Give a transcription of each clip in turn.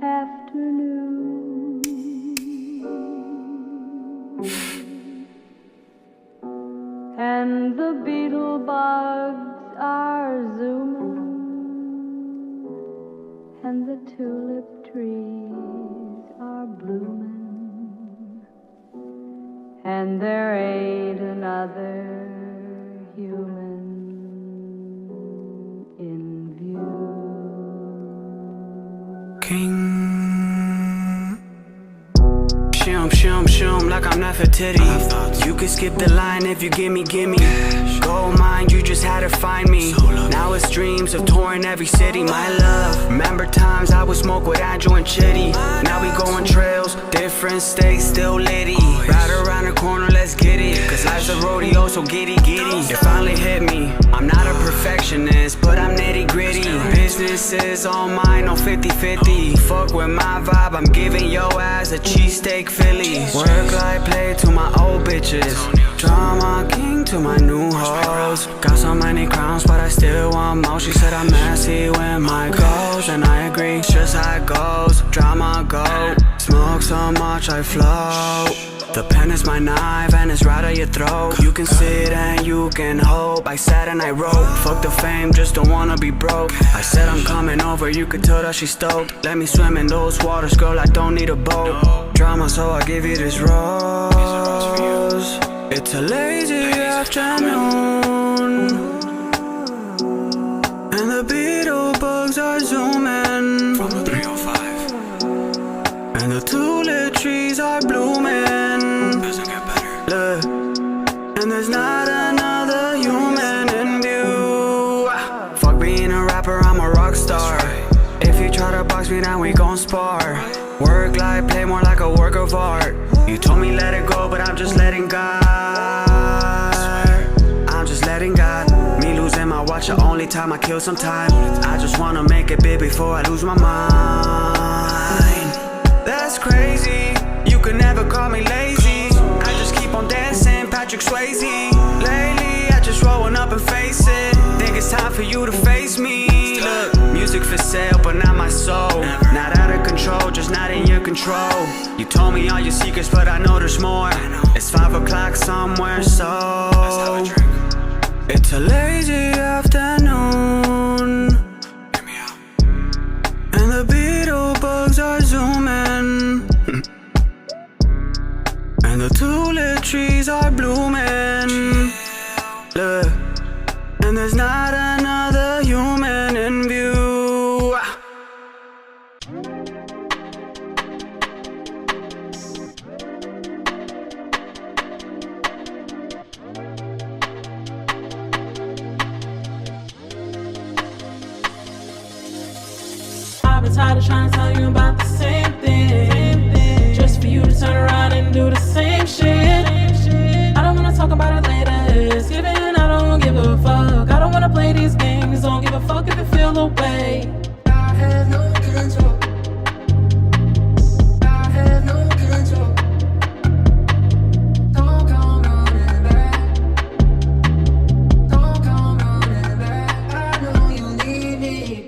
Afternoon, and the beetle bugs are zooming, and the tulip trees are blooming, and there ain't another human in view. King. Shum, shum, shum, like I'm Nefertiti. You can skip the line if you gimme. Gold mine, you just had to find me. Now it's dreams of touring every city. My love, remember times I would smoke with Andrew and Chitty. Now we going trails, different states, still litty. Right around the corner, let's get it. Cause life's a rodeo, so giddy. It finally hit me, I'm not a perfectionist, but I'm nitty gritty. Business is all mine, no 50-50. Fuck with my vibe, I'm giving your ass a cheesesteak Phillies. Work like play to my old bitches, drama king to my new hoes. Got so many crowns, but I still want more. She said I'm messy with my goals, and I agree, it's just how it goes. Drama go, smoke so much I float. The pen is my knife and it's right at your throat. You can sit and you can hope. I sat and I wrote, fuck the fame, just don't wanna be broke. I said I'm coming over, you could tell that she's stoked. Let me swim in those waters, girl, I don't need a boat. Drama, so I give you this rose. It's a lazy afternoon, and the beetle bugs are zooming from the 305, and the tulip trees are blooming. Doesn't get better. Look, and there's not another human in view. Fuck being a rapper, I'm a rock star. If you try to box me down, we gon' spar. Work like play, more like a work of art. You told me let it go, but I'm just letting God. I'm just letting God. Me losing my watch, the only time I kill some time. I just wanna make it big before I lose my mind. That's crazy, you can never call me lazy. I just keep on dancing, Patrick Swayze. Lately, I just rolling up and face it. Think it's time for you to face me. Look, music for sale, but not my soul. Not out of control, just not in your control. You told me all your secrets, but I know there's more. It's 5 o'clock somewhere, so it's a lazy afternoon, and the beetle bugs are zooming, and the tulip trees are blooming. Look, and there's not another human in view. I've been tired of trying to tell you about the same thing, just for you to turn around and do the same shit. I don't wanna talk about it later, it's given, I don't give a fuck. I don't wanna play these games, don't give a fuck if you feel the way. I have no control. I have no control. Don't come running back. Don't come running back. I know you need me.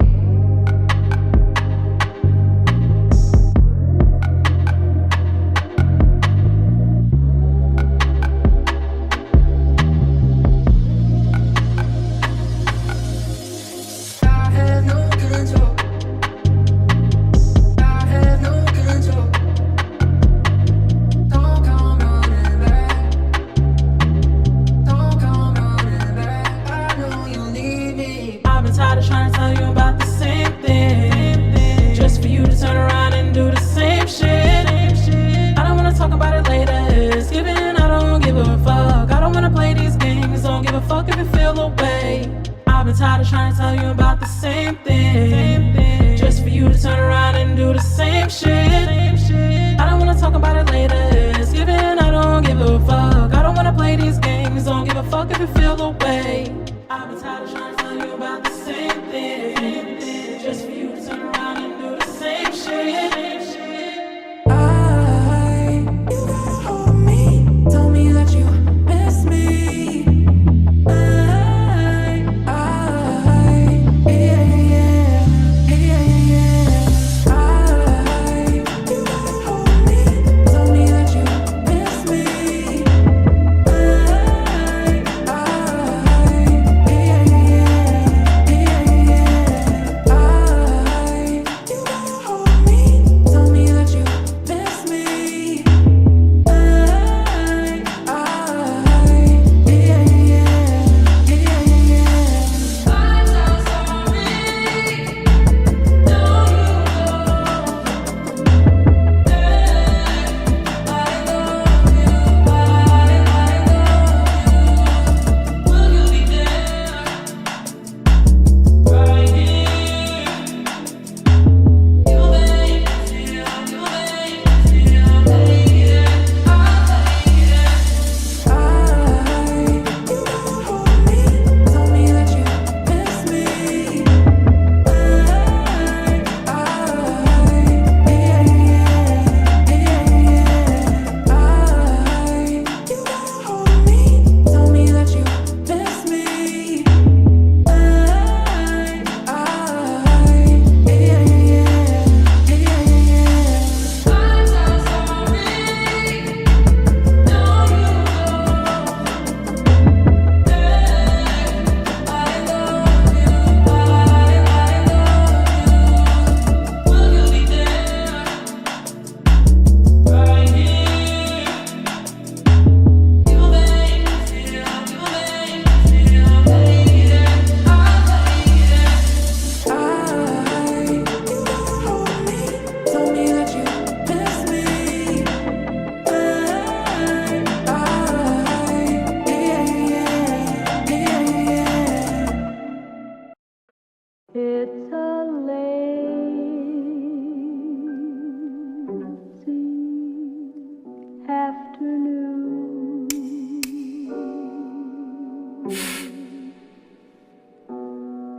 afternoon.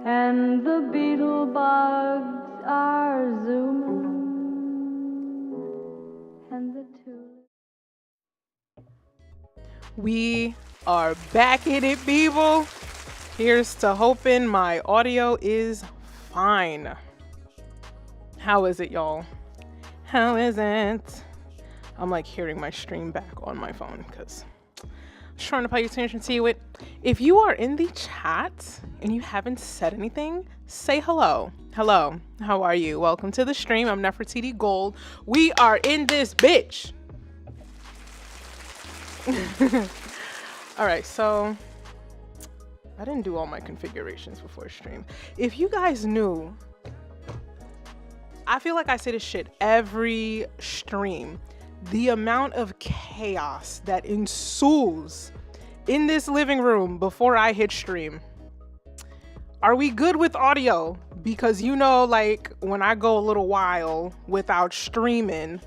And the beetle bugs are zooming, and the tulips. We are back in it, people. Here's to hoping my audio is fine. How is it, y'all? How is it? I'm like hearing my stream back on my phone because I'm trying to pay attention to it. If you are in the chat and you haven't said anything, say hello. Hello, how are you? Welcome to the stream. I'm Nefertiti Gold. We are in this bitch. All right, so I didn't do all my configurations before stream. If you guys knew, I feel like I say this shit every stream. The amount of chaos that ensues in this living room before I hit stream. Are we good with audio? Because you know, like when I go a little while without streaming,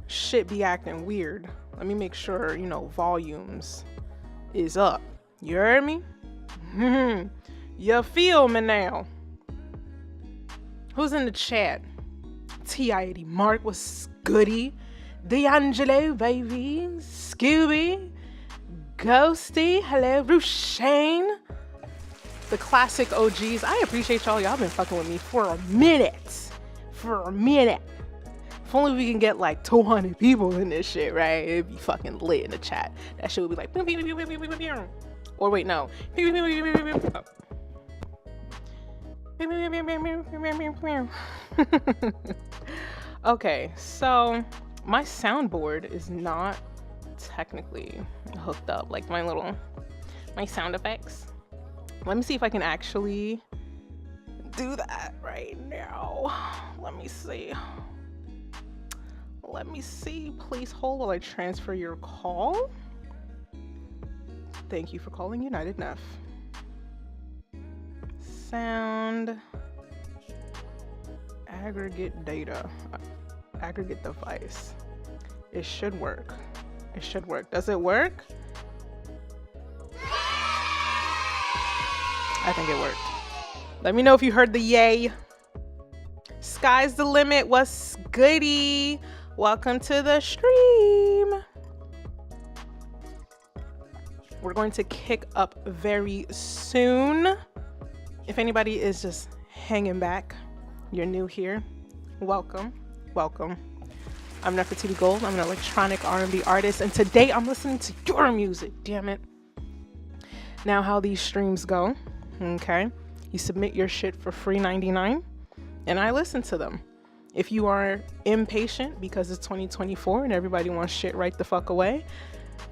shit be acting weird. Let me make sure, you know, volumes is up. You heard me? You feel me now? Who's in the chat? T.I.80 Mark was Goody. D'Angelo, baby. Scooby. Ghosty. Hello, Rushane. The classic OGs. I appreciate y'all. Y'all been fucking with me for a minute. If only we can get like 200 people in this shit, right? It'd be fucking lit in the chat. That shit would be like, or wait, no. Okay, so my soundboard is not technically hooked up, like my sound effects. Let me see if I can actually do that right now. Let me see. Please hold while I transfer your call. Thank you for calling United Neff. Sound aggregate data, aggregate device. It should work. Does it work? I think it worked. Let me know if you heard the yay. Sky's the limit. What's goody? Welcome to the stream. We're going to kick up very soon. If anybody is just hanging back, you're new here, welcome. I'm Nefertiti Gold. I'm an electronic R&B artist, and today I'm listening to your music, damn it. Now how these streams go, okay? You submit your shit for free 99, and I listen to them. If you are impatient because it's 2024 and everybody wants shit right the fuck away,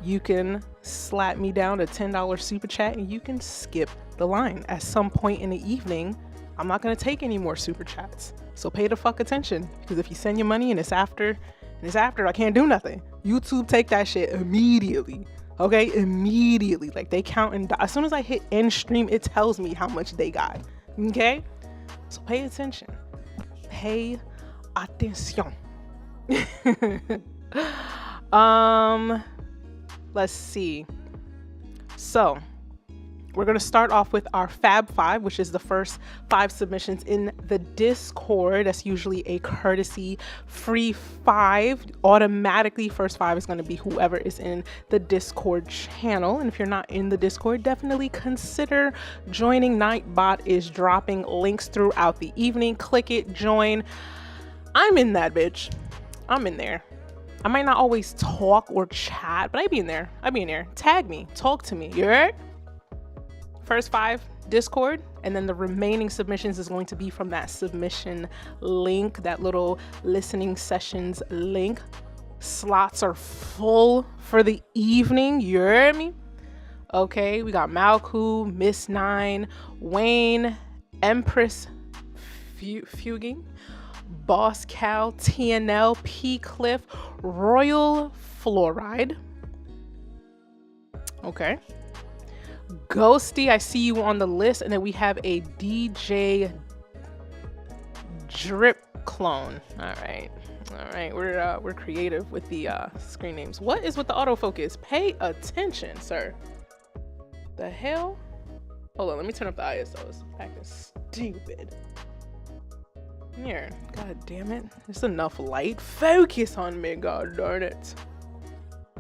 you can slap me down a $10 super chat and you can skip the line. At some point in the evening, I'm not going to take any more super chats. So pay the fuck attention, because if you send your money and it's after I can't do nothing. YouTube take that shit immediately. Okay? Immediately. Like they count, and as soon as I hit end stream, it tells me how much they got. Okay? So pay attention. Pay attention. Let's see. So we're going to start off with our Fab 5, which is the first 5 submissions in the Discord. That's usually a courtesy free 5. Automatically, first 5 is going to be whoever is in the Discord channel. And if you're not in the Discord, definitely consider joining. Nightbot is dropping links throughout the evening. Click it, join. I'm in that bitch. I'm in there. I might not always talk or chat, but I be in there. Tag me. Talk to me. You heard? First 5, Discord, and then the remaining submissions is going to be from that submission link, that little listening sessions link. Slots are full for the evening. You heard me? Okay, we got Malku, Miss 9, Wayne, Empress Fuging, Boss Cal, TNL, P Cliff, Royal Fluoride. Okay. Ghosty, I see you on the list. And then we have a DJ Drip clone. All All right, we're creative with the screen names. What is with the autofocus? Pay attention, sir. The hell? Hold on, let me turn up the ISO. It's acting stupid. Here, god damn it. There's enough light. Focus on me, god darn it.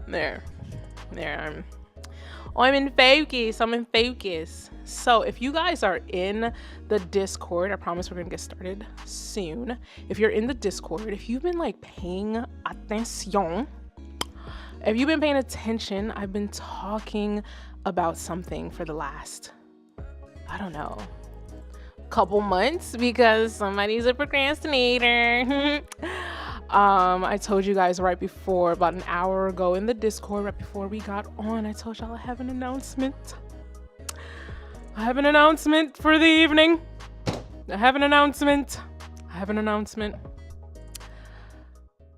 There, I'm in focus. I'm in focus. So if you guys are in the Discord, I promise we're gonna get started soon. If you're in the Discord, if you've been like paying attention, if you've been paying attention, I've been talking about something for the last, I don't know, couple months because somebody's a procrastinator. I told you guys right before, about an hour ago in the Discord, right before we got on, I told y'all I have an announcement. I have an announcement for the evening. I have an announcement. I'm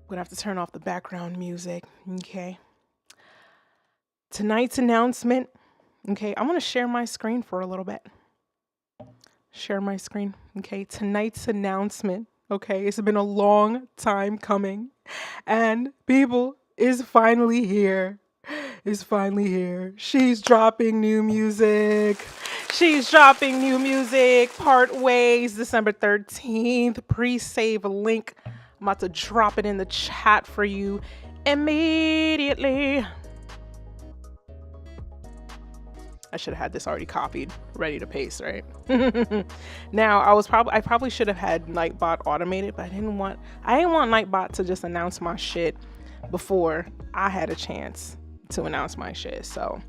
gonna have to turn off the background music, okay? Tonight's announcement, okay? I'm gonna share my screen for a little bit. Share my screen, okay? Tonight's announcement, okay? It's been a long time coming, and people is finally here. Is finally here. She's dropping new music. Part ways, December 13th. Pre-save link. I'm about to drop it in the chat for you immediately. I should have had this already copied, ready to paste, right? Now, I probably should have had Nightbot automated, but I didn't want Nightbot to just announce my shit before I had a chance to announce my shit. So,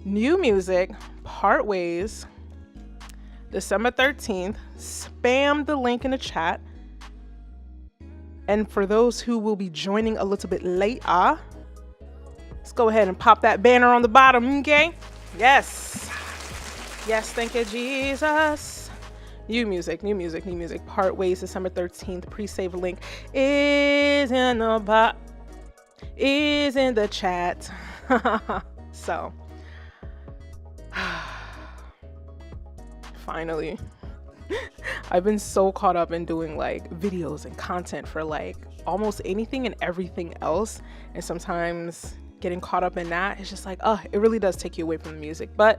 new music, part ways, December 13th. Spam the link in the chat. And for those who will be joining a little bit later, let's go ahead and pop that banner on the bottom, okay? Yes, thank you, Jesus. New music. Part ways, December 13th. Pre-save link is in the chat. So, finally, I've been so caught up in doing like videos and content for like almost anything and everything else, and sometimes getting caught up in that, it's just like, it really does take you away from the music. But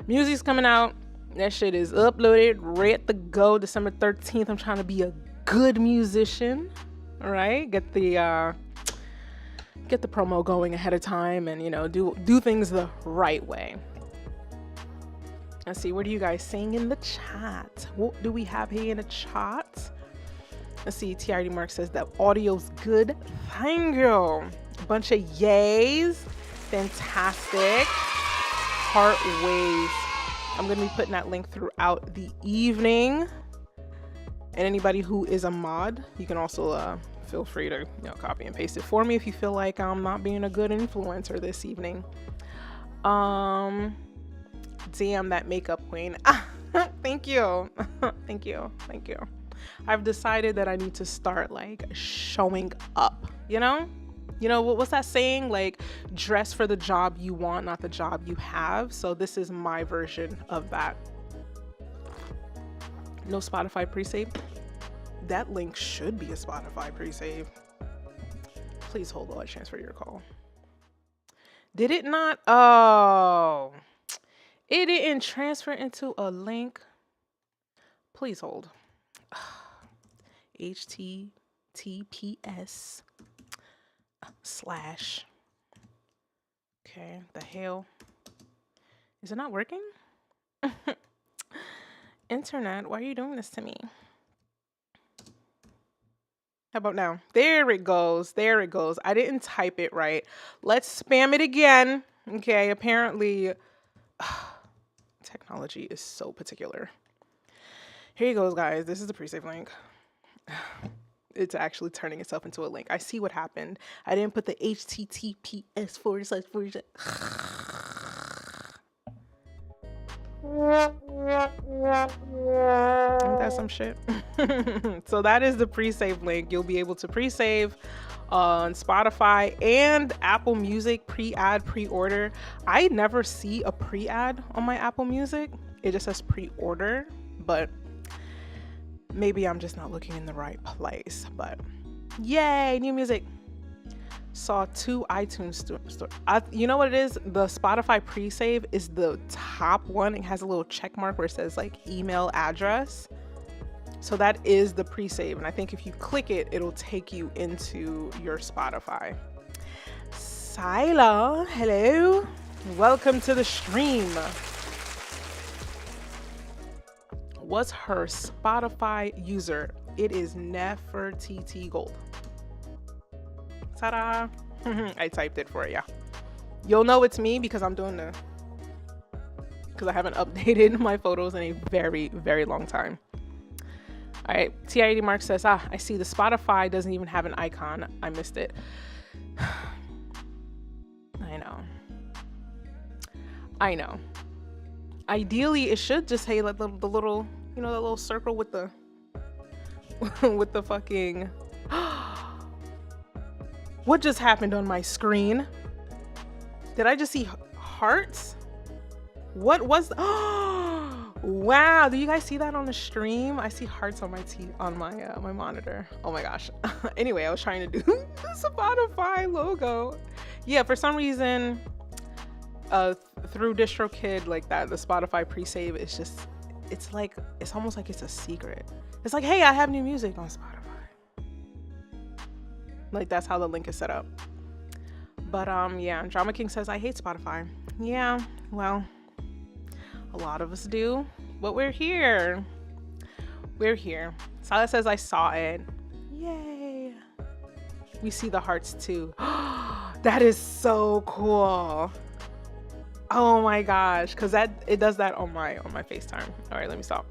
music's coming out. That shit is uploaded, ready to go. December 13th. I'm trying to be a good musician. All right, get the promo going ahead of time, and do things the right way. Let's see, what are you guys saying in the chat? What do we have here in the chat? Let's see, TRD Mark says that audio's good. Thank you. A bunch of yays. Fantastic. Part ways. I'm going to be putting that link throughout the evening. And anybody who is a mod, you can also feel free to copy and paste it for me if you feel like I'm not being a good influencer this evening. Damn, that makeup queen. Thank you. Thank you. I've decided that I need to start like showing up, what's that saying? Like, dress for the job you want, not the job you have. So this is my version of that. No Spotify pre-save. That link should be a Spotify pre-save. Please hold while I transfer your call. Did it not? Oh, it didn't transfer into a link. Please hold. HTTPS / okay, the hell, is it not working? Internet, why are you doing this to me? How about now? There it goes. I didn't type it right. Let's spam it again. Okay, apparently technology is so particular. Here you go, guys. This is the pre-save link. It's actually turning itself into a link. I see what happened. I didn't put the HTTPS / That's some shit. So that is the pre-save link. You'll be able to pre-save on Spotify and Apple Music, pre-ad, pre-order. I never see a pre-ad on my Apple Music. It just says pre-order, but maybe I'm just not looking in the right place. But Yay, new music. Saw 2 iTunes store. You know what it is? The Spotify pre-save is the top one. It has a little check mark where it says like email address. So that is the pre-save. And I think if you click it, it'll take you into your Spotify. Sila, hello. Welcome to the stream. What's her Spotify user? It is Nefertiti Gold. Ta-da! I typed it for you. You'll know it's me because I haven't updated my photos in a very, very long time. All right, TID Mark says, I see the Spotify doesn't even have an icon. I missed it. I know. Ideally, it should just say like the little, the little circle with the with the fucking. What just happened on my screen? Did I just see hearts? What was? Wow! Do you guys see that on the stream? I see hearts on my my monitor. Oh my gosh. Anyway, I was trying to do the Spotify logo. Yeah, for some reason, through DistroKid like that, the Spotify pre-save is just, it's almost like it's a secret. It's like, hey, I have new music on Spotify. Like that's how the link is set up. But yeah, Drama King says, I hate Spotify. Yeah, well, a lot of us do, but we're here. Silas says, I saw it. Yay. We see the hearts too. That is so cool. Oh my gosh, because it does that on my FaceTime. All right, let me stop.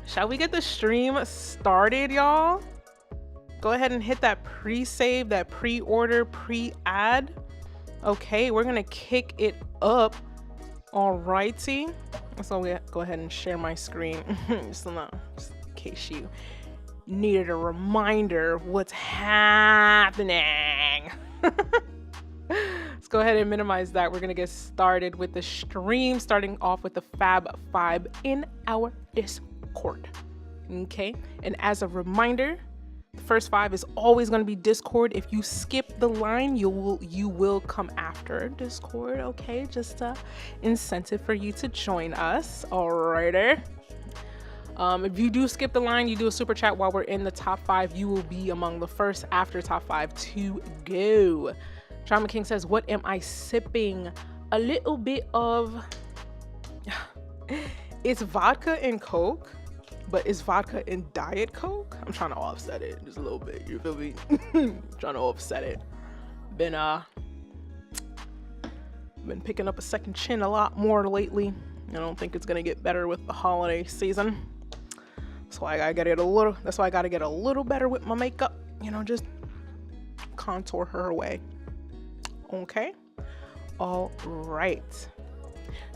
Shall we get the stream started, y'all? Go ahead and hit that pre-save, that pre-order, pre-add. Okay, we're gonna kick it up. Alrighty. So we go ahead and share my screen. just in case you needed a reminder of what's happening. Let's go ahead and minimize that. We're gonna get started with the stream, starting off with the Fab 5 in our Discord. Okay, and as a reminder, the first 5 is always going to be Discord. If you skip the line, you will come after Discord. Okay, just a incentive for you to join us. Alrighty. If you do skip the line, you do a super chat while we're in the top 5, you will be among the first after top 5 to go. Drama King says, what am I sipping? A little bit of it's vodka and Coke, but it's vodka and Diet Coke. I'm trying to offset it just a little bit. You feel me? Trying to offset it. Been picking up a second chin a lot more lately. I don't think it's gonna get better with the holiday season. That's why I gotta get a little better with my makeup. Just contour her away. Okay. All right.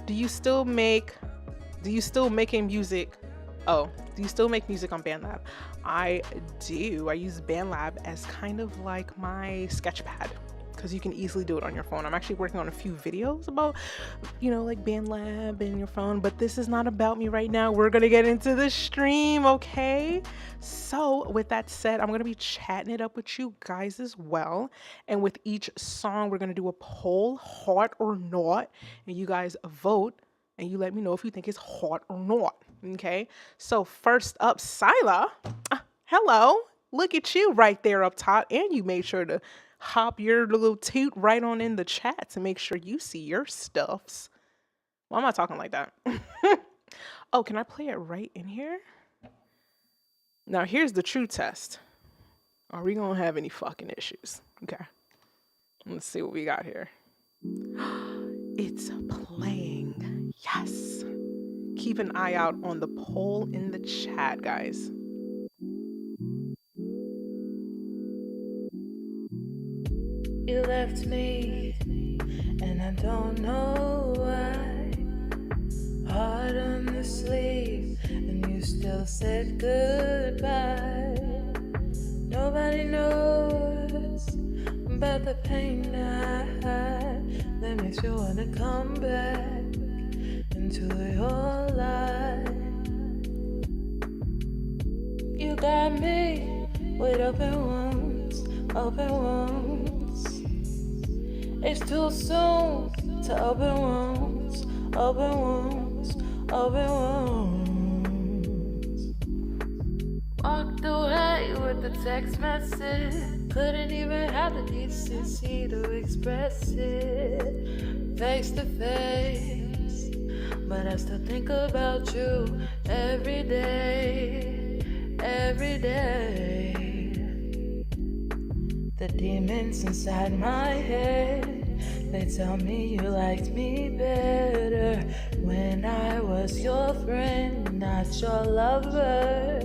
Do you still make music on BandLab? I do. I use BandLab as kind of like my sketchpad because you can easily do it on your phone. I'm actually working on a few videos about, like BandLab and your phone, but this is not about me right now. We're going to get into the stream, okay? So with that said, I'm going to be chatting it up with you guys as well. And with each song, we're going to do a poll, hot or not, and you guys vote and you let me know if you think it's hot or not. Okay, so first up, Sila. Hello, look at you right there up top, and you made sure to hop your little toot right on in the chat to make sure you see your stuffs. Why am I talking like that? Oh, can I play it right in here? Now here's the true test. Are we gonna have any fucking issues? Okay, let's see what we got here. It's playing. Yes. Keep an eye out on the poll in the chat, guys. You left me, and I don't know why. Heart on the sleeve, and you still said goodbye. Nobody knows about the pain that makes you wanna come back into your life. You got me with open wounds, open wounds. It's too soon to open wounds, open wounds, open wounds. Walked away with the text message. Couldn't even have the decency to express it face to face. But I still think about you every day, every day. The demons inside my head, they tell me you liked me better when I was your friend, not your lover.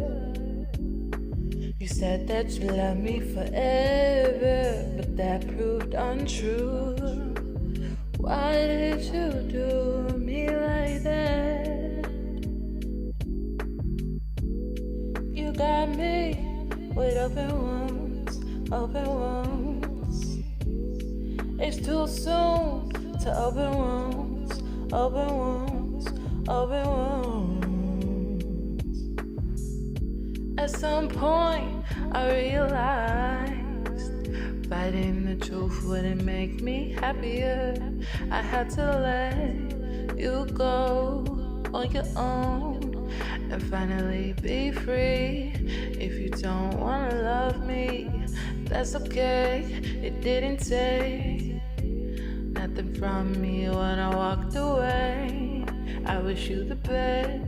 You said that you loved me forever, but that proved untrue. Why did you do me like that? You got me with open wounds, open wounds. It's too soon to open wounds, open wounds, open wounds. At some point I realized fighting the truth wouldn't make me happier. I had to let you go on your own and finally be free. If you don't wanna love me, that's okay. It didn't take nothing from me when I walked away. I wish you the best.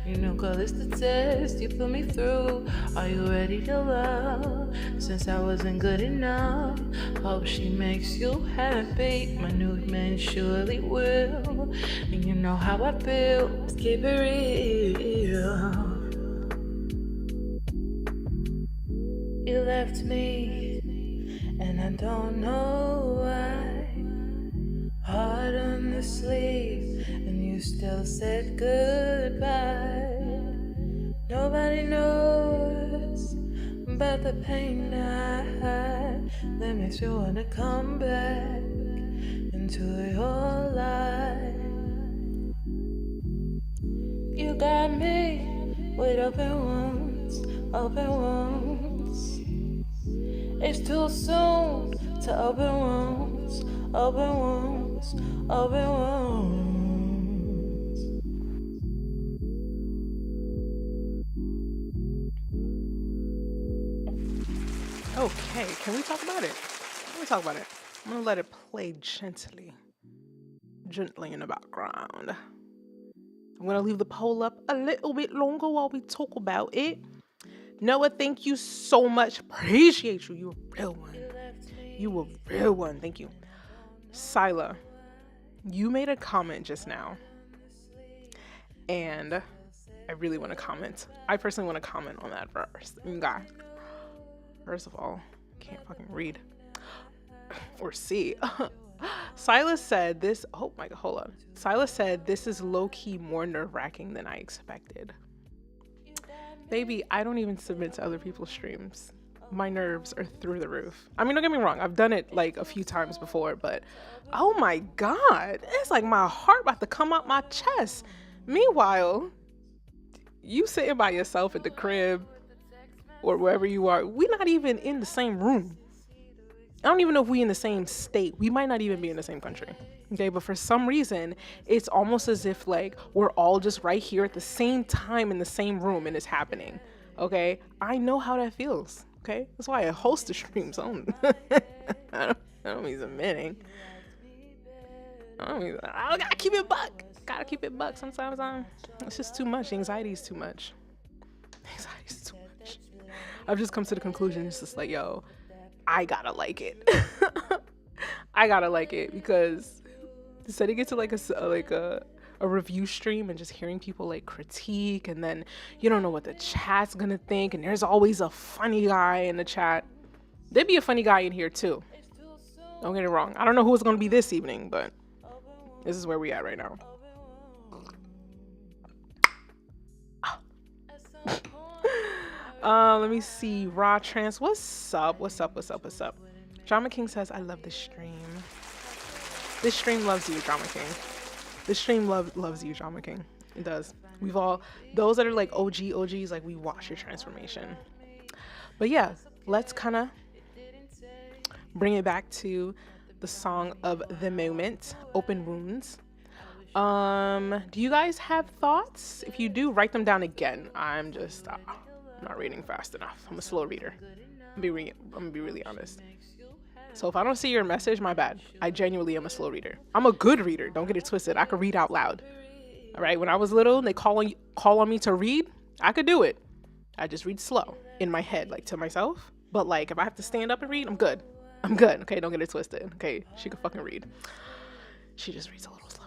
You know, girl, it's the test you put me through. Are you ready to love? Since I wasn't good enough, hope she makes you happy. My new man surely will. And you know how I feel. Let's keep it real. You left me, and I don't know why. Heart on the sleeve, and you still said goodbye. Nobody knows about the pain I had that makes me wanna come back into your life. You got me with open wounds, open wounds. It's too soon to open wounds, open wounds, open wounds. Okay, can we talk about it? Can we talk about it? I'm gonna let it play gently in the background. I'm gonna leave the poll up a little bit longer while we talk about it. Noah, thank you so much. Appreciate you. You're a real one. You a real one. Thank you. Sila, you made a comment just now, and I really want to comment. I personally want to comment on that first. God, first of all, I can't fucking read or see. Silas said this. Oh my God, hold on. Silas said this is low-key more nerve-wracking than I expected. Baby, I don't even submit to other people's streams. My nerves are through the roof. I mean, don't get me wrong. I've done it like a few times before, but oh my God, it's like my heart about to come out my chest. Meanwhile, you sitting by yourself at the crib or wherever you are, we're not even in the same room. I don't even know if we in the same state. We might not even be in the same country. Okay, but for some reason, it's almost as if like we're all just right here at the same time in the same room and it's happening. Okay, I know how that feels. Okay, that's why I host the streams. I don't mean submitting. I gotta keep it buck. Gotta keep it buck. Sometimes it's just too much. Anxiety is too much. Anxiety's too much. I've just come to the conclusion. It's just like, yo, I gotta like it. I gotta like it because setting it to like a review stream and just hearing people like critique, and then you don't know what the chat's gonna think, and there's always a funny guy in the chat. There'd be a funny guy in here too. Don't get it wrong. I don't know who it's gonna be this evening, but this is where we at right now. Let me see. Raw Trans, what's up? Drama King says, I love this stream. This stream loves you, Drama King. This stream loves you, Drama King. It does. We've all, those that are like OGs, like we watch your transformation. But yeah, let's kind of bring it back to the song of the moment, Open Wounds. Do you guys have thoughts? If you do, write them down again. I'm not reading fast enough. I'm a slow reader. I'm gonna be really honest. So if I don't see your message, my bad. I genuinely am a slow reader. I'm a good reader. Don't get it twisted. I could read out loud. All right. When I was little, and they call on me to read. I could do it. I just read slow in my head, like to myself. But like if I have to stand up and read, I'm good. I'm good. Okay. Don't get it twisted. Okay. She could fucking read. She just reads a little slow.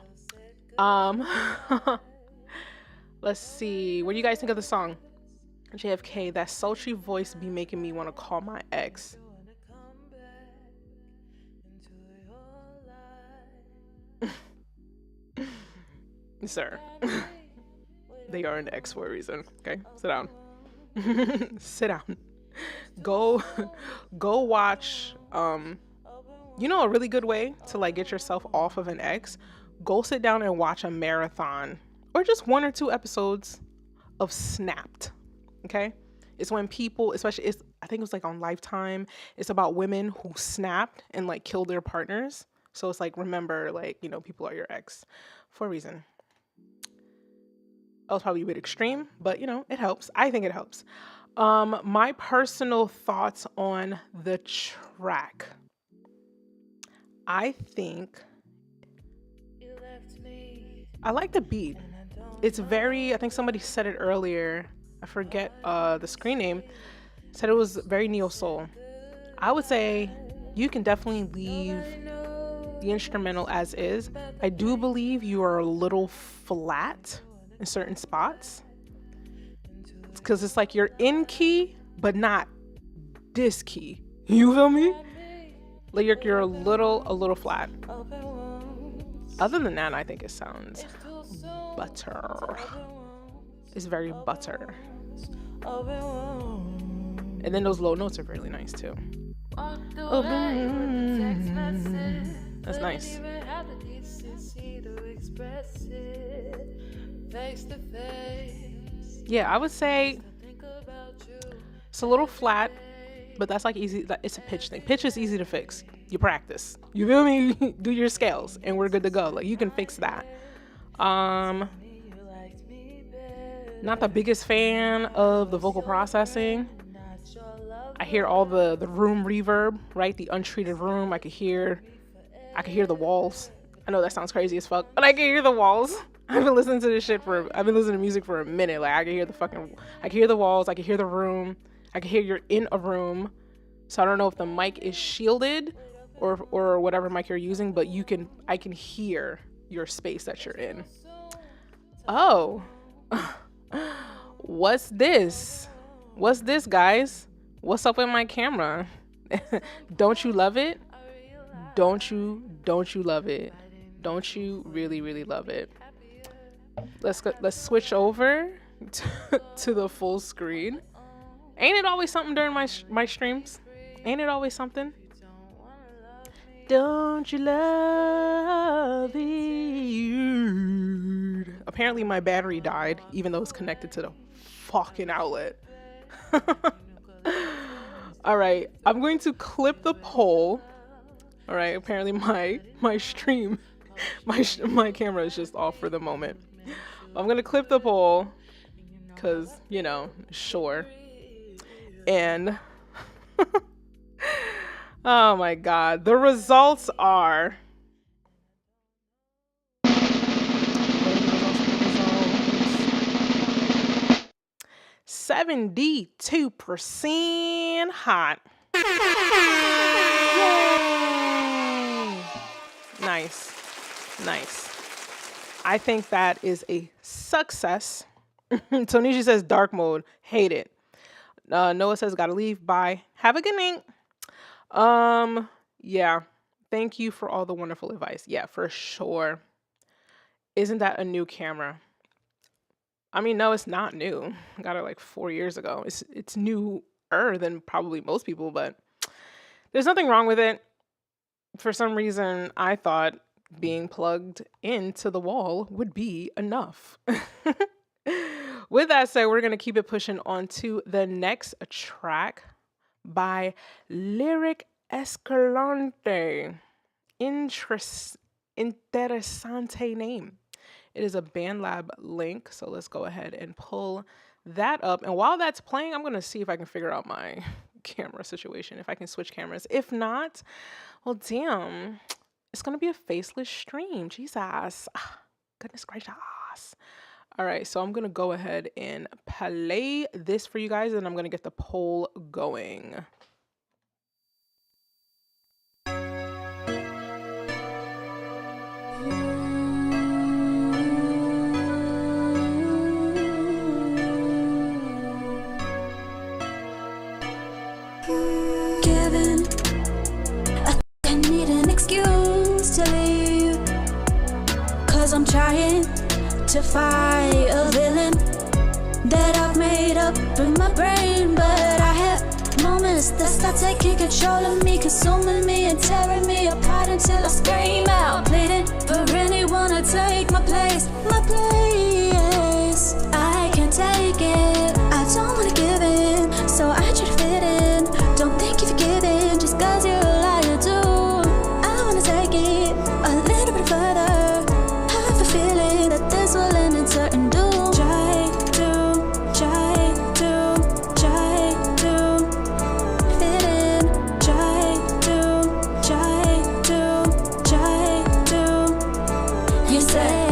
Let's see. What do you guys think of the song? JFK, that sultry voice be making me want to call my ex. Sir, they are an ex for a reason. Okay, sit down. Sit down. Go watch. You know, a really good way to like get yourself off of an ex. Go sit down and watch a marathon or just 1 or 2 episodes of Snapped. Okay, it's when people, especially, I think it was like on Lifetime. It's about women who snapped and like killed their partners. So it's like, remember, like, you know, people are your ex for a reason. That was probably a bit extreme, but you know, it helps. I think it helps. My personal thoughts on the track. I think I like the beat. It's very, I think somebody said it earlier. I forget the screen name. Said it was very neo soul. I would say you can definitely leave the instrumental as is. I do believe you are a little flat in certain spots because it's like you're in key but not this key. You feel me? Like you're a little flat. Other than that, I think it sounds butter. It's very butter. And then those low notes are really nice too. That's nice. Yeah, I would say it's a little flat, but that's like easy. It's a pitch thing. Pitch is easy to fix. You practice. You feel me? Do your scales, and we're good to go. Like you can fix that. Not the biggest fan of the vocal processing. I hear all the room reverb, right? The untreated room. I could hear the walls. I know that sounds crazy as fuck, but I can hear the walls. I've been listening to music for a minute. Like I can hear I can hear the walls. I can hear the room. I can hear you're in a room. So I don't know if the mic is shielded or whatever mic you're using, but I can hear your space that you're in. Oh, what's this? What's this, guys? What's up with my camera? Don't you love it? Don't you love it? Don't you really, really love it? Let's switch over to the full screen. Ain't it always something during my streams? Ain't it always something? Don't you love it? Apparently my battery died, even though it's connected to the fucking outlet. All right, I'm going to clip the poll. All right, apparently my stream, my camera is just off for the moment. I'm gonna clip the poll, cause you know, sure. And oh my god, the results are 72% hot. Yay! Nice. I think that is a success. Tonisha says dark mode. Hate it. Noah says gotta leave. Bye. Have a good night. Yeah. Thank you for all the wonderful advice. Yeah, for sure. Isn't that a new camera? I mean, no, it's not new. I got it like 4 years ago. It's newer than probably most people, but there's nothing wrong with it. For some reason, I thought being plugged into the wall would be enough. With that said, we're going to keep it pushing on to the next track. by Lyric Escalante. Interesante name. It is a BandLab link, so let's go ahead and pull that up. And while that's playing, I'm going to see if I can figure out my camera situation, if I can switch cameras. If not, well, damn, it's going to be a faceless stream. Jesus. Goodness gracious. All right, so I'm going to go ahead and play this for you guys, and I'm going to get the poll going. Given, I need an excuse to leave, 'cause I'm trying to fight a villain that I've made up in my brain. But I have moments that start taking control of me, consuming me and tearing me apart until I scream out, pleading for anyone to take my place, my place. I can't take it, I don't wanna give in, so I try to fit in. Don't think you're forgiving just 'cause you're a liar too. I wanna take it a little bit further. I have a feeling that this will end in certain doom. Try to fit in. Try to yourself.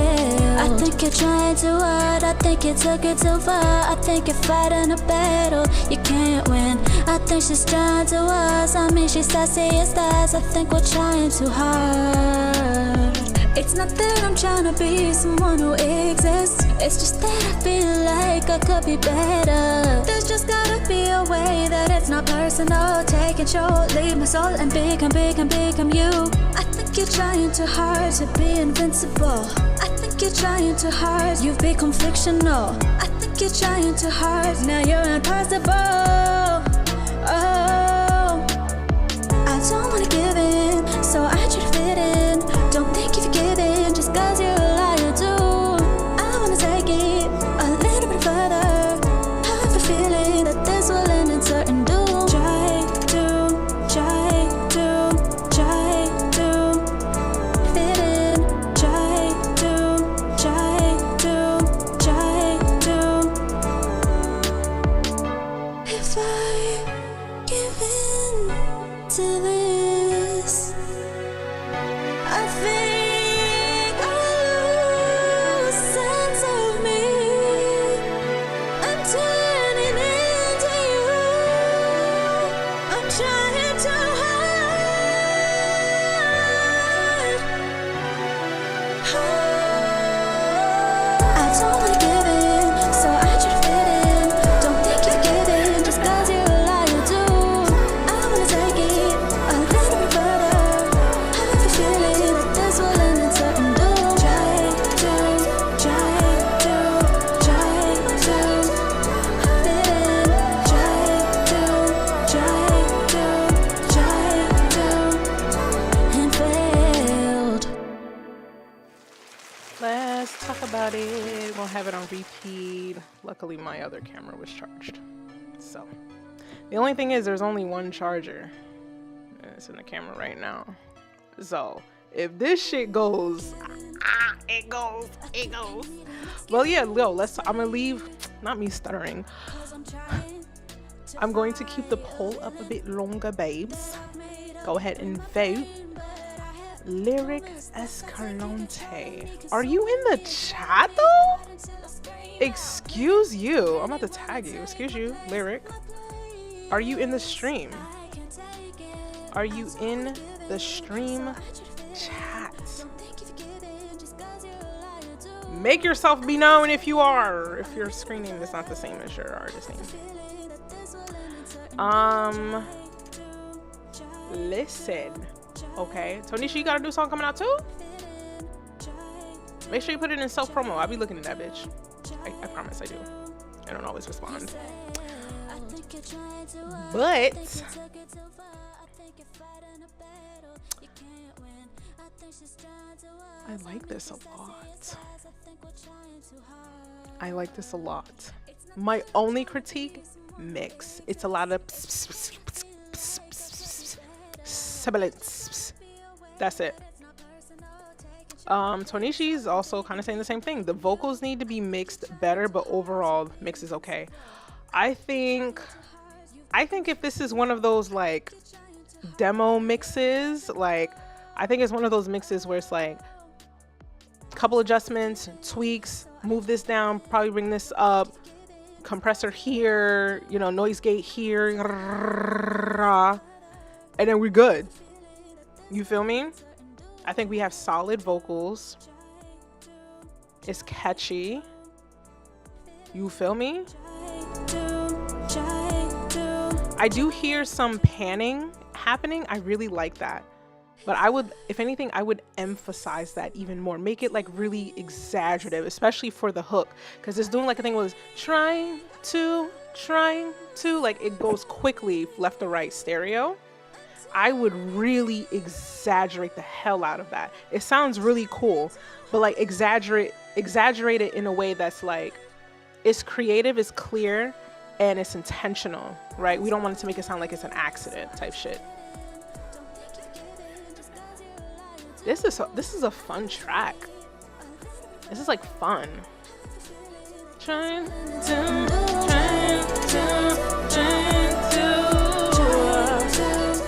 I think you're trying too hard. I think you took it too far. I think you're fighting a battle you can't win. I think she's trying to us. I mean, she starts seeing stars. I think we're trying too hard. It's not that I'm trying to be someone who exists. It's just that I feel like I could be better. There's just gotta be a way that it's not personal. Take control, leave my soul and become you. I think you're trying too hard to be invincible. I think you're trying too hard, you've become fictional. I think you're trying too hard, now you're impossible. Oh, I don't wanna give in, so I try to fit in. Don't think you're forgiving just 'cause you're a liar too. I wanna take it a little bit further. I have a feeling that this will end in certain doom. Try to fit in. Try to if I give in to this, I think I'll lose sense of me. I'm turning into you. I'm trying too hard. I don't wanna give in, so I try to fit in. Don't think you're giving just 'cause you're a liar too. I wanna take it a little bit further. I have a feeling that this will end in certain doom. Try to fit in. Try to and failed. Let's talk about it. We'll have it on repeat. Luckily, my other camera was charged. So, the only thing is there's only one charger. And it's in the camera right now. So, if this shit goes, it goes. Well, yeah, I'm gonna leave, not me stuttering. I'm going to keep the poll up a bit longer, babes. Go ahead and vote. Lyric Escalante. Are you in the chat though? Excuse you. I'm about to tag you. Excuse you, Lyric. Are you in the stream? Are you in the stream chat? Make yourself be known if you are. If your screen name is not the same as your artist name. Listen. Okay. Tonisha, you got a new song coming out too? Make sure you put it in self-promo. I'll be looking at that bitch. I promise I do. I don't always respond. But I like this a lot. I like this a lot. My only critique, mix. It's a lot of sibilance. That's it. Tonishi's also kind of saying the same thing. The vocals need to be mixed better, but overall mix is okay. I think if this is one of those like demo mixes, like I think it's one of those mixes where it's like a couple adjustments, tweaks, move this down, probably bring this up, compressor here, you know, noise gate here, and then we're good. You feel me? I think we have solid vocals. It's catchy. You feel me? I do hear some panning happening. I really like that. But I would, if anything, I would emphasize that even more. Make it like really exaggerative, especially for the hook. Because it's doing like a thing was trying to, like it goes quickly left to right stereo. I would really exaggerate the hell out of that. It sounds really cool, but like exaggerate it in a way that's like, it's creative, it's clear, and it's intentional, right? We don't want it to make it sound like it's an accident type shit. This is a fun track. This is like fun.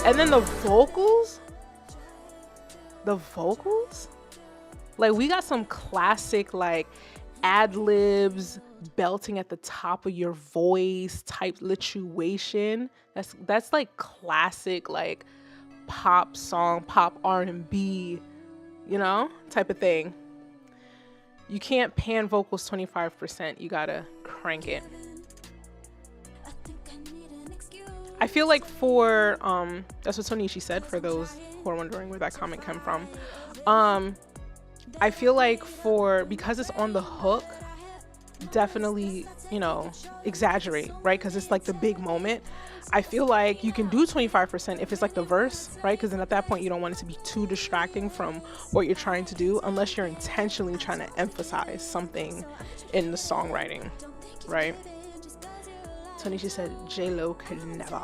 And then the vocals, like we got some classic like ad-libs, belting at the top of your voice type lituation. That's like classic like pop song, pop R&B, you know, type of thing. You can't pan vocals 25%. You gotta crank it. I feel like for that's what Tonishi said, for those who are wondering where that comment came from. I feel like because it's on the hook, definitely, you know, exaggerate, right? Because it's like the big moment. I feel like you can do 25% if it's like the verse, right? Because then at that point you don't want it to be too distracting from what you're trying to do, unless you're intentionally trying to emphasize something in the songwriting, right? Tonishi said J-Lo could never.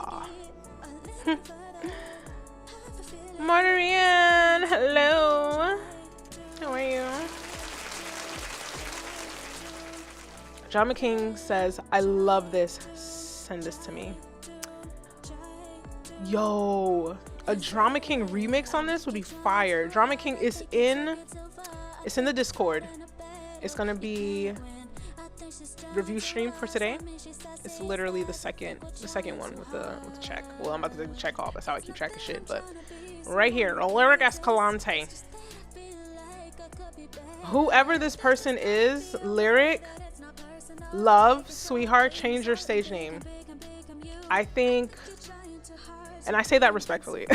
Marianne, hello. How are you? Drama King says, I love this. Send this to me. Yo, a Drama King remix on this would be fire. Drama King is in the Discord. It's gonna be review stream for today. It's literally the second one with the check. Well, I'm about to take the check off. That's how I keep track of shit. But right here, Lyric Escalante. Whoever this person is, Lyric, love, sweetheart, change your stage name. I think, and I say that respectfully,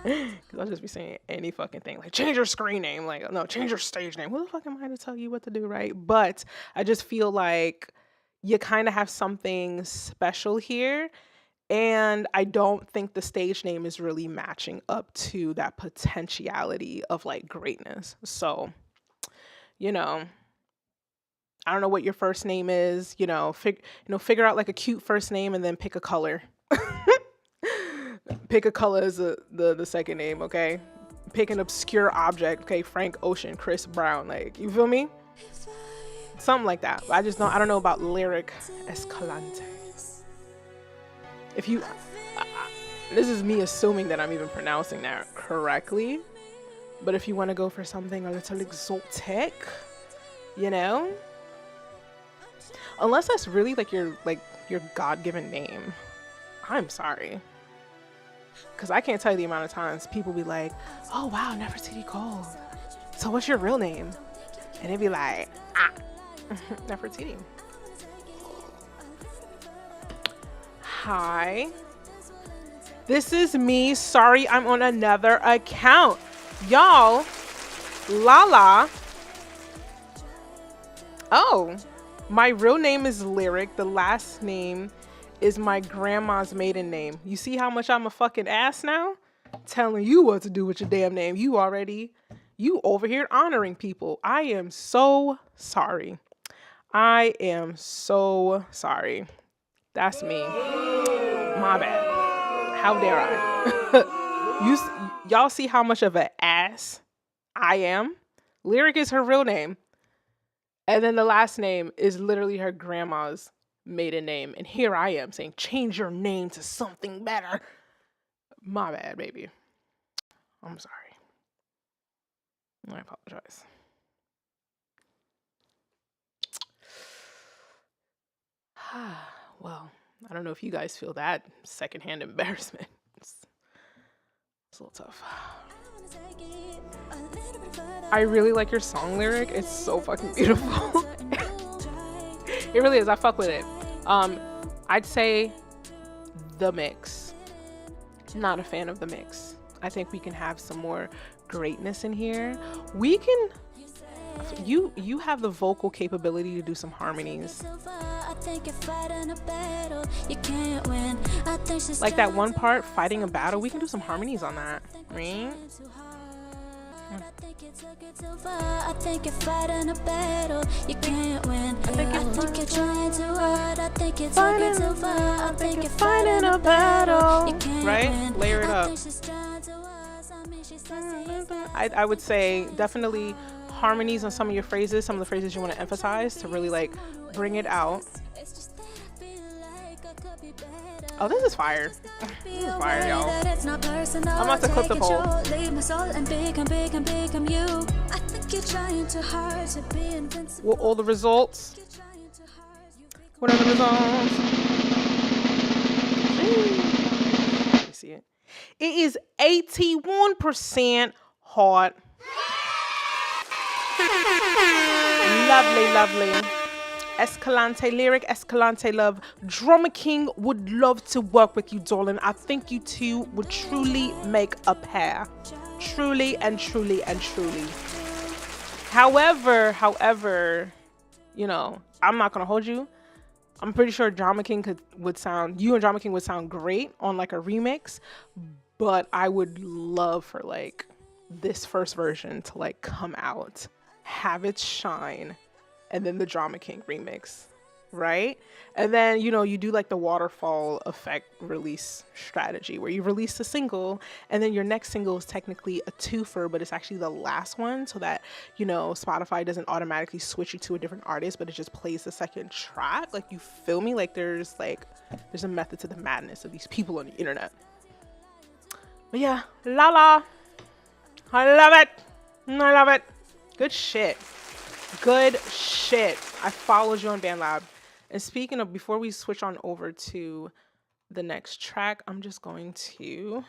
because I'll just be saying any fucking thing, like change your screen name, like no, change your stage name. Who the fuck am I to tell you what to do, right? But I just feel like you kind of have something special here, and I don't think the stage name is really matching up to that potentiality of like greatness. So, you know, I don't know what your first name is, figure out like a cute first name and then pick a color. Pick a color as the second name, okay? Pick an obscure object, okay? Frank Ocean, Chris Brown, like, you feel me? Something like that. I don't know about Lyric Escalante. If you, this is me assuming that I'm even pronouncing that correctly, but if you want to go for something a little exotic, you know, unless that's really like your God-given name, I'm sorry, because I can't tell you the amount of times people be like, oh wow, Nefertiti Gold, so what's your real name? And it'd be like, Nefertiti. Hi, this is me. Sorry, I'm on another account. Y'all, Lala. Oh, my real name is Lyric. The last name is my grandma's maiden name. You see how much I'm a fucking ass now? Telling you what to do with your damn name. You over here honoring people. I am so sorry. I am so sorry. That's me. My bad. How dare I? Y'all see how much of an ass I am? Lyric is her real name. And then the last name is literally her grandma's maiden name. And here I am saying, change your name to something better. My bad, baby. I'm sorry. I apologize. Well, I don't know if you guys feel that secondhand embarrassment. It's a little tough. I really like your song lyric. It's so fucking beautiful. It really is. I fuck with it. I'd say the mix. Not a fan of the mix. I think we can have some more greatness in here. We can. You have the vocal capability to do some harmonies. Like that one part, fighting a battle. We can do some harmonies on that, right? I think you're fighting a battle you can't win. I think you're trying too hard. I think you're taking too far. I think you're fighting a battle you can't win. Layer it up. I would say definitely harmonies on some of your phrases, some of the phrases you want to emphasize to really like bring it out. Oh, this is fire. This is fire, y'all. I'm about to clip the poll. What all the results? What are the results? Let me see it. It is 81% hot. Lovely, lovely. Escalante lyric, Escalante love. Drummer King would love to work with you, darling. I think you two would truly make a pair. Truly and truly and truly. However, you know, I'm not gonna hold you. I'm pretty sure Drama King would sound great on like a remix, but I would love for like this first version to like come out, have it shine, and then the Drama King remix, right? And then, you know, you do like the waterfall effect release strategy where you release a single and then your next single is technically a twofer, but it's actually the last one so that, you know, Spotify doesn't automatically switch you to a different artist, but it just plays the second track. Like, you feel me? Like there's a method to the madness of these people on the internet. But yeah, Lala. I love it. I love it. Good shit. Good shit. I followed you on BandLab. And speaking of, before we switch on over to the next track, I'm going to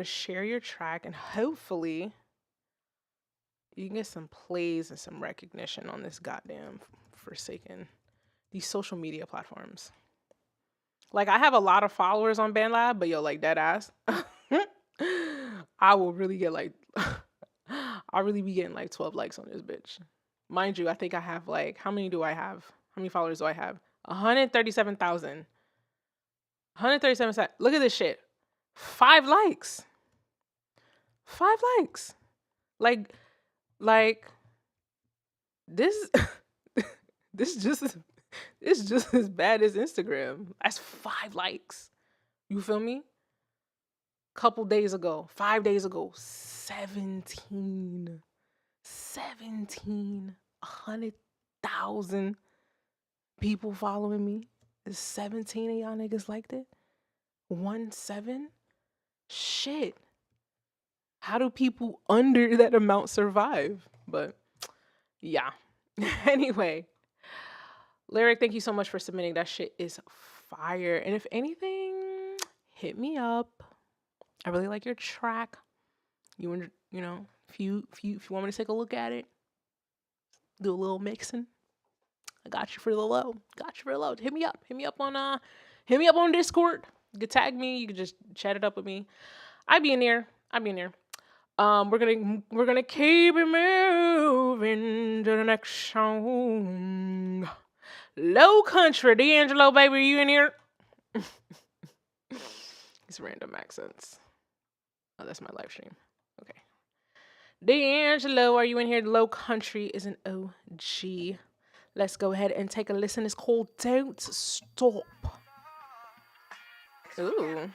share your track and hopefully you can get some plays and some recognition on this goddamn these social media platforms. Like, I have a lot of followers on BandLab, but yo, like, dead ass. I will really get like I'll really be getting like 12 likes on this bitch. Mind you, I think I have like, how many followers do I have? 137,000. 137,000. Look at this shit. 5 likes. 5 likes. Like this it's just as bad as Instagram. That's 5 likes. You feel me? Couple days ago, 5 days ago, 100,000 people following me. Is 17 of y'all niggas liked it? 17? Shit. How do people under that amount survive? But yeah. Anyway, Lyric, thank you so much for submitting. That shit is fire. And if anything, hit me up. I really like your track. You know, if you want me to take a look at it, do a little mixing, I got you for the low. Hit me up on Discord. You can tag me. You can just chat it up with me. I be in there. We're gonna keep it moving to the next song. Low Country, D'Angelo, baby, are you in here? These random accents. Oh, that's my live stream. Okay. D'Angelo, are you in here? Low Country is an OG. Let's go ahead and take a listen. It's called Don't Stop. Ooh.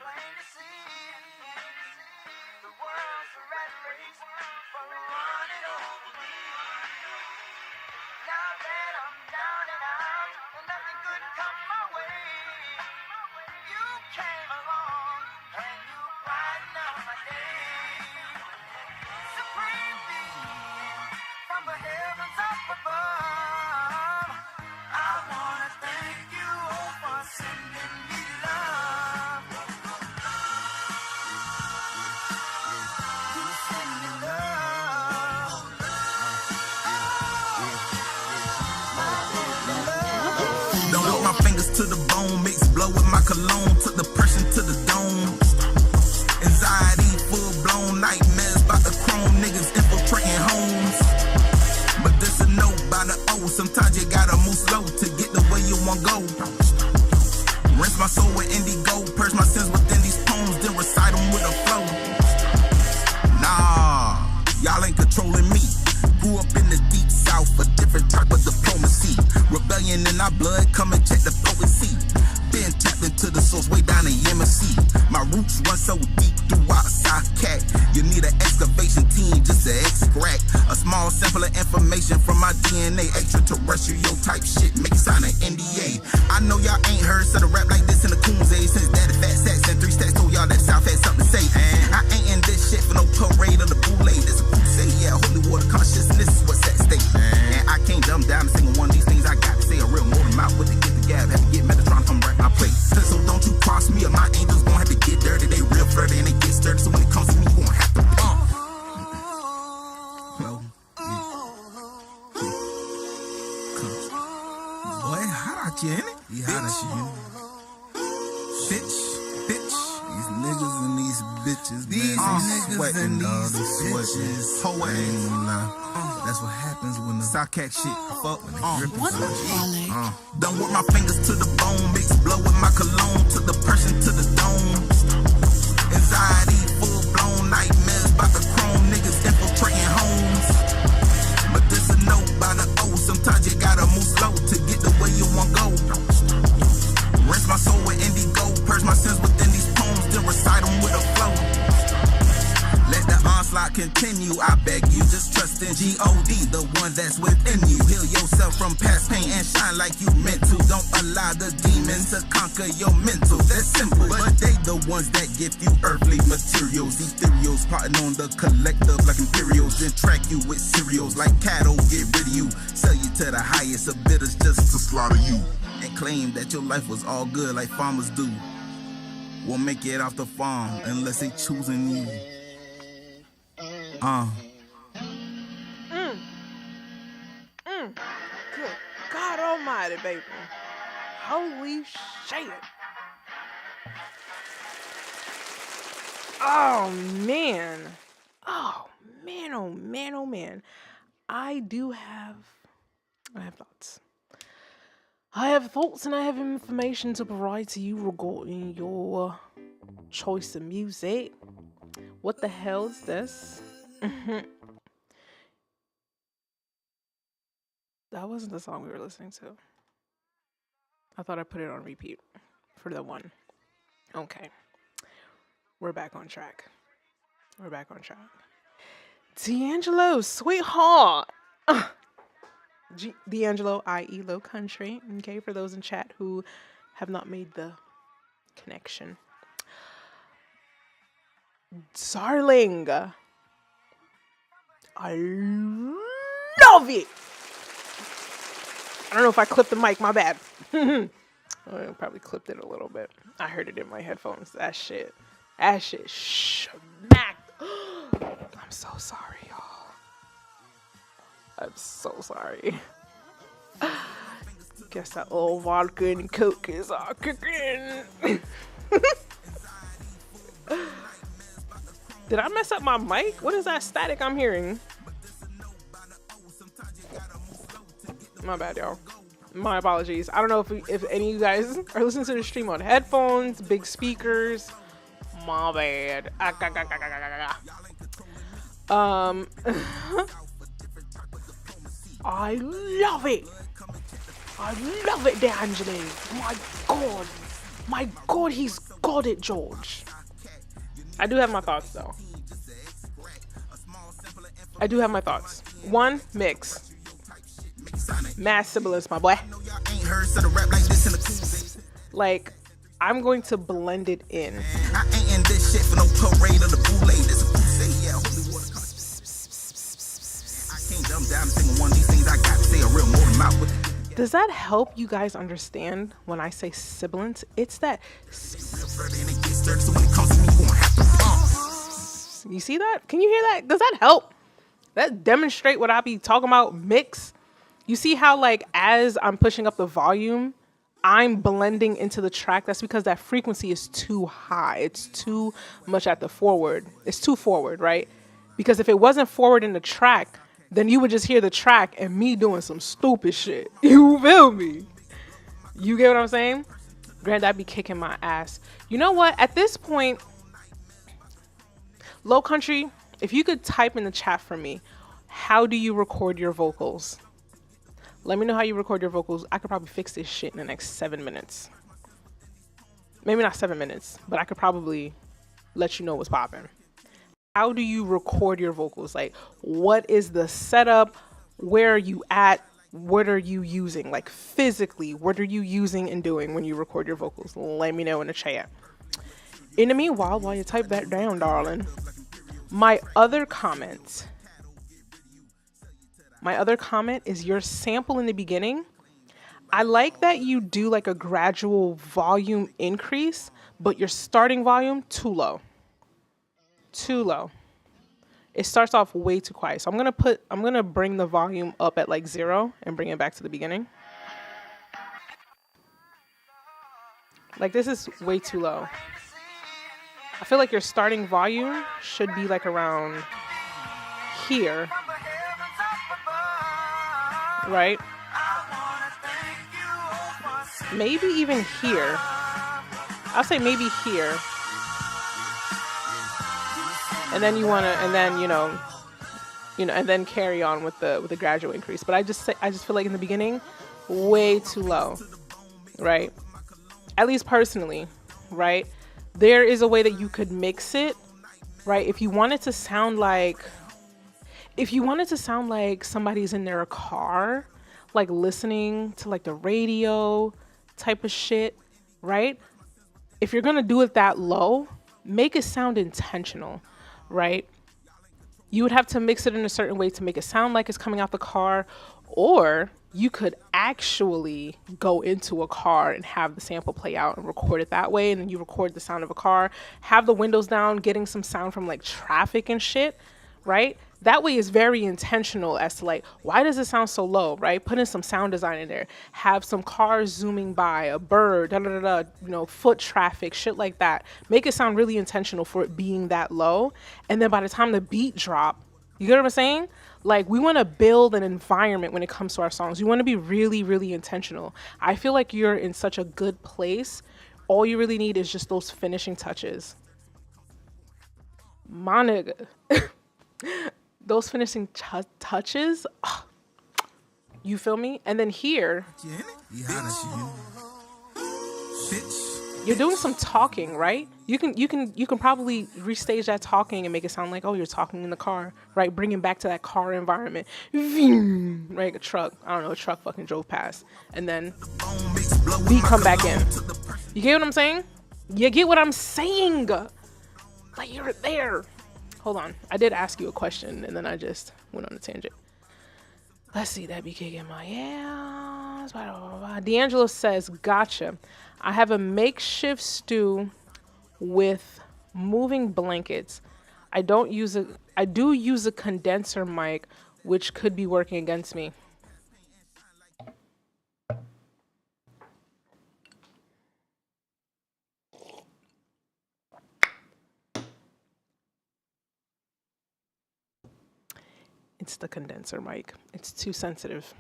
to the bone, mix blow with my cologne, took the pressure to the dome. Anxiety, full blown nightmares about the chrome niggas infiltrating homes. But this a no by the O. Sometimes you gotta move slow to get the way you want go. Rinse my soul with indigo, purge my sins within these poems, then recite them with a flow. Nah, y'all ain't controlling me. Grew up in the deep south, a different type of diplomacy. Rebellion in our blood, come and check the potency. Been tapped into the source way down in Yemency. My roots run so deep throughout South Cat. You need an excavation team just to extract a small sample of information from my DNA. Extraterrestrial type shit, make it sign an NDA. I know y'all ain't heard such a rap like this in the Coons age. Since Daddy Fat Sacks and 3 Stacks told y'all that South had something to say. I ain't in this shit for no parade or the bootleg. This a crusade, yeah, holy water consciousness is what's at stake. And I can't dumb down a single one of these things I got to say. A real motor mouth with the get the gab. Had to get Metatron from right my plate. So don't you cross me or my angels gon' have to get dirty. They real flirty and they get sturdy. So when it comes to me, you gon' have to pump. Boy, hot out you, ain't it? Yeah, hot out you, bitch. These niggas and these bitches, these niggas sweating, and these bitches. Hoe ain't gonna lie. That's what happens when the sock cat shit fuck when they drippin' so shit. Done with my fingers to the bone, mix blow with my cologne, took the pressure to the dome. Anxiety, full blown nightmares about the chrome niggas infiltrating homes. But this a no by the O. Sometimes you gotta move slow to get the way you want go. Rinse my soul with indigo, purge my sins within these poems, then recite them with a flow. Let the onslaught continue, I beg you, just trust in G-O-D, the one that's within you. Heal yourself from past pain and shine like you meant to. Don't allow the demons to conquer your mental. That's simple, but they the ones that give you earthly materials. Ethereals plotting on the collective like Imperials, then track you with cereals like cattle, get rid of you. Sell you to the highest of bidders just to slaughter you. And claim that your life was all good like farmers do. Won't make it off the farm unless they choosing you. Good God almighty, baby. Holy shit. Oh, man. Oh, man, oh, man, oh, man. I have thoughts. I have thoughts and I have information to provide to you regarding your choice of music. What the hell is this? That wasn't the song we were listening to. I thought I put it on repeat for the one. Okay. We're back on track. D'Angelo, sweetheart. D'Angelo, i.e. Low Country. Okay, for those in chat who have not made the connection. Darling, I love it. I don't know if I clipped the mic, my bad. I probably clipped it a little bit. I heard it in my headphones. That shit smacked. I'm so sorry, y'all. I'm so sorry. Guess that old vodka and coke is all cooking. Did I mess up my mic? What is that static I'm hearing? My bad, y'all. My apologies. I don't know if any of you guys are listening to the stream on headphones, big speakers. My bad. I love it. I love it, D'Angelo. My God, he's got it, George. I do have my thoughts, though. One, mix. Mass sibilance, my boy. Like, I'm going to blend it in. I ain't in this shit for no parade or the bootleg. This a crusade, yeah. I can't dumb down a single one of these things I got to say a real motor mouth with. Does that help you guys understand when I say sibilant? It's that. You see that? Can you hear that? Does that help? That demonstrate what I be talking about, mix. You see how, like, as I'm pushing up the volume, I'm blending into the track, that's because that frequency is too high. It's too much at the forward. It's too forward, right? Because if it wasn't forward in the track, then you would just hear the track and me doing some stupid shit. You feel me? You get what I'm saying? Granted, I'd be kicking my ass. You know what? At this point, Low Country, if you could type in the chat for me, how do you record your vocals? Let me know how you record your vocals. I could probably fix this shit in the next 7 minutes. Maybe not 7 minutes, but I could probably let you know what's popping. How do you record your vocals? Like, what is the setup? Where are you at? What are you using? Like, physically, what are you using and doing when you record your vocals? Let me know in the chat. In the meanwhile, while you type that down, darling, my other comment is your sample in the beginning. I like that you do like a gradual volume increase, but your starting volume too low. Too low. It starts off way too quiet. So I'm gonna bring the volume up at like 0 and bring it back to the beginning. Like, this is way too low. I feel like your starting volume should be like around here. Right? Maybe even here. I'll say maybe here. And then you want to, and then, you know, and then carry on with the gradual increase. But I just feel like in the beginning, way too low, right? At least personally, right? There is a way that you could mix it, right? If you want it to sound like somebody's in their car, like listening to like the radio type of shit, right? If you're gonna do it that low, make it sound intentional, right? You would have to mix it in a certain way to make it sound like it's coming out the car, or you could actually go into a car and have the sample play out and record it that way, and then you record the sound of a car, have the windows down, getting some sound from like traffic and shit, right? That way is very intentional as to like, why does it sound so low, right? Put in some sound design in there. Have some cars zooming by, a bird, you know, foot traffic, shit like that. Make it sound really intentional for it being that low. And then by the time the beat drop, you get what I'm saying? Like, we want to build an environment when it comes to our songs. You want to be really, really intentional. I feel like you're in such a good place. All you really need is just those finishing touches. My nigga. Those finishing touches, you feel me? And then here, you're doing some talking, right? You can probably restage that talking and make it sound like, oh, you're talking in the car, right? Bring it back to that car environment, right? A truck, I don't know, a truck fucking drove past, and then beat come back in. You get what I'm saying? You get what I'm saying? Like, you're there. Hold on. I did ask you a question, and then I just went on a tangent. Let's see. That be kicking my ass. D'Angelo says, gotcha. I have a makeshift stew with moving blankets. I do use a condenser mic, which could be working against me. It's the condenser mic. It's too sensitive.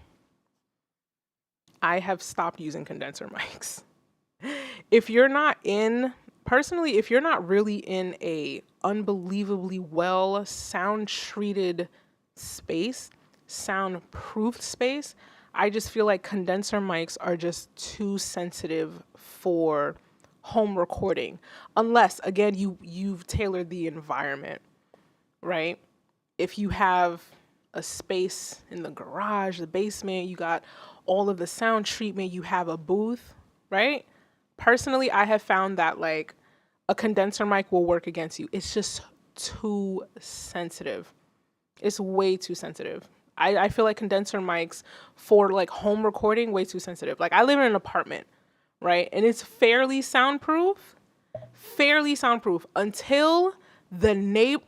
I have stopped using condenser mics. If you're not really in a unbelievably well sound treated space, soundproofed space, I just feel like condenser mics are just too sensitive for home recording. Unless, again, you've tailored the environment, right? If you have a space in the garage, the basement, you got all of the sound treatment, you have a booth, right? Personally, I have found that like a condenser mic will work against you. It's just too sensitive. It's way too sensitive. I feel like condenser mics for like home recording, way too sensitive. Like, I live in an apartment, right? And it's fairly soundproof until the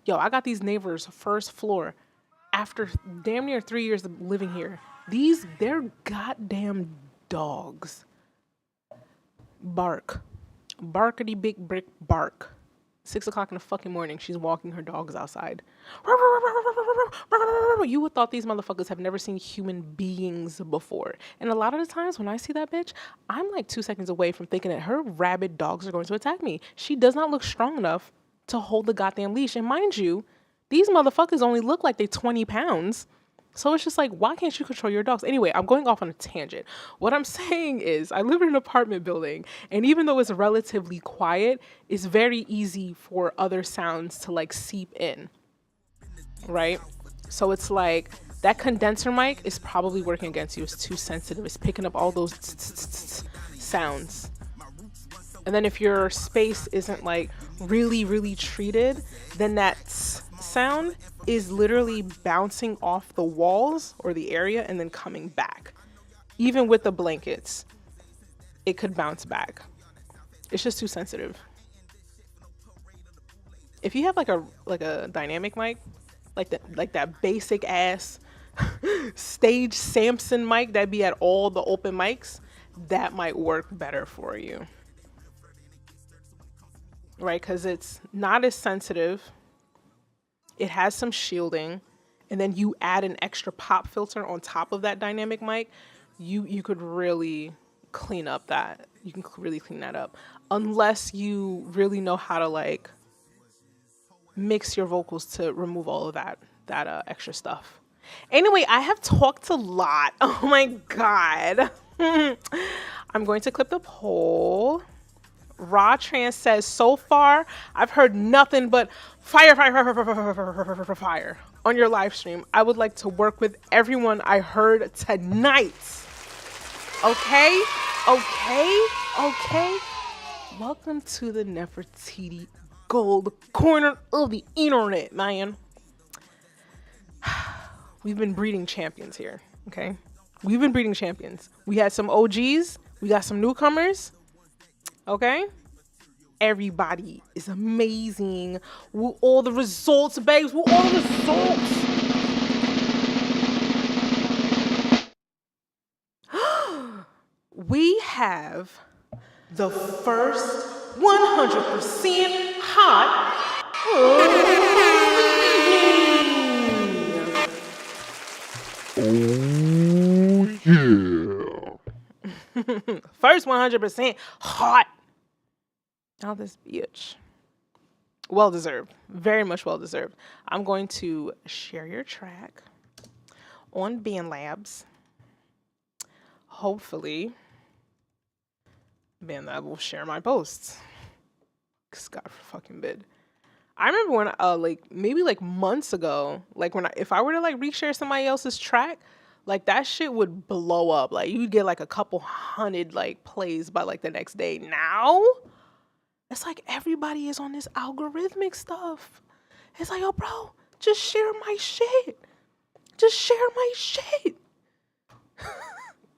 I got these neighbors first floor after damn near 3 years of living here. They're goddamn dogs. Bark. Barkity big brick bark. 6 o'clock in the fucking morning, she's walking her dogs outside. You would thought these motherfuckers have never seen human beings before. And a lot of the times when I see that bitch, I'm like 2 seconds away from thinking that her rabid dogs are going to attack me. She does not look strong enough to hold the goddamn leash. And mind you, these motherfuckers only look like they're 20 pounds. So it's just like, why can't you control your dogs? Anyway, I'm going off on a tangent. What I'm saying is I live in an apartment building, and even though it's relatively quiet, it's very easy for other sounds to like seep in, right? So it's like that condenser mic is probably working against you. It's too sensitive. It's picking up all those sounds. And then if your space isn't like really, really treated, then that sound is literally bouncing off the walls or the area and then coming back. Even with the blankets, it could bounce back. It's just too sensitive. If you have like a dynamic mic, like that basic ass stage Samson mic that be at all the open mics, that might work better for you. Right? Because it's not as sensitive. It has some shielding, and then you add an extra pop filter on top of that dynamic mic, you could really clean up that. You can really clean that up. Unless you really know how to like mix your vocals to remove all of that extra stuff. Anyway, I have talked a lot. Oh my God. I'm going to clip the poll. Raw Trans says, so far, I've heard nothing but fire on your live stream. I would like to work with everyone I heard tonight. Okay? Welcome to the Nefertiti Gold corner of the internet, man. We've been breeding champions here, okay? We've been breeding champions. We had some OGs. We got some newcomers. Okay? Everybody is amazing. With all the results, babes. With all the results. We have the first 100% hot first 100% hot. Now this bitch. Well deserved. Very much well deserved. I'm going to share your track on BandLabs. Hopefully, BandLab will share my posts. God fucking bid. I remember when maybe months ago, if I were to reshare somebody else's track, that shit would blow up. You'd get a couple hundred plays by the next day. Now it's everybody is on this algorithmic stuff. It's yo, bro, just share my shit. Just share my shit.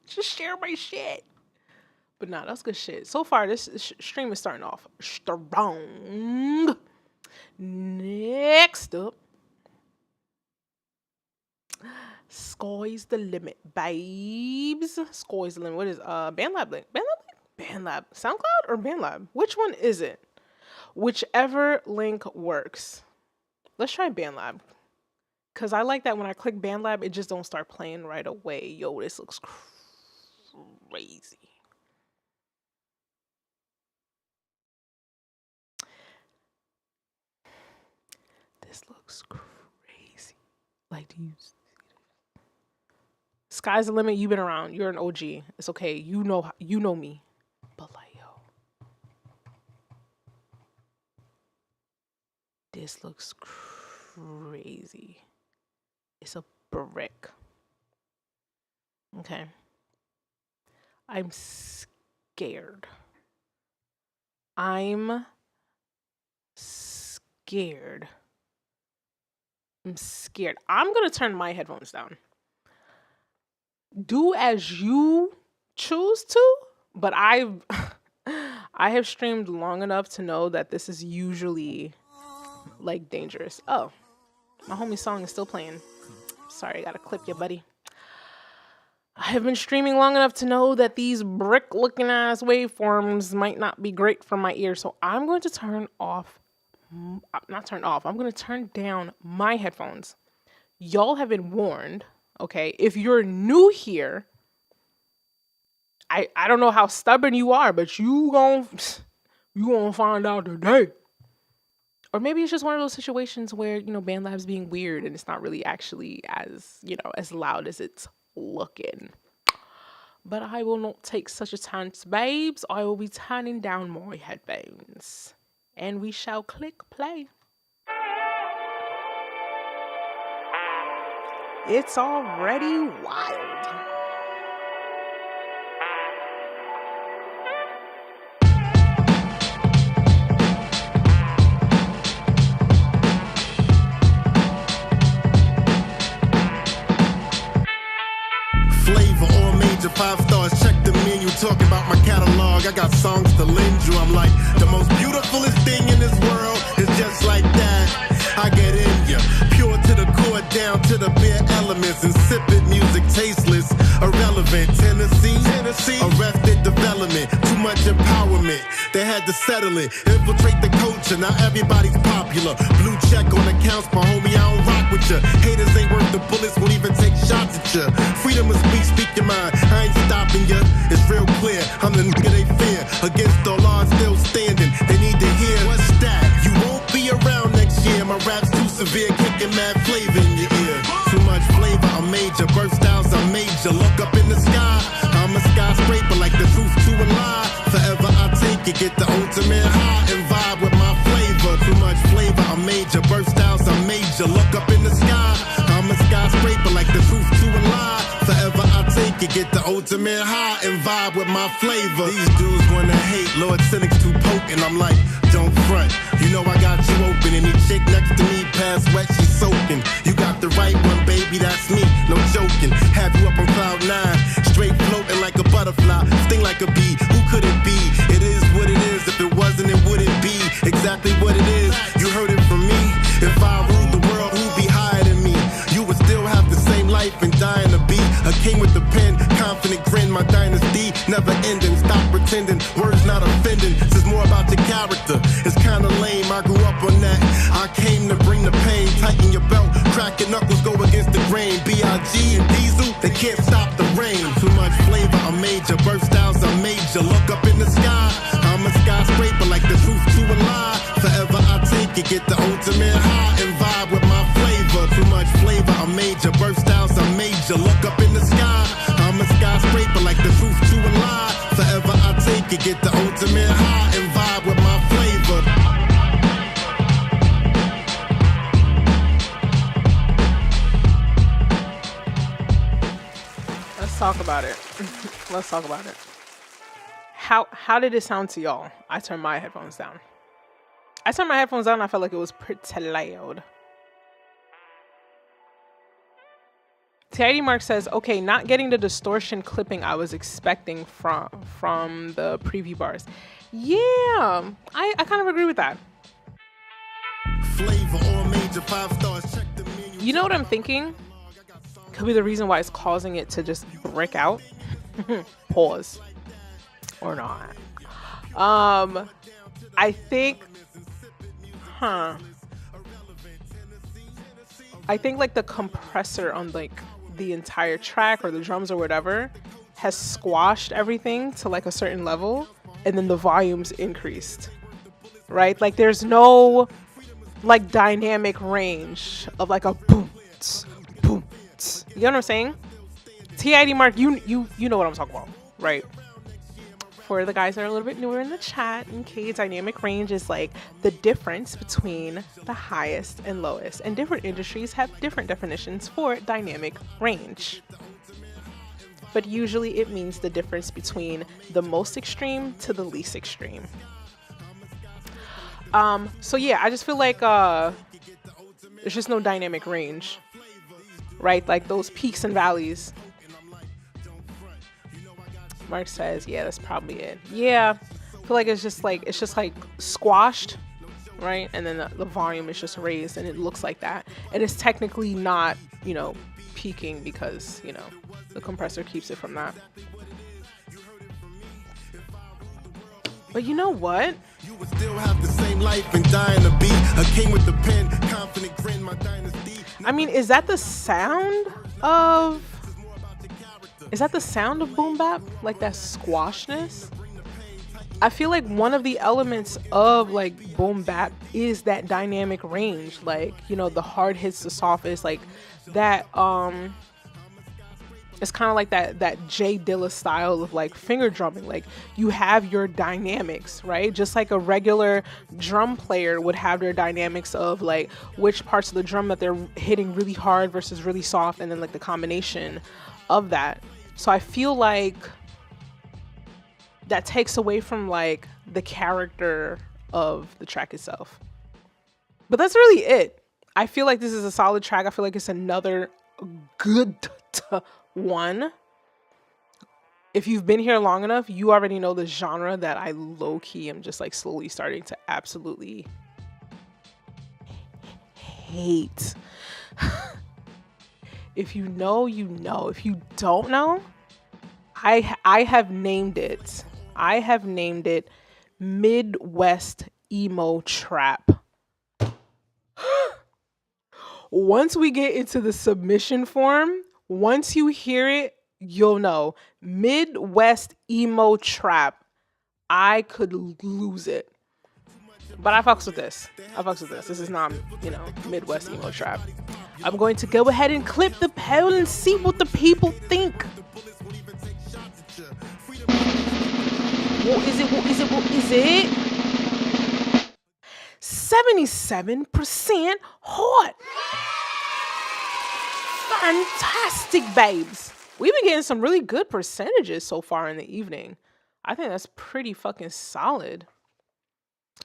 Just share my shit. But nah, that's good shit. So far, this stream is starting off strong. Next up, sky's the limit, babes. Sky's the limit. What is BandLab link? BandLab. SoundCloud or BandLab? Which one is it? Whichever link works. Let's try BandLab. Cause I like that when I click BandLab, it just don't start playing right away. Yo, this looks crazy. This looks crazy. Do you see this? Sky's the limit. You've been around. You're an OG. It's okay. You know me. But yo, this looks crazy. It's a brick. Okay. I'm scared. I'm scared. I'm going to turn my headphones down. Do as you choose to, but I have streamed long enough to know that this is usually dangerous. Oh, my homie's song is still playing. Sorry, I got to clip you, buddy. I have been streaming long enough to know that these brick looking ass waveforms might not be great for my ear. So I'm going to I'm going to turn down my headphones. Y'all have been warned, okay? If you're new here, I don't know how stubborn you are, but you gonna find out today. Or maybe it's just one of those situations where, BandLab's being weird and it's not really actually as, as loud as it's looking. But I will not take such a chance, babes. I will be turning down my headphones. And we shall click play. It's already wild. Flavor, all major 5 stars. Check the menu, talking about my catalog. I got songs to lend you. I'm like, the most beautifulest thing in this world is just like that. I get in ya, pure to the core, down to the bare elements. Insipid music, tasteless, irrelevant. Tennessee, arrested development, too much empowerment. They had to settle it, infiltrate the culture. Now everybody's popular. Blue check on accounts, but homie, I don't rock with ya. Haters ain't worth the bullets, won't even take shots at ya. Freedom of speech, speak your mind. I ain't stopping ya. It's real clear, I'm the nigga they fear. Against all odds, still standing. They need to hear what's that. You won't be around next year. My rap's too severe, kicking mad flavor in your ear. Too much flavor, I'm major. Burst styles, I'm major. Look up in the sky, I'm a skyscraper like the truth to a lie. Forever I take it, get the ultimate high and vibe with my flavor. Too much flavor, I'm major. Burst styles, I'm major. Look up in the sky, I'm a skyscraper like the truth to a lie. Forever I take it, get the ultimate high and vibe with my flavor. These dudes wanna hate, Lord Cynic's too potent. I'm like, don't front. You know I got you open, and the chick next to me pass wet, she's soaking. You got the right one, baby, that's me, no joking. Have you up on cloud 9, straight floating like a butterfly, sting like a bee. Who could it be? It is what it is. If it wasn't, it wouldn't be exactly what it is. You heard it from me. If I ruled the world, who'd be higher than me? You would still have the same life and dying to be a king with a pen, confident grin. My dynasty never ending. Stop pretending, words not offending. This is more about your character. It's kinda lame, I grew up on that. I came to bring the pain. Tighten your belt, crack your knuckles, go against the grain. B.I.G. and Diesel, they can't stop the rain. Too much flavor, I'm major. Burst styles, I'm major. Look up in the sky, I'm a skyscraper like the truth to a lie. Forever I take it, get the ultimate high and vibe with my flavor. Too much flavor, I'm major. Burst styles, I'm major. Look up in the sky, I'm a skyscraper like the truth to a lie. Forever I take it, get the ultimate high and vibe with my flavor. Let's talk about it. Let's talk about it. How did it sound to y'all? I turned my headphones down. I felt like it was pretty loud. TID Mark says, okay, not getting the distortion clipping I was expecting from the preview bars. Yeah, I kind of agree with that. Flavor, all major 5 stars. Check the menu. You know what I'm thinking? Could be the reason why it's causing it to just break out. Pause. Or not. I think, I think like the compressor on like the entire track or the drums or whatever has squashed everything to like a certain level, and then the volume's increased, right? Like there's no like dynamic range of like a boom, tss, boom, tss. You know what I'm saying? TID Mark, you know what I'm talking about, right? For the guys that are a little bit newer in the chat, okay, dynamic range is like the difference between the highest and lowest, and different industries have different definitions for dynamic range. But usually it means the difference between the most extreme to the least extreme. So yeah, I just feel like there's just no dynamic range, right? Like those peaks and valleys. Mark says, yeah, that's probably it. Yeah, I feel like it's just like squashed, right? And then the volume is just raised and it looks like that. And it's technically not, peaking because, the compressor keeps it from that. But you know what? You would still have the same life and dying to be a king with the pen, confident grin, my dynasty. I mean, is that the sound of boom bap? Like that squashness? I feel like one of the elements of like boom bap is that dynamic range. Like, the hard hits the softest, like that it's kind of like that Jay Dilla style of like finger drumming. Like you have your dynamics, right? Just like a regular drum player would have their dynamics of like which parts of the drum that they're hitting really hard versus really soft, and then like the combination of that. So I feel like that takes away from like the character of the track itself. But that's really it. I feel like this is a solid track. I feel like it's another good one. If you've been here long enough, you already know the genre that I low-key am just like slowly starting to absolutely hate. If you know, you know. If you don't know, I have named it. I have named it Midwest Emo Trap. Once we get into the submission form, once you hear it, you'll know. Midwest Emo Trap. I could lose it. But I fucks with this. This is not, Midwest Emo Trap. I'm going to go ahead and clip the poll and see what the people think. What is it? 77% hot. Fantastic, babes. We've been getting some really good percentages so far in the evening. I think that's pretty fucking solid.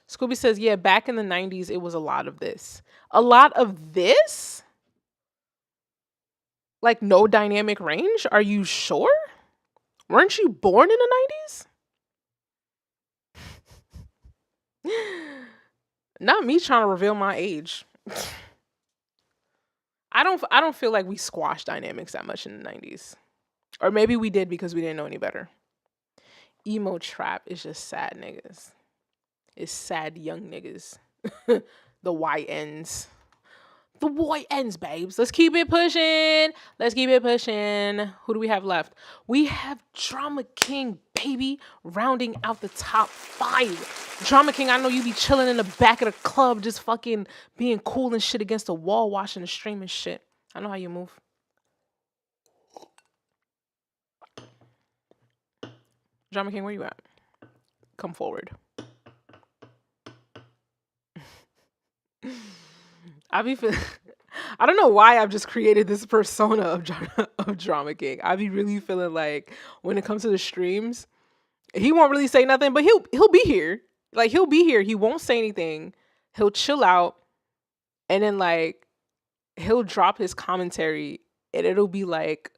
Scooby says, yeah, back in the 90s, it was a lot of this. A lot of this? Like no dynamic range? Are you sure? Weren't you born in the 90s? Not me trying to reveal my age. I don't feel like we squashed dynamics that much in the 90s. Or maybe we did because we didn't know any better. Emo trap is just sad niggas. It's sad young niggas. The YNs. The YNs, babes. Let's keep it pushing. Who do we have left? We have Drama King, baby, rounding out the top 5. Drama King, I know you be chilling in the back of the club, just fucking being cool and shit against the wall, watching the stream and shit. I know how you move. Drama King, where you at? Come forward. I don't know why I've just created this persona of Drama King. I be really feeling like when it comes to the streams, he won't really say nothing, but he'll be here. Like he'll be here. He won't say anything. He'll chill out, and then like he'll drop his commentary, and it'll be like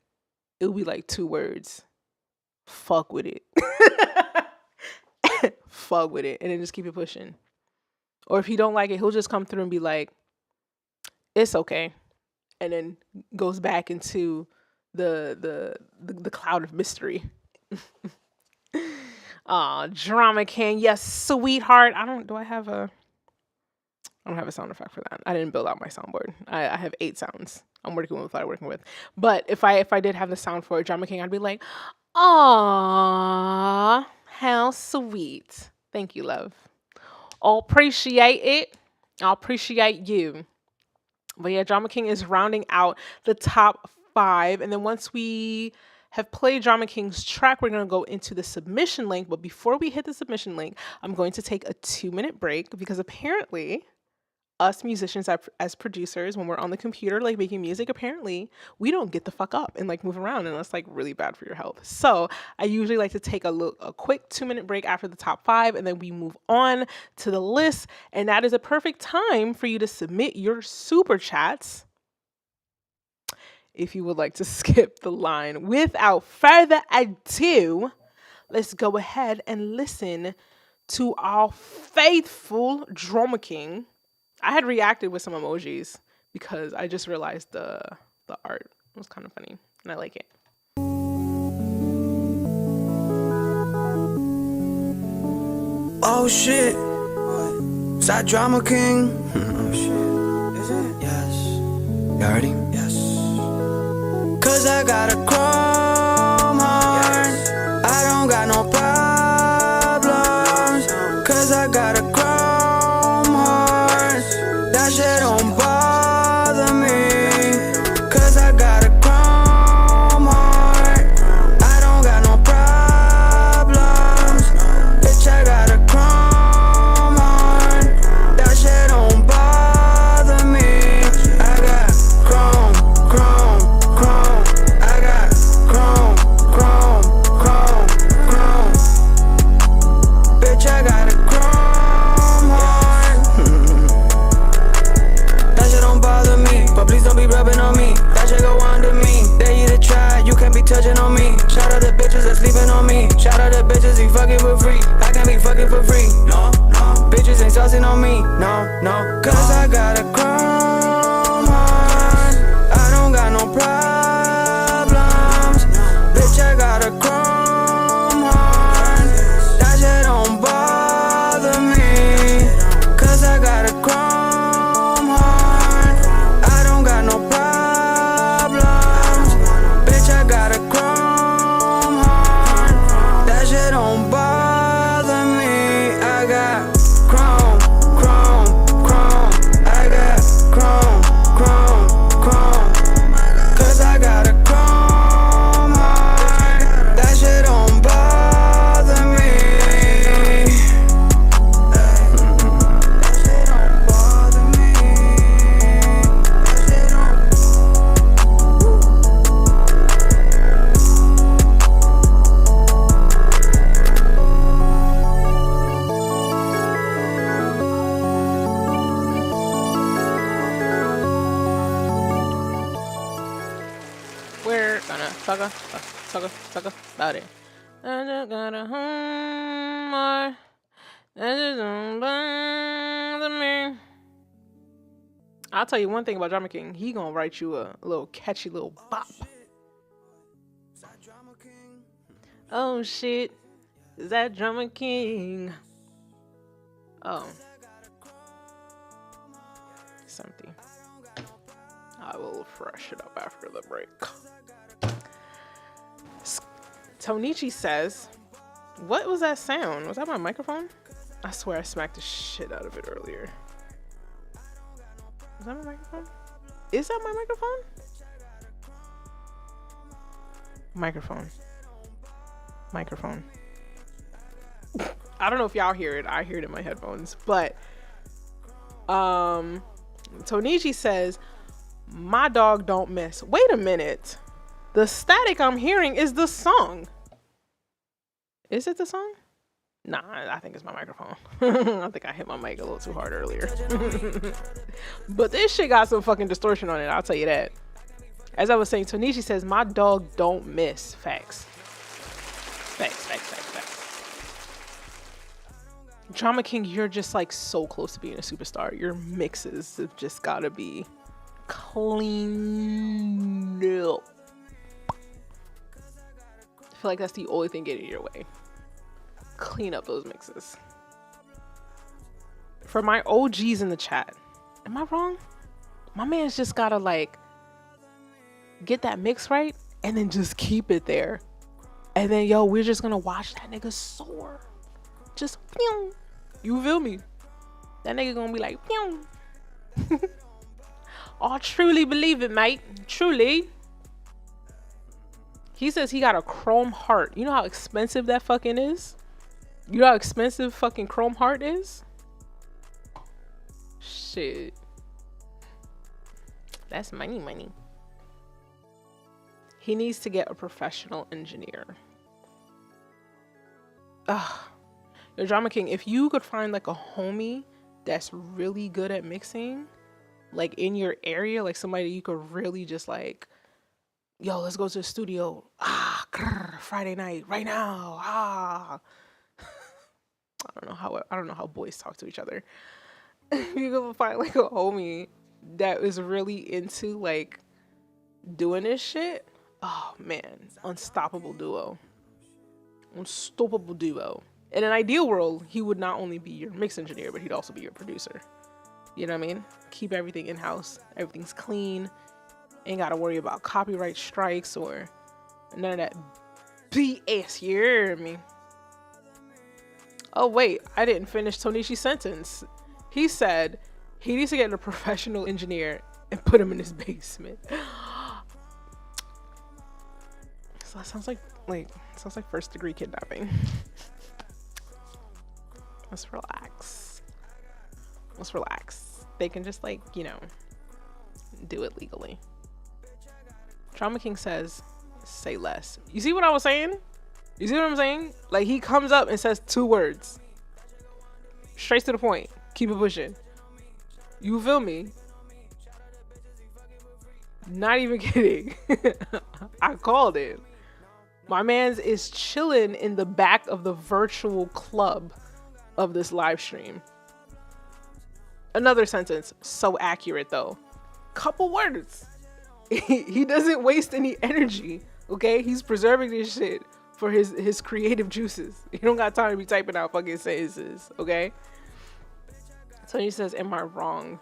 2 words. Fuck with it. Fuck with it, and then just keep it pushing. Or if he don't like it, he'll just come through and be like, it's okay. And then goes back into the cloud of mystery. Drama King, yes, sweetheart. I don't have a sound effect for that. I didn't build out my soundboard. I have 8 sounds I'm working with. But if I did have the sound for Drama King, I'd be like, aww, how sweet. Thank you, love. I'll appreciate it. I'll appreciate you. But yeah, Drama King is rounding out the top 5. And then once we have played Drama King's track, we're going to go into the submission link. But before we hit the submission link, I'm going to take a 2-minute break because apparently us musicians as producers, when we're on the computer like making music, apparently we don't get the fuck up and like move around, and that's like really bad for your health. So I usually like to take a quick 2-minute break after the top 5, and then we move on to the list. And that is a perfect time for you to submit your super chats if you would like to skip the line. Without further ado, let's go ahead and listen to our faithful drummer king. I had reacted with some emojis because I just realized the art was kind of funny and I like it. Oh shit. Is that drama king? Oh shit. Is it? Yes. You ready? Yes. Cause I got a chrome heart. I don't got no problems. Cause I got a chrome heart. That shit don't bother me. Cause I got a chrome heart. I don't got no problems. Bitch, I got a chrome heart. That shit don't bother me. I got chrome. I got chrome. Bitch, I got a chrome heart. That shit don't bother me, but please don't be rubbing on me. That shit go under me. Dare you to try, you can't be touching on me. Shout out the bitches that sleeping on me. Shout out the bitches he fucking for free. I can't be fucking for free. No. Bitches ain't saucing on me. No. Cause I got a chrome heart. I don't got no problems. Bitch, I got a chrome heart. That shit don't bother me. Cause I got a chrome heart. I don't got no problems. Bitch, I got a chrome heart. That shit don't bother me. I got chrome. I got chrome. Cause I got a chrome heart. That shit don't bother me. That shit don't bother me. That shit don't. We're gonna talk about it. I just got a home heart. That just don't bother me. I'll tell you one thing about Drama King. He gonna write you a little catchy little bop. Oh shit, is that Drama King? Oh, it's empty. I will fresh it up after the break. Tonichi says, what was that sound? Was that my microphone? I swear I smacked the shit out of it earlier. Was that my microphone? Is that my microphone? Microphone. I don't know if y'all hear it. I hear it in my headphones. But Tonichi says, my dog don't miss. Wait a minute. The static I'm hearing is the song. Is it the song? Nah, I think it's my microphone. I think I hit my mic a little too hard earlier. But this shit got some fucking distortion on it, I'll tell you that. As I was saying, Tonishi says, my dog don't miss. Facts. Drama King, you're just like so close to being a superstar. Your mixes have just gotta be cleaned up. I feel like that's the only thing getting your way. Clean up those mixes. For my OGs in the chat, am I wrong? My man's just gotta like get that mix right and then just keep it there. And then we're just gonna watch that nigga soar. Just pew. You feel me? That nigga gonna be like pew. Oh, truly believe it, mate. Truly. He says he got a chrome heart. You know how expensive that fucking is? You know how expensive fucking chrome heart is? Shit. That's money. He needs to get a professional engineer. Ugh. Yo, Drama King, if you could find like a homie that's really good at mixing, like in your area, like somebody you could really just like, yo, let's go to the studio. Friday night, right now. I don't know how boys talk to each other. You can find like a homie that is really into like doing this shit. Oh man, unstoppable duo. Unstoppable duo. In an ideal world, he would not only be your mix engineer, but he'd also be your producer. You know what I mean? Keep everything in-house. Everything's clean. Ain't got to worry about copyright strikes or none of that BS. You hear me? Oh, wait. I didn't finish Tonishi's sentence. He said he needs to get a professional engineer and put him in his basement. So that sounds like first degree kidnapping. Let's relax. Let's relax. They can just like, you know, do it legally. Drama King says, say less. You see what I was saying? You see what I'm saying? Like he comes up and says 2 words. Straight to the point. Keep it pushing. You feel me? Not even kidding. I called it. My man's is chilling in the back of the virtual club of this live stream. Another sentence, so accurate though. Couple words. He doesn't waste any energy, okay? He's preserving this shit for his creative juices. He don't got time to be typing out fucking sentences, okay? Tony says, am I wrong?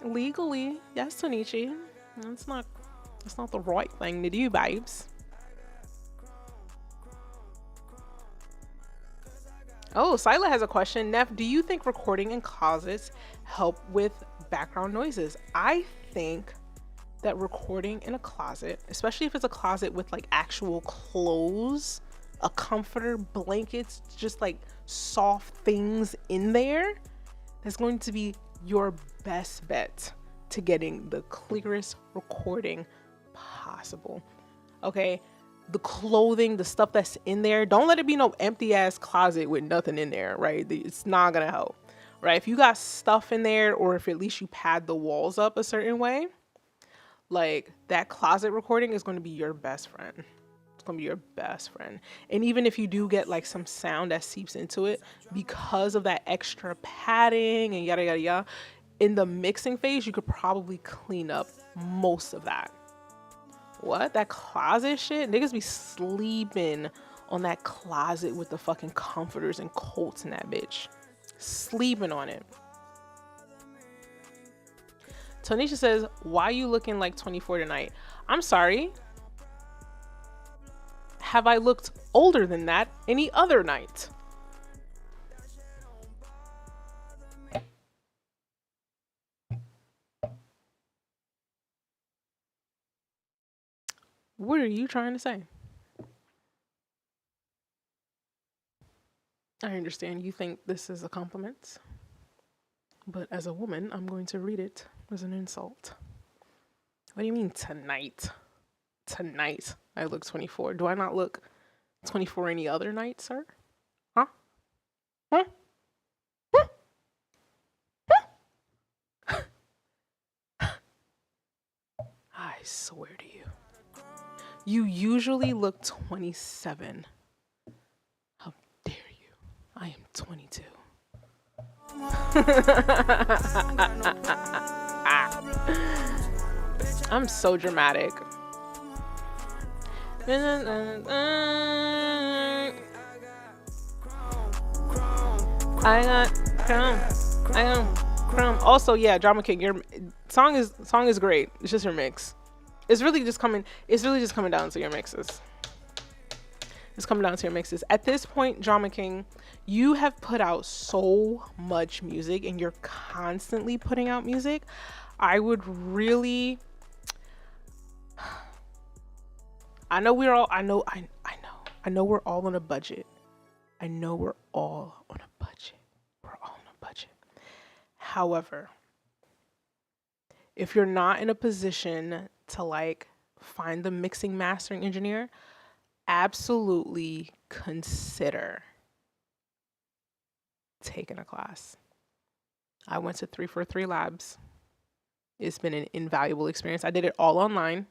Legally, yes, Tonichi. That's not the right thing to do, babes. Oh, Sila has a question. Neff, do you think recording in closets help with background noises? I think that recording in a closet, especially if it's a closet with like actual clothes, a comforter, blankets, just like soft things in there, that's going to be your best bet to getting the clearest recording possible. Okay, the clothing, the stuff that's in there, don't let it be no empty ass closet with nothing in there, right? It's not gonna help, right? If you got stuff in there, or if at least you pad the walls up a certain way, like that closet recording is going to be your best friend. It's going to be your best friend. And even if you do get like some sound that seeps into it because of that extra padding and yada yada yada, in the mixing phase you could probably clean up most of that. What? That closet shit? Niggas be sleeping on that closet with the fucking comforters and coats in that bitch. Sleeping on it. Tonisha says, why you looking like 24 tonight? I'm sorry. Have I looked older than that any other night? What are you trying to say? I understand you think this is a compliment, but as a woman, I'm going to read it as an insult. What do you mean tonight? Tonight, I look 24. Do I not look 24 any other night, sir? Huh? Huh? Huh? Huh? I swear to you. You usually look 27. How dare you? I am 22. I'm so dramatic. I got chrome. Also, yeah, Drama King, your song is great. It's just your mix. It's really just coming down to your mixes. It's coming down to your mixes. At this point, Drama King, you have put out so much music and you're constantly putting out music. I would really, I know we're all on a budget. However, if you're not in a position to like find the mixing mastering engineer, absolutely consider taking a class. I went to 343 Labs. It's been an invaluable experience. I did it all online.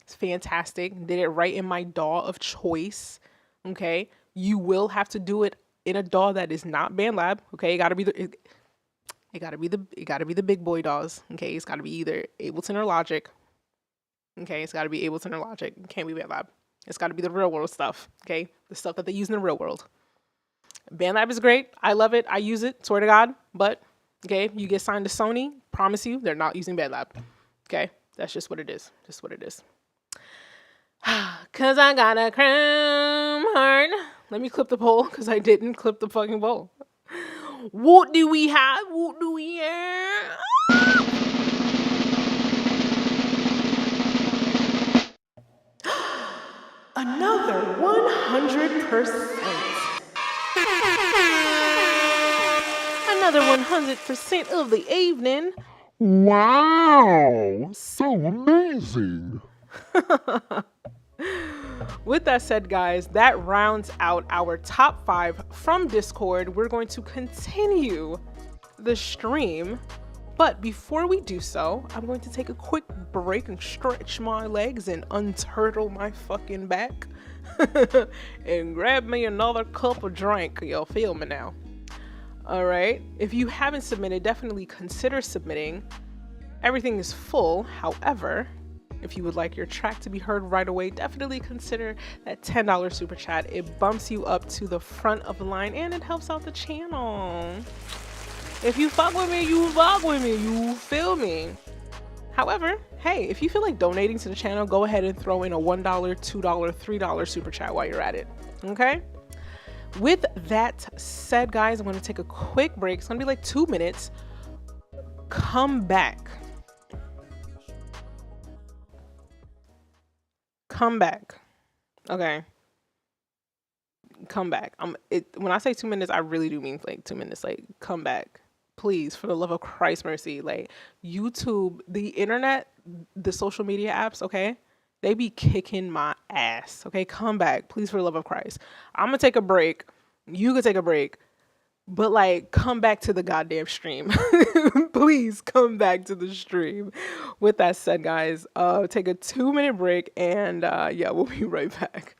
It's fantastic. Did it right in my DAW of choice. Okay. You will have to do it in a DAW that is not BandLab. Okay, it gotta be the big boy DAWs. Okay, it's gotta be either Ableton or Logic. Okay, it's gotta be Ableton or Logic. It can't be BandLab. It's gotta be the real world stuff. Okay, the stuff that they use in the real world. BandLab is great. I love it. I use it. Swear to God. But okay, you get signed to Sony. Promise you, they're not using BandLab. Okay, that's just what it is. Just what it is. Cause I got a chrome heart. Let me clip the poll because I didn't clip the fucking poll. What do we have? What do we have? Another 100%. Another 100% of the evening. Wow, so amazing. With that said, guys, that rounds out our top 5 from Discord. We're going to continue the stream, but before we do so, I'm going to take a quick break and stretch my legs and unturtle my fucking back and grab me another cup of drink. Y'all feel me now? All right. If you haven't submitted, definitely consider submitting. Everything is full. However, if you would like your track to be heard right away, definitely consider that $10 super chat. It bumps you up to the front of the line and it helps out the channel. If you fuck with me, you fuck with me. You feel me? However, hey, if you feel like donating to the channel, go ahead and throw in a $1, $2, $3 super chat while you're at it. Okay? With that said, guys, I'm going to take a quick break. It's going to be like 2 minutes. Come back. Come back. Okay. Come back. When I say 2 minutes, I really do mean like 2 minutes. Like, come back. Please, for the love of Christ mercy. Like, YouTube, the internet, the social media apps, okay? They be kicking my ass. Okay, come back. Please, for the love of Christ. I'm gonna take a break. You could take a break. But like, come back to the goddamn stream. Please come back to the stream. With that said, guys, take a 2-minute break and yeah, we'll be right back.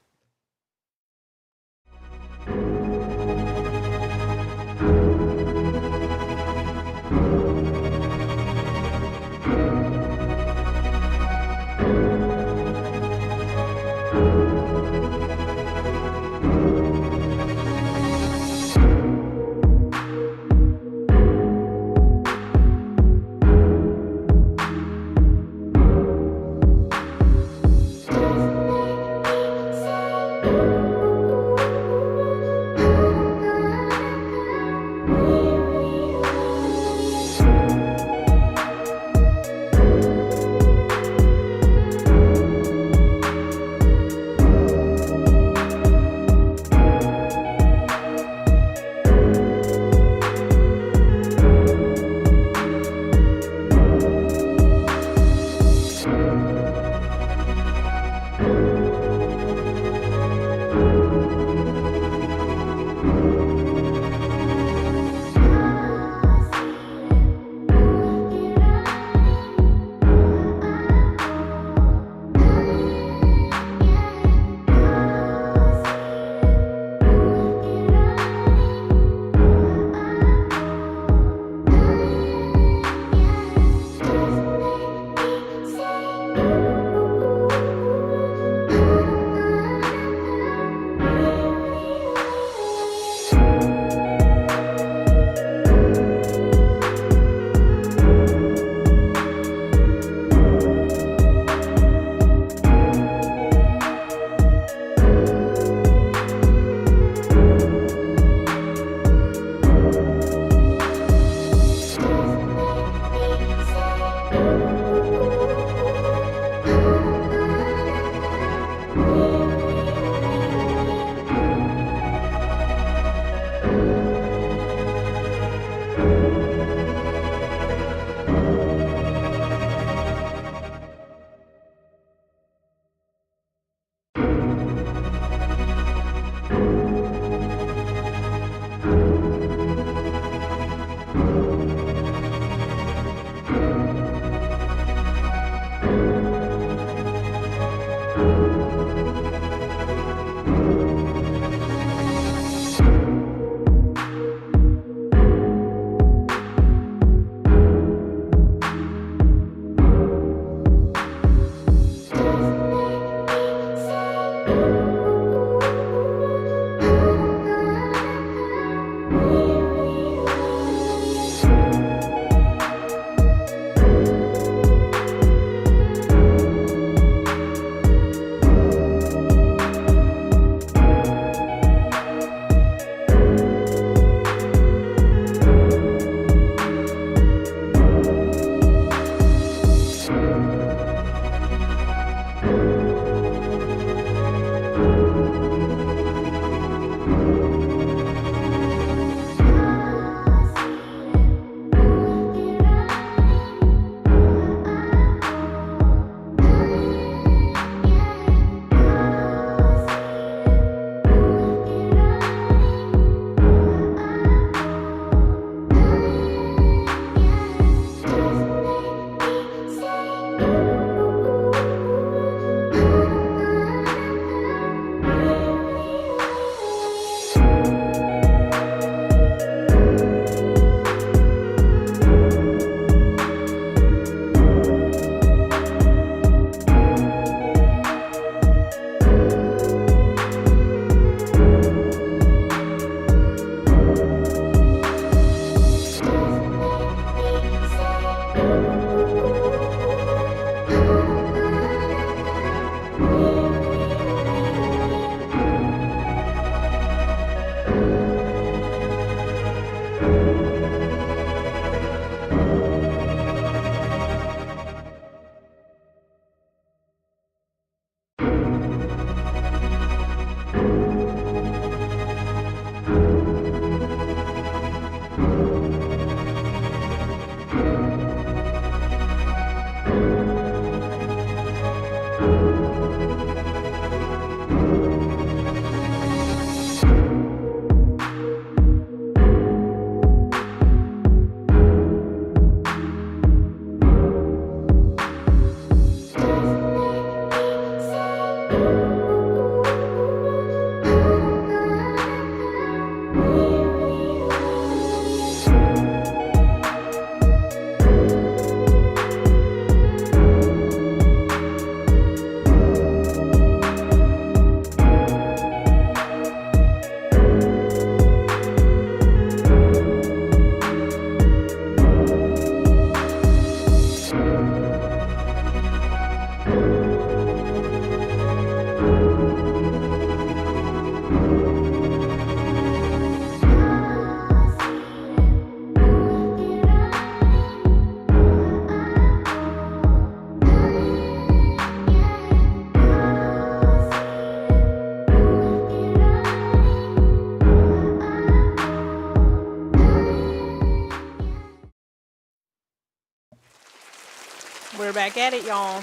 We're back at it, y'all.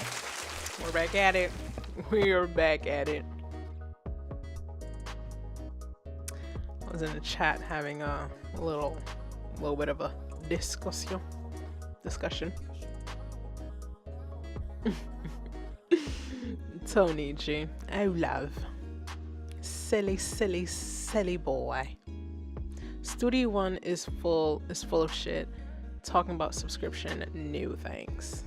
We're back at it. We're back at it. I was in the chat having a little bit of a discussion. Tony G. Oh, love. Silly boy. Studio One is full of shit. Talking about subscription, no thanks.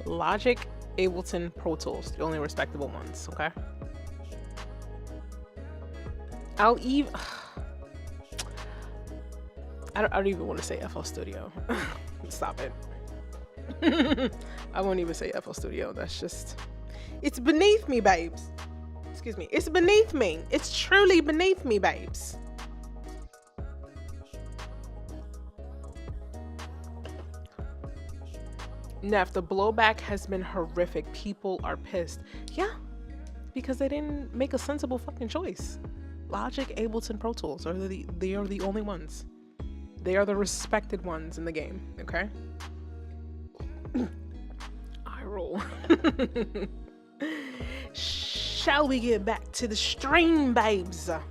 Logic, Ableton, Pro Tools, the only respectable ones, okay? I don't even want to say FL Studio. Stop it. I won't even say FL Studio. That's just... It's beneath me, babes. Excuse me. It's beneath me. It's truly beneath me, babes. Neff, the blowback has been horrific. People are pissed. Yeah, because they didn't make a sensible fucking choice. Logic, Ableton, Pro Tools they are the only ones. They are the respected ones in the game, okay? I roll. Shall we get back to the stream, babes? I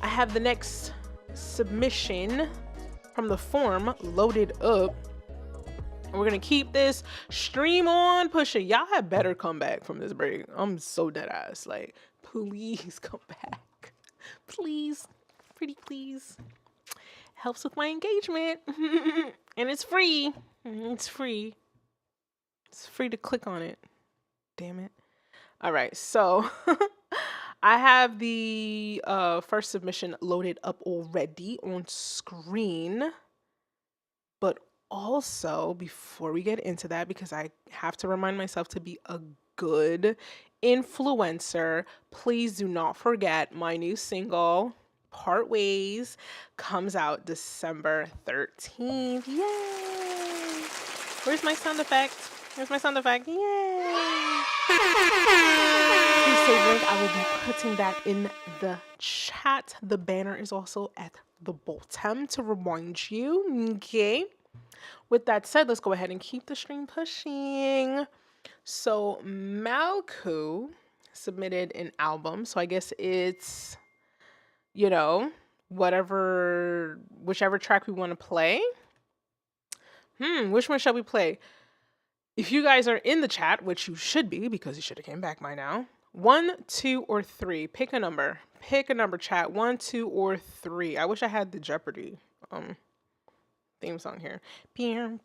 have the next submission from the form loaded up. We're gonna keep this stream on pushing. Y'all had better come back from this break. I'm so dead ass. Like, please come back. Please. Pretty please. Helps with my engagement. And it's free. It's free. It's free to click on it. Damn it. All right, so I have the first submission loaded up already on screen. But also, before we get into that, because I have to remind myself to be a good influencer, please do not forget my new single, Part Ways, comes out December 13th. Yay! Where's my sound effect? Where's my sound effect? Yay! Please say link. I will be putting that in the chat. The banner is also at the bottom to remind you. Okay. With that said, let's go ahead and keep the stream pushing. So Malku submitted an album. So I guess it's, you know, whichever track we want to play. Which one shall we play? If you guys are in the chat, which you should be because you should have came back by now. 1, 2, or 3. Pick a number. Pick a number, chat. 1, 2, or 3. I wish I had the Jeopardy theme song here. One,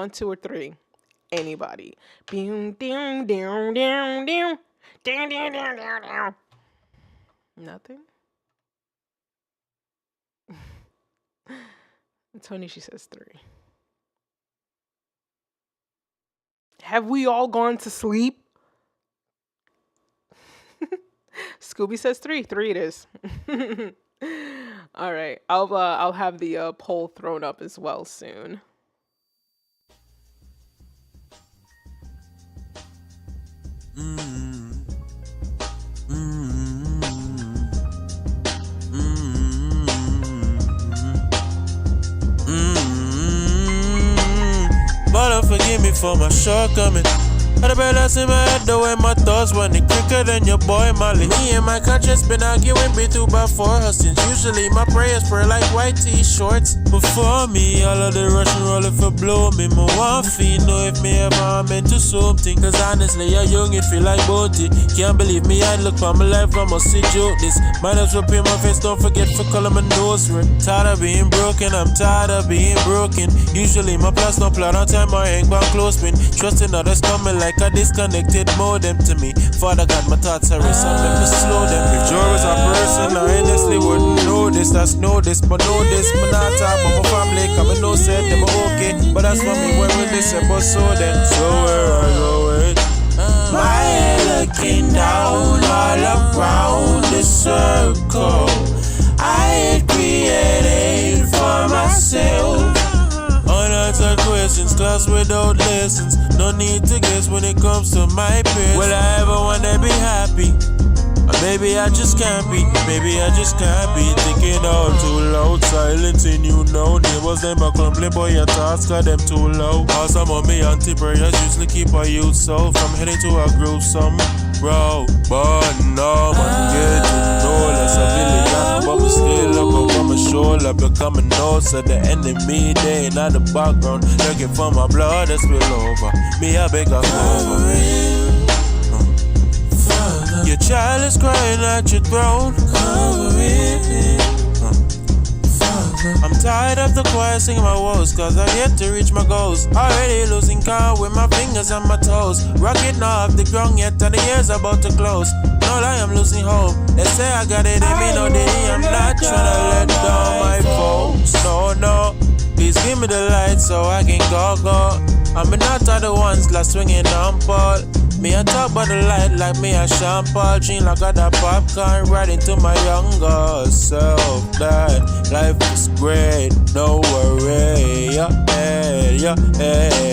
two, or three. anybody. Boom, down, down, down, down, down, down, down, down, down. Nothing. Tony, she says 3. Have we all gone to sleep? Scooby says 3. 3 it is. All right. I'll have the poll thrown up as well soon. Mother, forgive me for my shortcoming. Had a bad ass in my head, the way my thoughts running quicker than your boy Molly. Me and my conscience been arguing, been through about 4 hustings. Usually my prayers pray like white t-shorts. Before me, all of the Russian rolling for blow me. My one feet know if me ever I'm into something. Cause honestly, you're young, it feel like boaty. Can't believe me, I look for my life, I must see joke this. Might as well pay my face, don't forget for color my nose ring. Tired of being broken, I'm tired of being broken. Usually my plans no plan on time, I hang back close pin. Trusting others coming like a disconnected modem to me. Father God, my thoughts are racing, let me slow them. If joy was a person, I honestly wouldn't know this. That's know this, but know this. Me not talk about my family, cause me know said them okay. But that's for me, when we listen, but so then. So where I go with my head looking down all around the circle I had created for myself. Unanswered questions, class without lessons. No need to guess when it comes to my peers. Will I ever wanna be happy? Or maybe I just can't be. Maybe I just can't be. Thinking all too loud, silencing you know. Neighbors them a clumping boy a task cause them too low. Awesome on me anti-prayers usually keep a youth so from heading to a gruesome road. But no man get to know less a billion. But we still look over my shoulder, becoming notes of the enemy. They in the background, looking for my blood to spill over. Me a beg of over it. Your child is crying at your throne. Cover it. I'm tired of the choir singing my woes, cause I've yet to reach my goals. Already losing count with my fingers on my toes. Rocking off the ground yet and the year's about to close. No lie, I'm losing hope. They say I got it in me, no day. I'm not trying to let down my folks. No, please give me the light so I can go. I'm not all the ones last swinging on Paul. Me on top of the light like me a Sean Paul. Dream like I got that popcorn right into my younger self. That life is great, no worry. Yeah,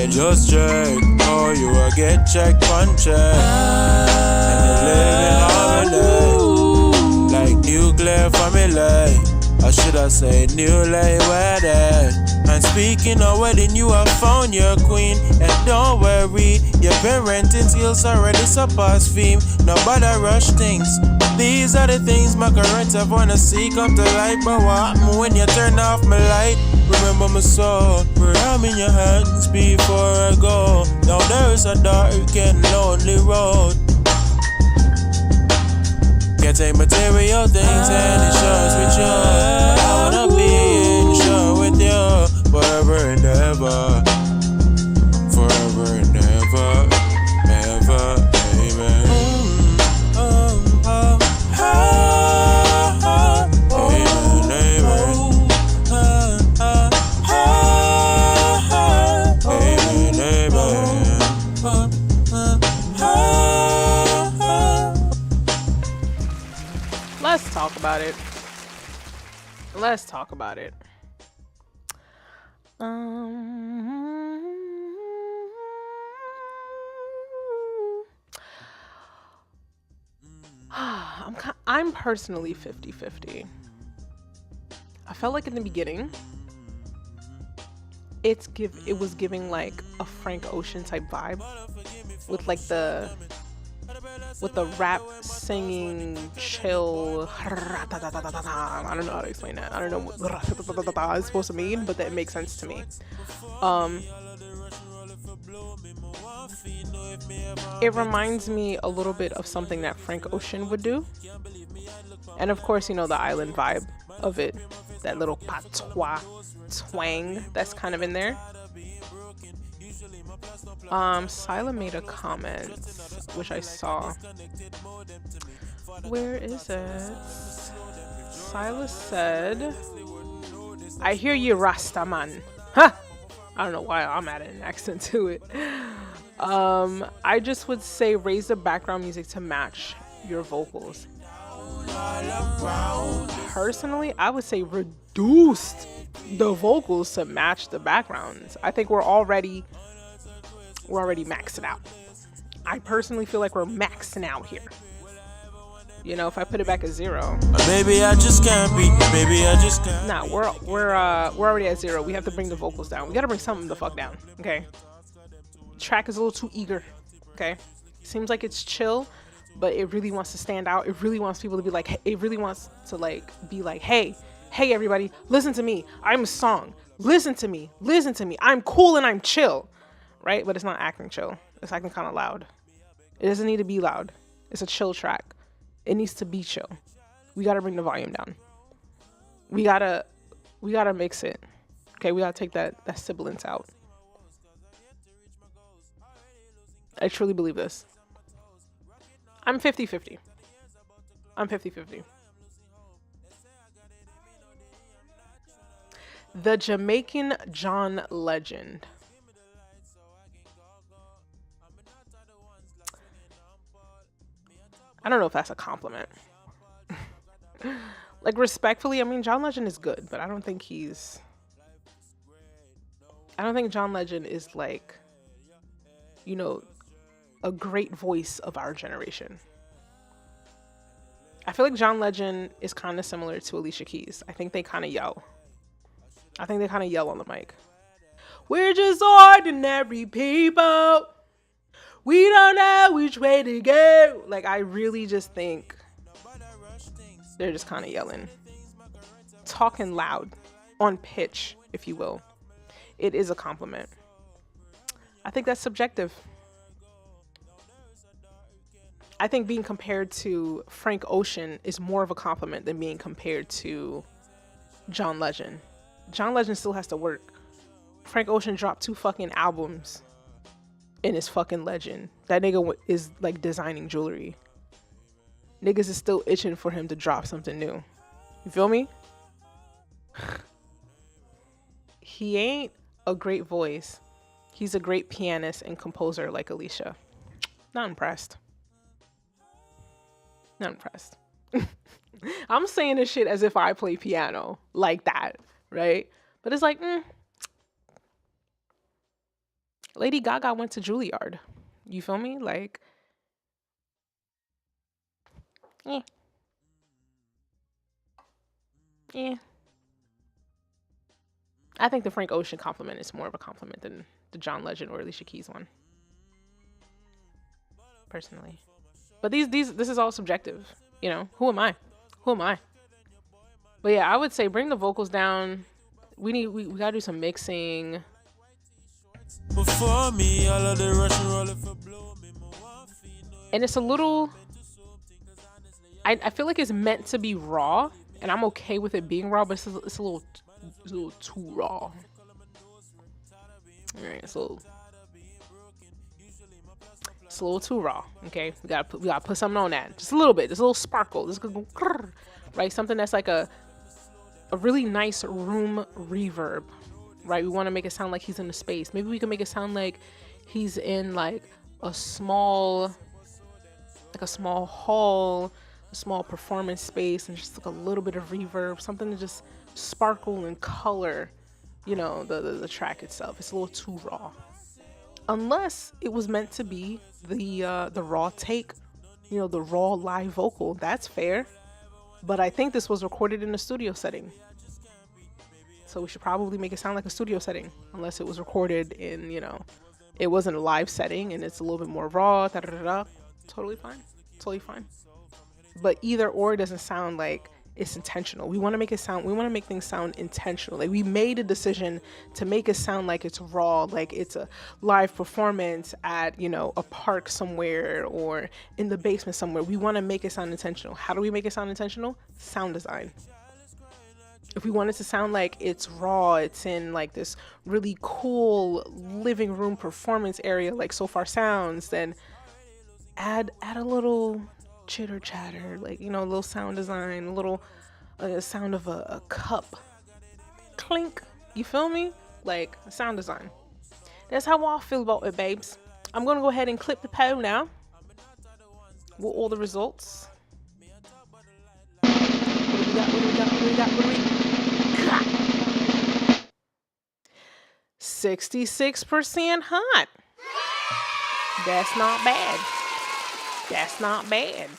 just check. Oh, you will get check on check. And you live in harmony like nuclear family. Or should I say newly wedded? And speaking of wedding, you have found your queen. And don't worry, your parenting skills already surpass fame. Nobody rush things. These are the things my currents have wanna see come to light. But what happen when you turn off my light? Remember my soul, where I'm in your hands before I go. Now there is a dark and lonely road. Can't take material things and insurance with you. But I wanna be insured with you forever and ever. Forever and ever, ever, amen. Amen, amen. Amen, amen. Let's talk about it. Let's talk about it. I'm personally 50-50. I felt like in the beginning, it was giving like a Frank Ocean type vibe with like the rap singing chill. I don't know how to explain that. I don't know what is supposed to mean, but that makes sense to me. It reminds me a little bit of something that Frank Ocean would do. And of course, you know, the island vibe of it, that little patois twang that's kind of in there. Sila made a comment, which I saw. Where is it? Silas said, I hear you, Rastaman. Huh! I don't know why I'm adding an accent to it. I just would say raise the background music to match your vocals. Personally, I would say reduced the vocals to match the backgrounds. I think we're already maxing out. I personally feel like we're maxing out here. You know, if I put it back at 0. Baby, I just can't be. Baby, I just can't. Nah, we're already at 0. We have to bring the vocals down. We gotta bring something the fuck down. Okay. Track is a little too eager. Okay. Seems like it's chill, but it really wants to stand out. It really wants people to be like, it really wants to like be like, hey everybody, listen to me. I'm a song. Listen to me. I'm cool and I'm chill. Right? But it's not acting chill. It's acting kind of loud. It doesn't need to be loud. It's a chill track. It needs to be chill. We gotta bring the volume down. We gotta mix it. Okay, we gotta take that sibilance out. I truly believe this. I'm 50-50. I'm 50-50. The Jamaican John Legend. I don't know if that's a compliment. Like, respectfully, I mean, John Legend is good, but I don't think John Legend is like, you know, a great voice of our generation. I feel like John Legend is kind of similar to Alicia Keys. I think they kind of yell. on the mic. We're just ordinary people. We don't know which way to go. Like, I really just think they're just kind of yelling. Talking loud. On pitch, if you will. It is a compliment. I think that's subjective. I think being compared to Frank Ocean is more of a compliment than being compared to John Legend. John Legend still has to work. Frank Ocean dropped 2 fucking albums and is fucking legend. That nigga is like designing jewelry. Niggas is still itching for him to drop something new. You feel me? He ain't a great voice. He's a great pianist and composer like Alicia. Not impressed. Not impressed. I'm saying this shit as if I play piano like that, right? But it's like, Lady Gaga went to Juilliard. You feel me? Like, yeah. I think the Frank Ocean compliment is more of a compliment than the John Legend or Alicia Keys one. Personally. But this is all subjective. You know, who am I? But yeah, I would say bring the vocals down. We gotta do some mixing. Before me, all of the Russian roll if it blow me, And it's a little, I feel like it's meant to be raw, and I'm okay with it being raw, but it's a little too raw. Alright, it's a little too raw. Okay, we gotta put something on that, just a little bit, just a little sparkle, just go, right? Something that's like a really nice room reverb, right? We want to make it sound like he's in a space. Maybe we can make it sound like he's in like a small hall, a small performance space, and just like a little bit of reverb, something to just sparkle and color, you know, the track itself. It's a little too raw. Unless it was meant to be the raw take, you know, the raw live vocal. That's fair. But I think this was recorded in a studio setting. So we should probably make it sound like a studio setting. Unless it was recorded in, you know, it wasn't a live setting and it's a little bit more raw. Totally fine. But either or doesn't sound like it's intentional. We want to make things sound intentional. Like, we made a decision to make it sound like it's raw, like it's a live performance at, you know, a park somewhere or in the basement somewhere. We want to make it sound intentional. How do we make it sound intentional? Sound design. If we want it to sound like it's raw, it's in like this really cool living room performance area like So Far Sounds, then add a little chitter chatter, like, you know, a little sound design, a little sound of a cup clink. You feel me? Like sound design. That's how I feel about it, babes. I'm gonna go ahead and clip the poll now with all the results. What do we got? 66% hot. That's not bad. That's not bad.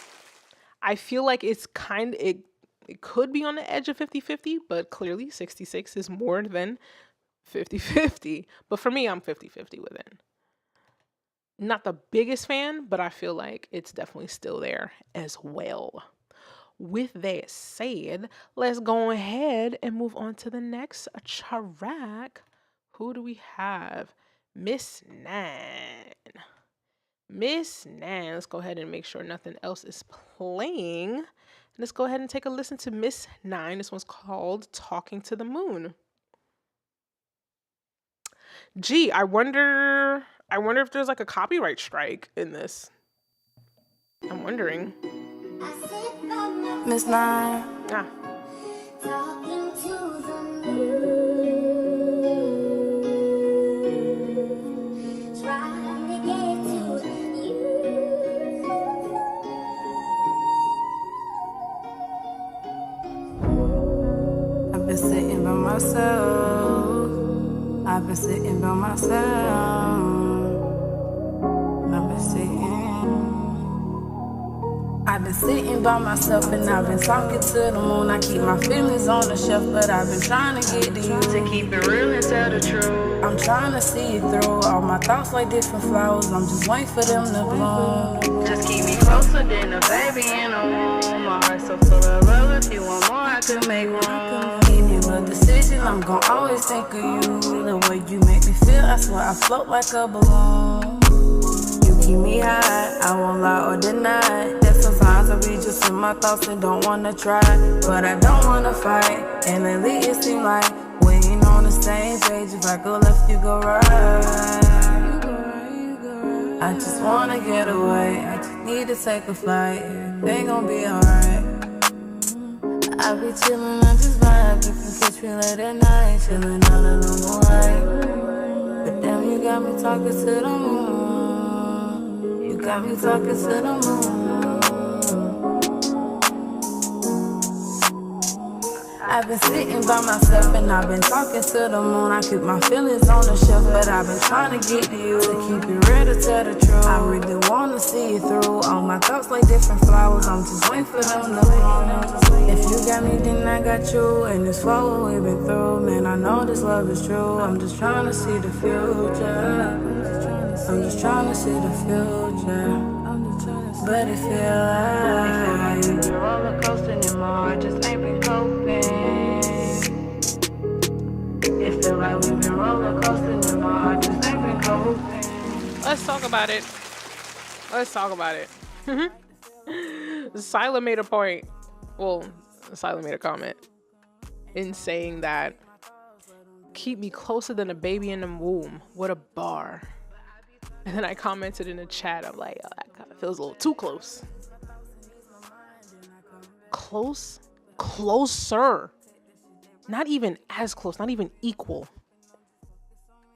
I feel like it's it could be on the edge of 50-50, but clearly 66 is more than 50-50. But for me, I'm 50-50 with it. Not the biggest fan, but I feel like it's definitely still there as well. With that said, let's go ahead and move on to the next track. Who do we have? Miss Nine. Miss Nine. Let's go ahead and make sure nothing else is playing. Let's go ahead and take a listen to Miss Nine. This one's called Talking to the Moon. Gee, I wonder if there's like a copyright strike in this. I'm wondering. Miss Nine. Ah. Talking to the moon, trying to get to you. I've been sitting by myself. I've been sitting by myself. I've been sitting by myself and I've been talking to the moon. I keep my feelings on the shelf, but I've been trying to get to you. To keep it real and tell the truth. I'm trying to see it through. All my thoughts like different flowers. I'm just waiting for them to bloom. Just keep me closer than a baby in a womb. My heart's so full of love. If you want more, I could make room. Give you a decision, I'm gon' always think of you. The way you make me feel, I swear I float like a balloon. Keep me high, I won't lie or deny. That sometimes I be just in my thoughts and don't wanna try, but I don't wanna fight. And lately it seems like we ain't on the same page. If I go left, you go right. I just wanna get away. I just need to take a flight. Everything gon' be alright. I be chillin', I just vibe. You can catch me late at night, chillin' out of the moonlight. But damn, you got me talking to the moon. Got me talking to the moon. I've been sitting by myself and I've been talking to the moon. I keep my feelings on the shelf, but I've been trying to get to you. To keep it real, to tell the truth. I really wanna see it through. All my thoughts like different flowers. I'm just waiting for them to bloom. If you got me, then I got you. And it's for what we've been through. Man, I know this love is true. I'm just trying to see the future. I'm just trying to see the future, but it feel like we've been roller coasting and my heart just ain't been coping. It feel like we've been roller coasting and my heart just ain't been coping. Let's talk about it. Let's talk about it. Sila made a point. Well, Sila made a comment in saying that keep me closer than a baby in the womb. What a bar. And then I commented in the chat, I'm like, oh, that kind of feels a little too close. Close? Closer. Not even as close, not even equal.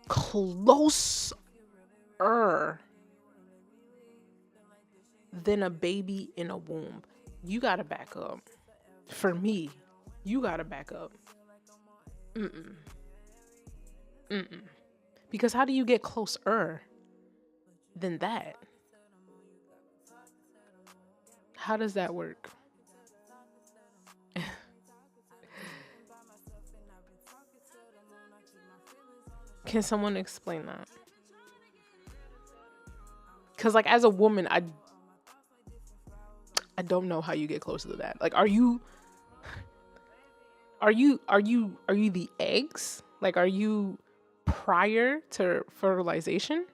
Closer than a baby in a womb. You gotta back up. For me, you gotta back up. Because how do you get closer than that? How does that work? Can someone explain that? Because like as a woman, I don't know how you get closer to that. Like, are you the eggs? Like, are you prior to fertilization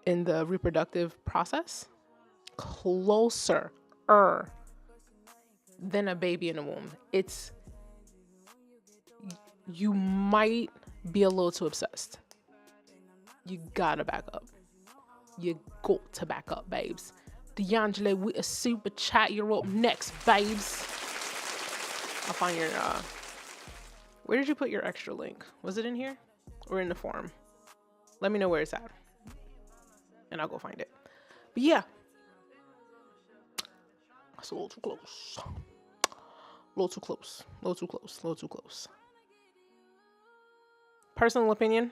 in the reproductive process? Closer than a baby in the womb. It's you might be a little too obsessed. You gotta back up. You got to back up, babes. D'Angelo with a super chat. You're up next, babes. I'll find your, where did you put your extra link? Was it in here or in the forum? Let me know where it's at and I'll go find it. But yeah, that's a little too close. A little too close. A little too close. A little too close. Personal opinion.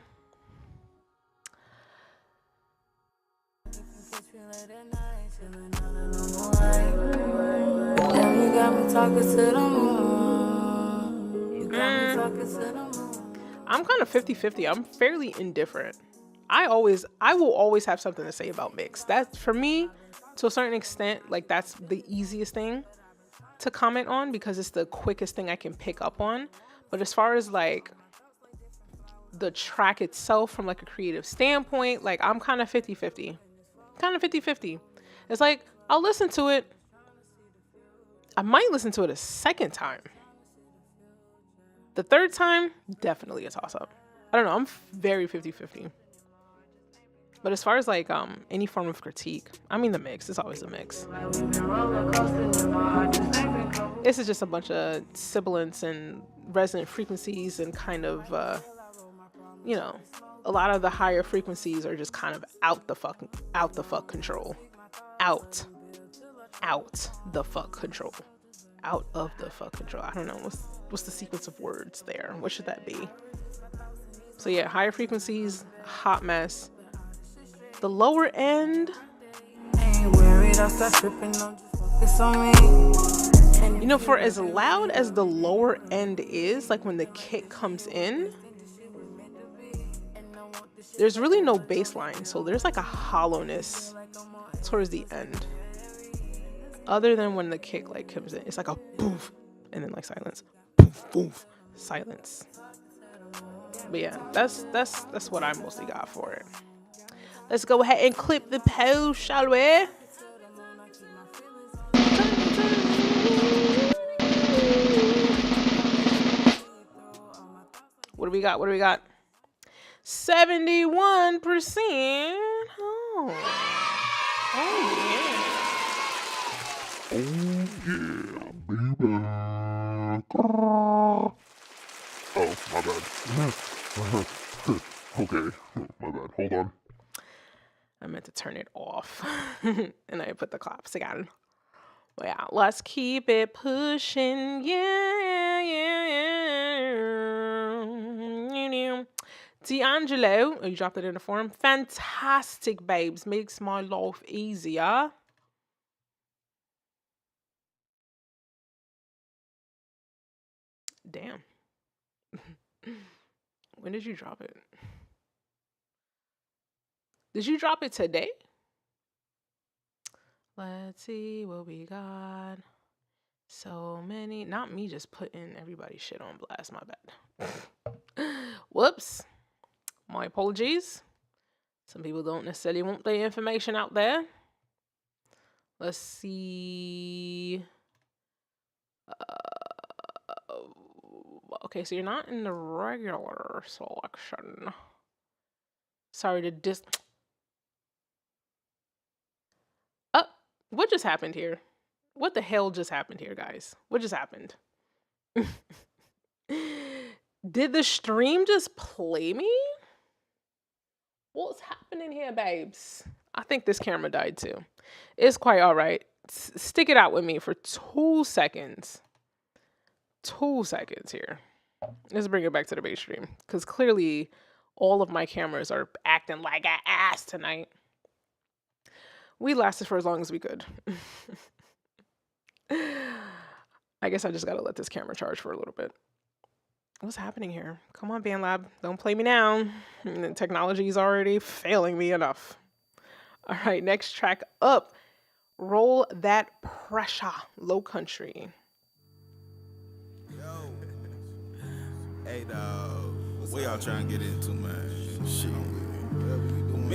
I'm kind of 50-50. I'm fairly indifferent. I will always have something to say about mix. That's, for me, to a certain extent, like that's the easiest thing to comment on because it's the quickest thing I can pick up on. But as far as like the track itself from like a creative standpoint, like I'm kind of 50-50. Kind of 50-50. It's like I'll listen to it. I might listen to it a second time. The third time, definitely a toss-up. I don't know. I'm very 50-50. But as far as like any form of critique, I mean the mix. It's always a mix. This is just a bunch of sibilants and resonant frequencies and kind of, you know, a lot of the higher frequencies are just kind of out the fuck control. Out the fuck control. Out of the fuck control. I don't know. What's the sequence of words there? What should that be? So yeah, higher frequencies, hot mess. The lower end. You know, for as loud as the lower end is, like when the kick comes in, there's really no bass line. So there's like a hollowness towards the end. Other than when the kick like comes in, it's like a poof and then like silence. Poof, poof, silence. But yeah, that's what I mostly got for it. Let's go ahead and clip the post, shall we? What do we got? 71%. Oh yeah. Oh yeah, baby. Oh, my bad. Okay, my bad. Hold on. I meant to turn it off. And I put the claps again. Well, yeah, let's keep it pushing. Yeah. D'Angelo, oh, you dropped it in the forum. Fantastic, babes. Makes my life easier. Damn. When did you drop it? Did you drop it today? Let's see what we got. So many. Not me just putting everybody's shit on blast. My bad. Whoops. My apologies. Some people don't necessarily want their information out there. Let's see. Okay, so you're not in the regular selection. Sorry to what just happened here? What the hell just happened here, guys? What just happened? Did the stream just play me? What's happening here, babes? I think this camera died too. It's quite all right. Stick it out with me for 2 seconds. 2 seconds here. Let's bring it back to the base stream. Because clearly all of my cameras are acting like an ass tonight. We lasted for as long as we could. I guess I just gotta let this camera charge for a little bit. What's happening here? Come on, BandLab. Don't play me now. The technology is already failing me enough. All right, next track up. Roll That Pressure. Low Country. Yo. Hey, dog. What y'all trying to get into, man? Shit. Whatever we doing.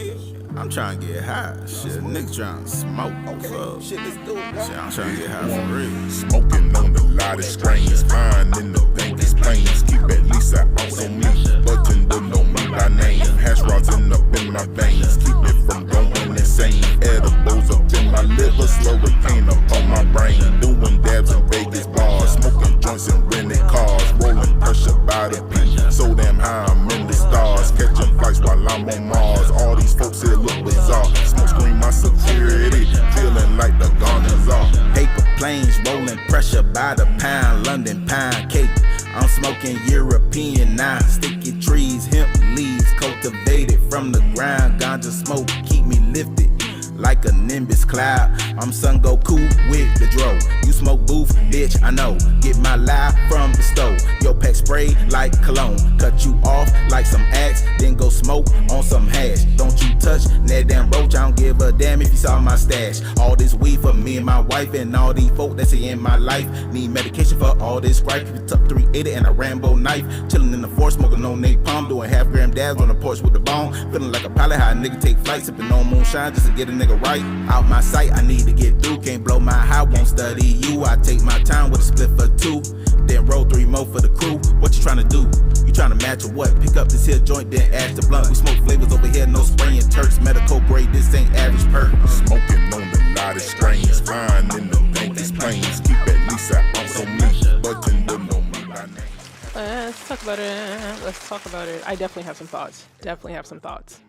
I'm trying to get high. Shit, niggas trying to smoke. Okay. Shit, let's do it, bro. Shit, I'm trying to get high for real. Smoking on the loudest strains, flying in the dankest planes. Keep at least an ounce on me, button don't know me by name. Hash rosin up in my veins, keep it from going insane. Edibles up in my liver, slurricane up on my brain. Doing dabs in Vegas bars, smoking joints in rented cars, rolling pressure by the beat. So damn high, I'm in the stars, catching flights while I'm on Mars. All these folks here look bizarre. Smoke screen my security, feeling like the Ghana's off. Paper planes rolling pressure by the pound, London pound cake. I'm smoking European now, sticky trees, hemp leaves, cultivated from the ground. Ganja smoke keep me lifted like a Nimbus cloud. I'm Son Goku with the dro. You smoke booth, bitch, I know. Get my lie from the stove. Yo, pack spray like cologne. Cut you off like some axe, then go smoke on some hash. Don't you touch that damn roach, I don't give a damn if you saw my stash. All this weed for me and my wife and all these folk that's in my life. Need medication for all this gripe. You took 380 and a Rambo knife. Chilling in the forest, smoking on napalm. Doing half-gram dabs on the porch with the bone. Feeling like a pilot, how a nigga take flight. Sipping on moonshine just to get a nigga right. Out my sight, I need to get through. Can't blow my high, won't study you. I take my time with a split for 2. Then roll 3 more for the crew. What you trying to do? You trying to match or what? Pick up this here joint, then ash the blunt. We smoke flavors over here, no spraying Turks. Medical grade, this ain't average perk. Smoking on the loudest strains, flying in the dankest planes. Keep at least an ounce on me, button don't know me by name. Let's talk about it. Let's talk about it. I definitely have some thoughts.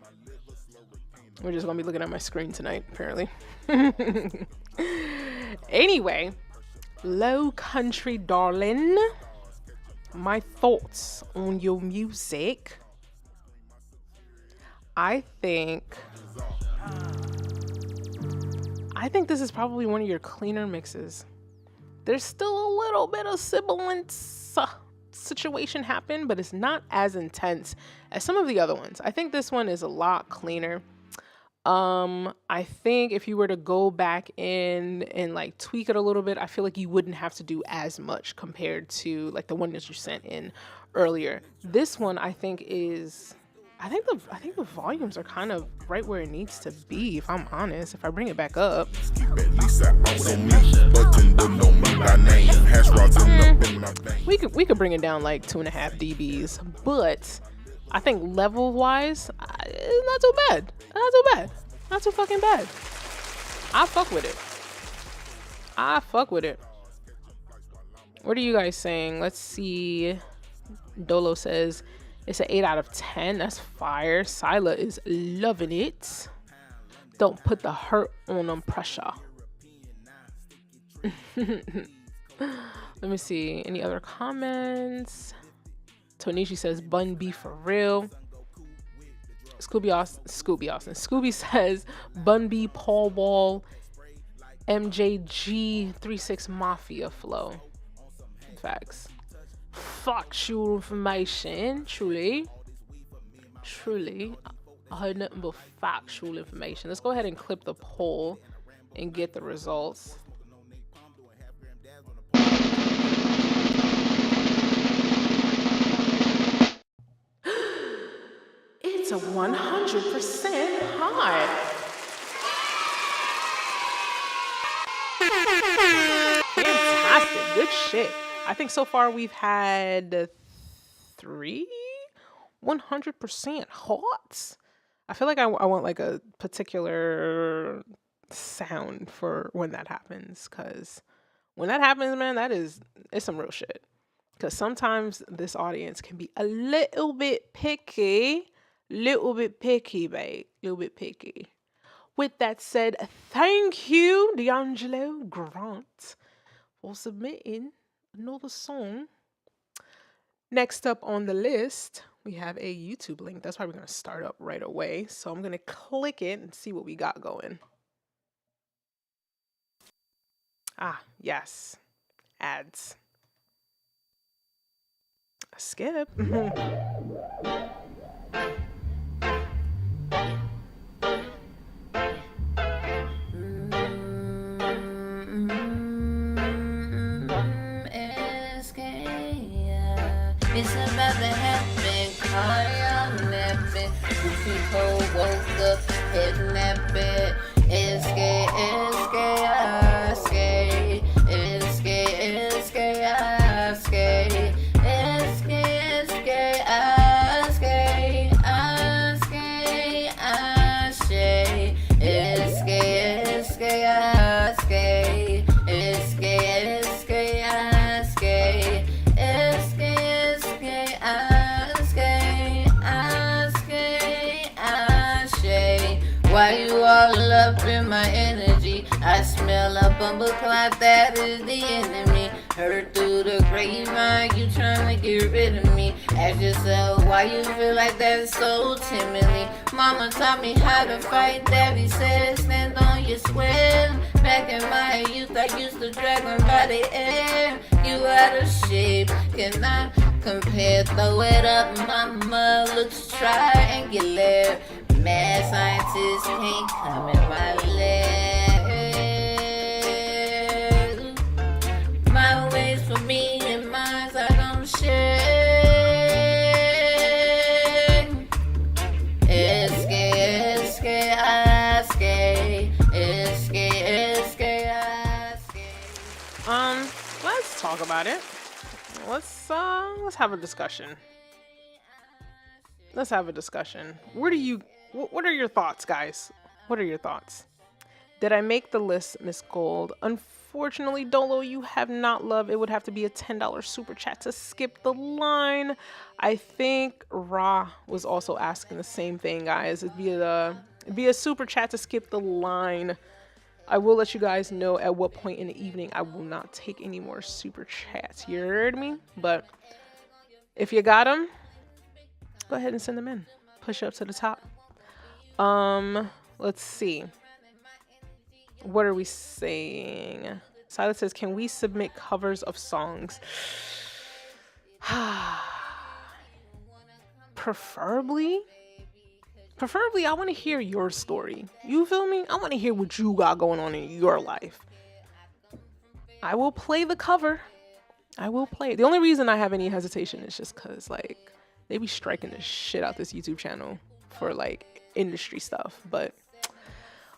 We're just gonna be looking at my screen tonight, apparently. Anyway, Low Country Darling, my thoughts on your music. I think this is probably one of your cleaner mixes. There's still a little bit of sibilance situation happen, but it's not as intense as some of the other ones. I think this one is a lot cleaner. I think if you were to go back in and like tweak it a little bit, I feel like you wouldn't have to do as much compared to like the one that you sent in earlier. This one I think the volumes are kind of right where it needs to be, if I'm honest. If I bring it back up. We could bring it down like 2.5 dBs, but I think level wise, it's not too bad. Not too fucking bad. I fuck with it. What are you guys saying? Let's see. Dolo says it's an 8 out of 10. That's fire. Sila is loving it. Don't put the hurt on them, pressure. Let me see. Any other comments? Tonishi says Bun B for real. Scooby says Bun B, Paul Wall, MJG 36 Mafia flow. Facts. Factual information. Truly. I heard nothing but factual information. Let's go ahead and clip the poll and get the results. It's a 100% hot. Fantastic. Good shit. I think so far we've had 3 100% hots. I feel like I want like a particular sound for when that happens, because when that happens, man, it's some real shit. Because sometimes this audience can be a little bit picky, babe. With that said, thank you, D'Angelo Grant, for submitting another song. Next up on the list, we have a YouTube link. That's why we're going to start up right away. So I'm going to click it and see what we got going. Ah, yes. Ads. Skip. It's about to happen. Call y'all napping. Goofy hoe woke up. up in my energy. I smell a bumble clock, that is the enemy. Heard through the grapevine, you tryna get rid of me. Ask yourself why you feel like that so timidly. Mama taught me how to fight, Daddy said stand on your square. Back in my youth, I used to drag them by the air. You out of shape, cannot compare. Throw it up, mama, looks triangular. Mad scientists can't come in my leg. My ways for me and mine, I don't share. Let's talk about it. Let's have a discussion. Let's have a discussion. What are your thoughts, guys? What are your thoughts? Did I make the list, Miss Gold? Unfortunately, Dolo, you have not, love. It would have to be a $10 super chat to skip the line. I think Ra was also asking the same thing, guys. It'd be a super chat to skip the line. I will let you guys know at what point in the evening I will not take any more super chats. You heard me? But if you got them, go ahead and send them in. Push up to the top. Let's see. What are we saying? Silas says, can we submit covers of songs? Preferably, I want to hear your story. You feel me? I want to hear what you got going on in your life. I will play the cover. I will play it. The only reason I have any hesitation is just because, like, they be striking the shit out this YouTube channel for, like, industry stuff. But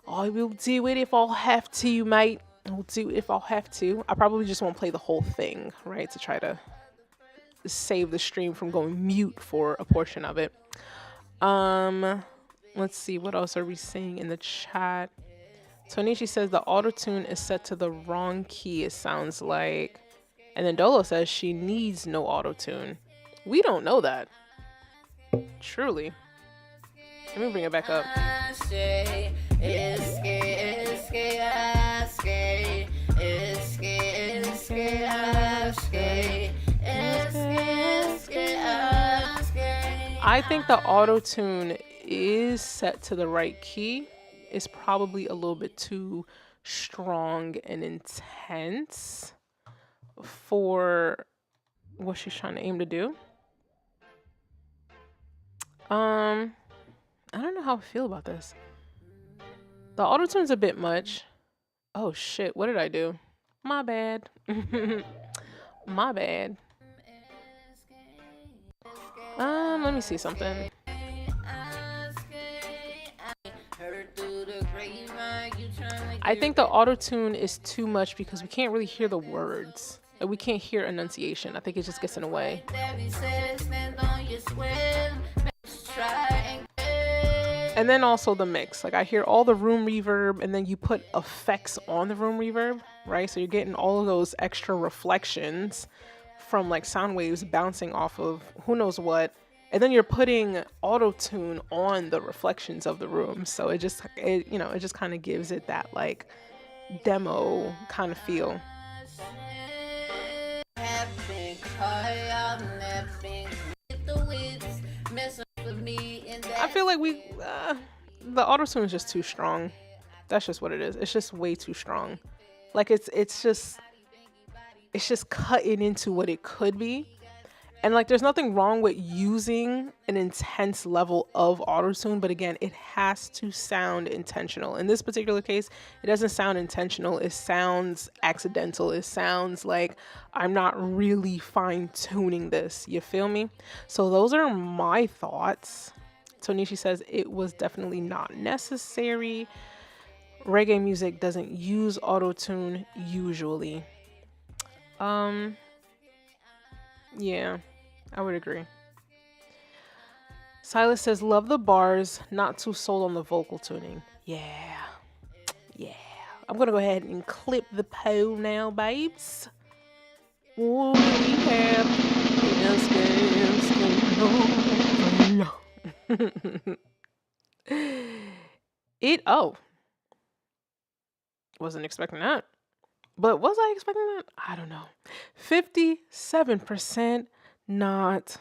I will do it if I'll have to, mate. I'll do it if I'll have to. I probably just won't play the whole thing, right? To try to save the stream from going mute for a portion of it. Let's see, what else are we saying in the chat? Tonichi says the auto-tune is set to the wrong key, it sounds like. And then Dolo says she needs no auto-tune. We don't know that. Truly. Let me bring it back up. I think the auto-tune is set to the right key. It's probably a little bit too strong and intense for what she's trying to aim to do. I don't know how I feel about this. The auto-tune's a bit much. Oh shit, what did I do? My bad. My bad. Let me see something. I think the auto-tune is too much because we can't really hear the words. And we can't hear enunciation. I think it just gets in the way. And then also the mix. Like, I hear all the room reverb, and then you put effects on the room reverb, right? So you're getting all of those extra reflections from, like, sound waves bouncing off of who knows what. And then you're putting auto-tune on the reflections of the room. So it just kind of gives it that, like, demo kind of feel. I feel like the auto-tune is just too strong. That's just what it is. It's just way too strong. Like, it's just cutting into what it could be. And, like, there's nothing wrong with using an intense level of auto-tune, but again, it has to sound intentional. In this particular case, it doesn't sound intentional. It sounds accidental. It sounds like I'm not really fine-tuning this. You feel me? So those are my thoughts. Tonishi says it was definitely not necessary. Reggae music doesn't use auto-tune usually. Yeah, I would agree. Silas says, love the bars, not too sold on the vocal tuning. Yeah. I'm gonna go ahead and clip the poll now, babes. What do we have? Wasn't expecting that. But was I expecting that? I don't know. 57% not.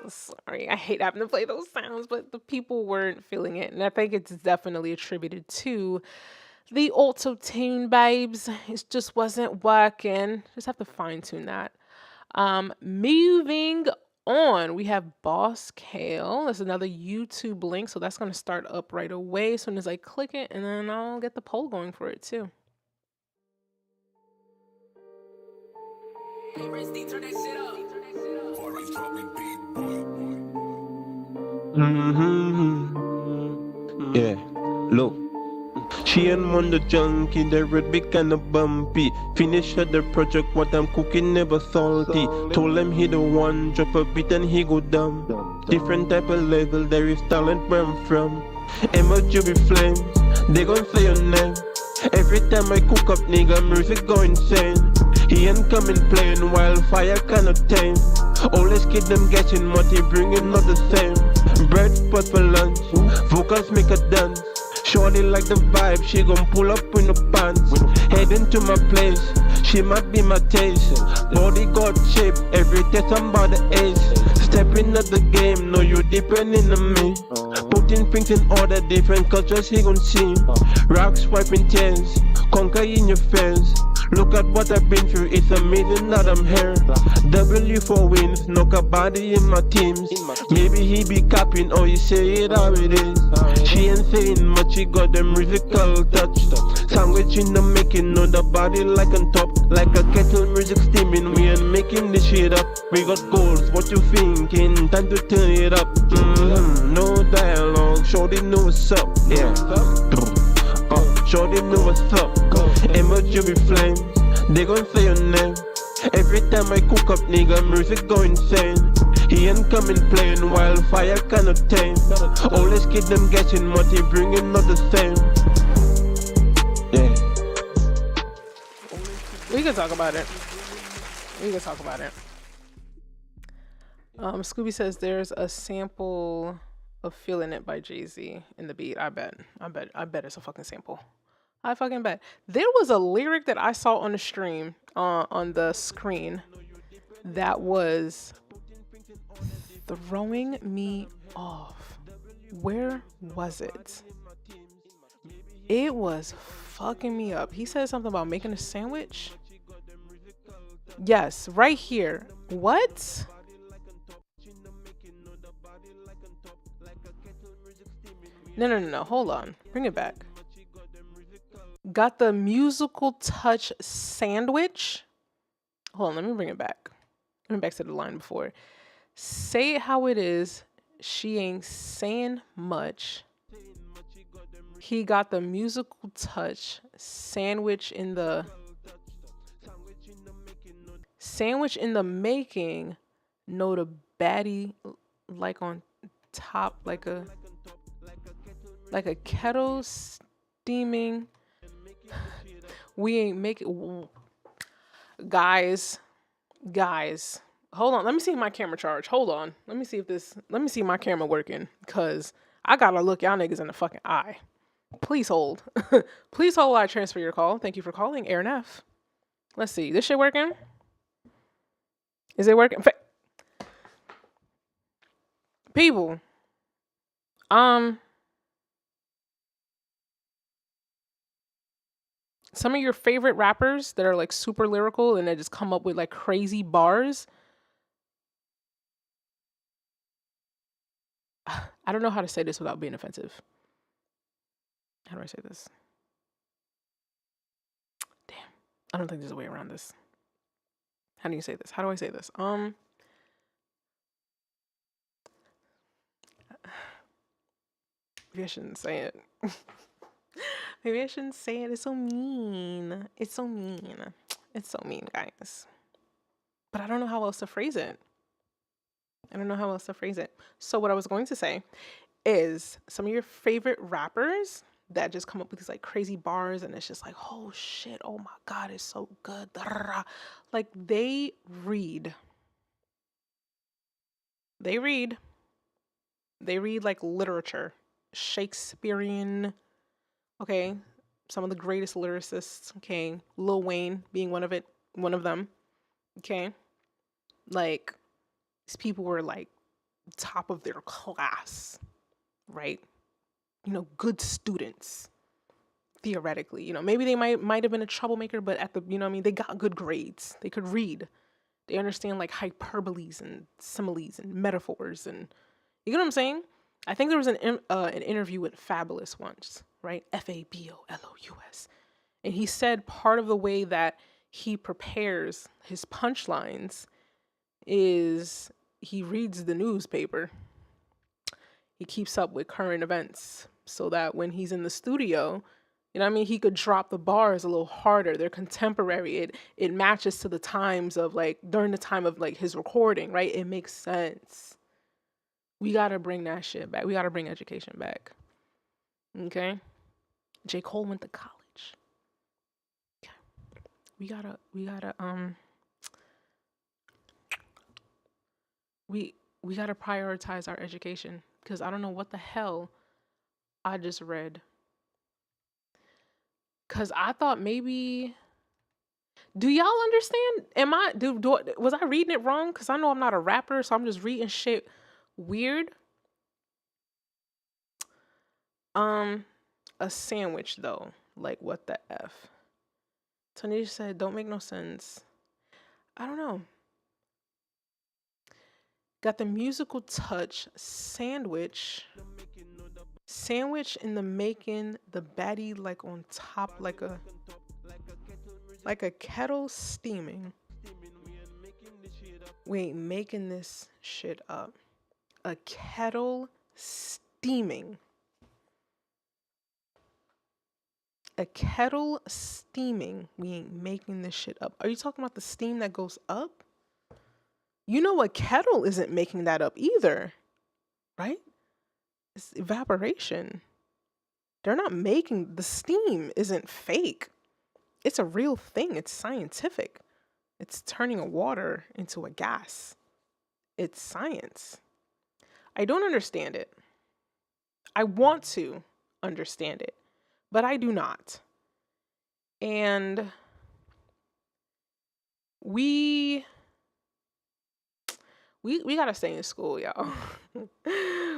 Sorry, I hate having to play those sounds, but the people weren't feeling it. And I think it's definitely attributed to the auto tune, babes. It just wasn't working. Just have to fine tune that. Moving on, we have Boss Kale. That's another YouTube link, so that's going to start up right away as soon as I click it, and then I'll get the poll going for it too. Yeah, look. She and Wonder Junkie, the red big kind of bumpy. Finish at the project, what I'm cooking never salty. Told him he the one, drop a beat and he go dumb. Different type of level, there is talent where I'm from. Emoji be flames, they gon' say your name. Every time I cook up, nigga, music go insane. He ain't coming playing, wildfire kinda tame. Always keep them guessing what he bringing, not the same. Bread pot for lunch, vocals make a dance. Shorty like the vibe, she gon' pull up in the pants. Heading to my place, she might be my taste. Body got shape, every test I'm about the ace. Stepping at the game, know you depending on me. Putting things in order, different cultures he gon' see. Rocks wiping tears, conquer in your face. Look at what I've been through, it's amazing that I'm here. W for wins, knock a body in my teams. Maybe he be capping or he say it how it is. She ain't saying much, she got the musical touch. Sandwich in the making, know the body like on top. Like a kettle music steaming, we ain't making this shit up. We got goals, what you thinking? Time to turn it up. No dialogue, shorty know what's up. Yeah. Shorty know what's up. Emoji be flames, they gon' say your name. Every time I cook up, nigga, music go insane. He ain't coming playing, wildfire kinda tame. Always keep them guessing what he bringing, not the same. Yeah. We can talk about it. Scooby says there's a sample of "Feeling It" by Jay-Z in the beat. I bet it's a fucking sample. I fucking bet. There was a lyric that I saw on the stream, on the screen, that was throwing me off. Where was it? It was fucking me up. He said something about making a sandwich. Yes, right here. What? No. Hold on. Bring it back. Got the musical touch sandwich. Hold on, let me bring it back. Let me back to the line before. Say it how it is. She ain't saying much. He got the musical touch sandwich in the making. Know the baddie like on top, like a kettle steaming. We ain't make it. Guys, hold on. Let me see my camera charge. Hold on. Let me see my camera working, because I gotta look y'all niggas in the fucking eye. Please hold. Please hold while I transfer your call. Thank you for calling Aaron F. Let's see. This shit working? Is it working? People. Some of your favorite rappers that are like super lyrical and they just come up with like crazy bars. I don't know how to say this without being offensive. How do I say this? Damn. I don't think there's a way around this. How do you say this? How do I say this? Maybe I shouldn't say it. Maybe I shouldn't say it. It's so mean. It's so mean, guys. But I don't know how else to phrase it. So what I was going to say is some of your favorite rappers that just come up with these like crazy bars and it's just like, oh shit, oh my God, it's so good. Like they read They read. They read like literature, Shakespearean. Okay, some of the greatest lyricists. Okay, Lil Wayne being one of them. Okay, like these people were like top of their class, right? You know, good students. Theoretically, you know, maybe they might have been a troublemaker, but at the, you know what I mean, they got good grades. They could read. They understand like hyperboles and similes and metaphors, and you know what I'm saying? I think there was an interview with Fabulous once, right? Fabolous. And he said part of the way that he prepares his punchlines is he reads the newspaper. He keeps up with current events so that when he's in the studio, you know what I mean, he could drop the bars a little harder. They're contemporary. It matches to the times of like during the time of like his recording, right? It makes sense. We gotta bring that shit back. We gotta bring education back. Okay? J. Cole went to college. Okay. We gotta prioritize our education, because I don't know what the hell I just read. Cause I thought maybe, do y'all understand? Was I reading it wrong? Cause I know I'm not a rapper, so I'm just reading shit weird. A sandwich though, like what the F? Tanisha said, don't make no sense. I don't know. Got the musical touch, sandwich in the making, the baddie like on top, like a kettle steaming. Wait, making this shit up. A kettle steaming. A kettle steaming. We ain't making this shit up. Are you talking about the steam that goes up? You know a kettle isn't making that up either, right? It's evaporation. They're not making, the steam isn't fake. It's a real thing. It's scientific. It's turning a water into a gas. It's science. I don't understand it. I want to understand it, but I do not. And we gotta stay in school, y'all.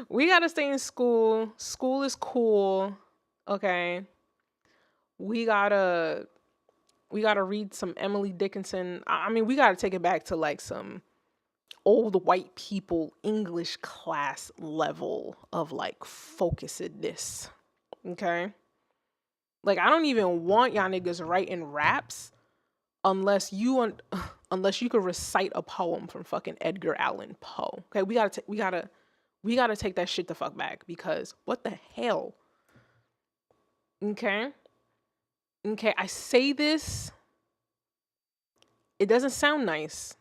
We gotta stay in school. School is cool. Okay. We gotta read some Emily Dickinson. I mean, we gotta take it back to like some old white people English class level of like focusedness. Okay. Like, I don't even want y'all niggas writing raps unless you could recite a poem from fucking Edgar Allan Poe. Okay, we gotta take that shit the fuck back, because what the hell? Okay, I say this. It doesn't sound nice.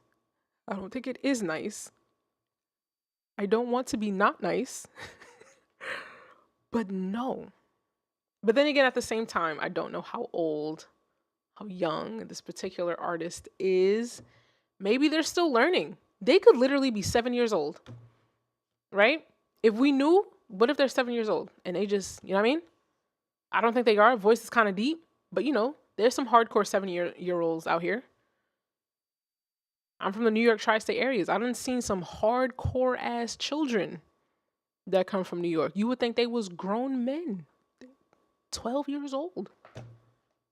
I don't think it is nice. I don't want to be not nice. But no. But then again, at the same time, I don't know how young this particular artist is. Maybe they're still learning. They could literally be 7 years old, right? If we knew, what if they're 7 years old and they just, you know what I mean? I don't think they are. Voice is kind of deep, but you know, there's some hardcore 7-year-olds out here. I'm from the New York tri-state areas. I done seen some hardcore ass children that come from New York. You would think they was grown men, 12 years old.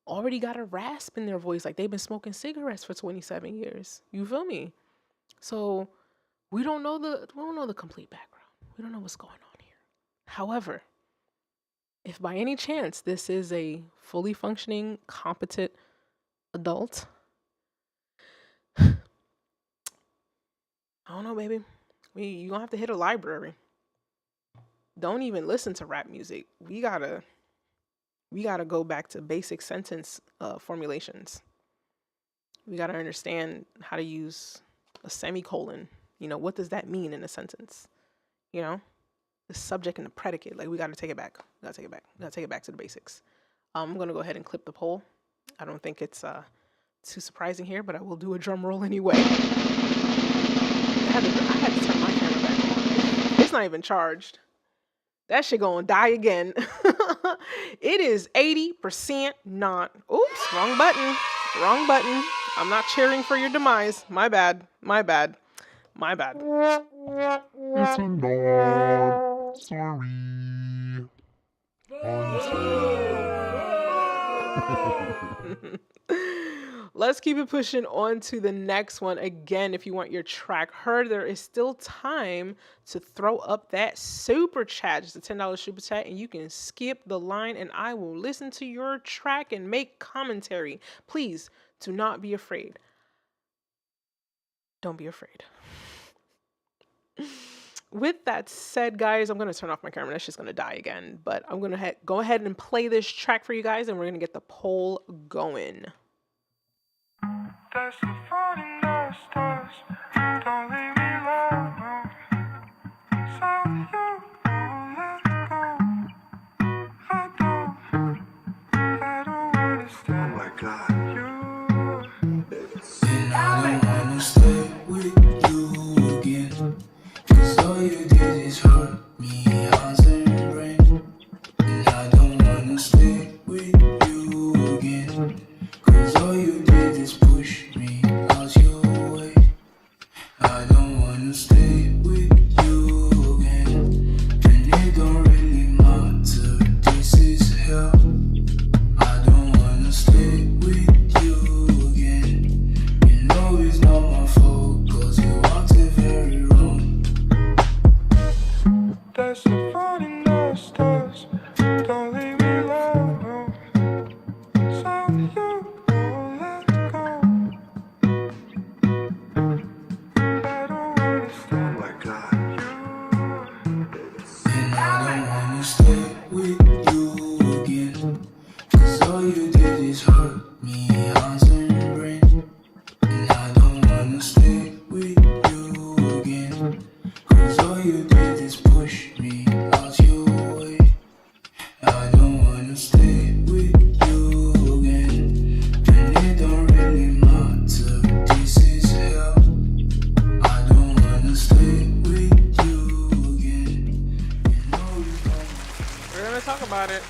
Already got a rasp in their voice, like they've been smoking cigarettes for 27 years. You feel me? So we don't know the complete background. We don't know what's going on here. However, if by any chance this is a fully functioning, competent adult, I don't know, baby. You gonna have to hit a library. Don't even listen to rap music. We gotta go back to basic sentence formulations. We gotta understand how to use a semicolon. You know, what does that mean in a sentence? You know, the subject and the predicate. Like, we gotta take it back. We gotta take it back to the basics. I'm gonna go ahead and clip the poll. I don't think it's too surprising here, but I will do a drum roll anyway. I had to turn my camera back on. not even charged. That shit gonna die again. It is 80% not. Oops, wrong button. Wrong button. I'm not cheering for your demise. My bad. My bad. My bad. It's a dog. Sorry. Let's keep it pushing on to the next one. Again, if you want your track heard, there is still time to throw up that super chat. Just a $10 super chat, and you can skip the line, and I will listen to your track and make commentary. Please do not be afraid. Don't be afraid. With that said, guys, I'm going to turn off my camera. That's just going to die again. But I'm going to go ahead and play this track for you guys, and we're going to get the poll going. There's a falling stars, don't leave me alone. So you let go. I don't wanna stay. Oh my God. And I don't wanna stay with you again. Cause all you did is hurt me, hands and brain. And I don't wanna stay with you again. Cause all you did is push me out your way. I don't wanna stay with you again. And it don't really matter, this is hell. I don't wanna stay with you again. You know it's not my fault, cause you acted very wrong. There's a falling stars, don't leave me alone. So you let go. I don't wanna stay. Oh my God. And I don't wanna stay with you again. Cause all you did is hurt me, hands and brain. And I don't wanna stay with you again. Cause all you did is push me out your way. I don't wanna stay with you again. And it don't really matter, this is hell. I don't wanna stay with you again. You know you don't. We're going to talk about it.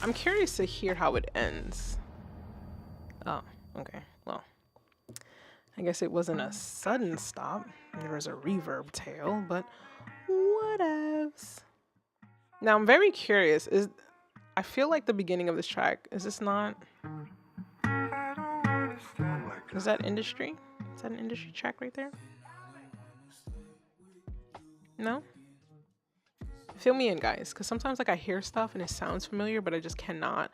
I'm curious to hear how it ends. Oh, okay. Well, I guess it wasn't a sudden stop. There was a reverb tail, but whatevs. Now, I'm very curious. I feel like the beginning of this track, is this not... Is that industry? Is that an industry track right there? No? Fill me in, guys, because sometimes like I hear stuff and it sounds familiar, but I just cannot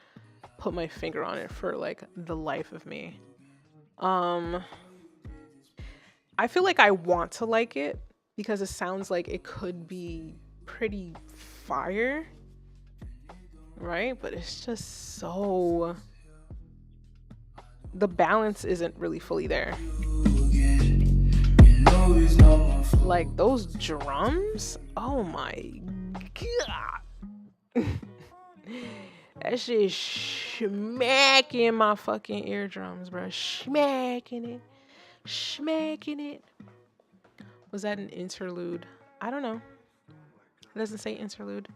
put my finger on it for like the life of me. I feel like I want to like it because it sounds like it could be pretty fire, right? But it's just so... The balance isn't really fully there. Like those drums, oh my God. That shit smacking my fucking eardrums, bro. Smacking it. Smacking it. Was that an interlude? I don't know. It doesn't say interlude.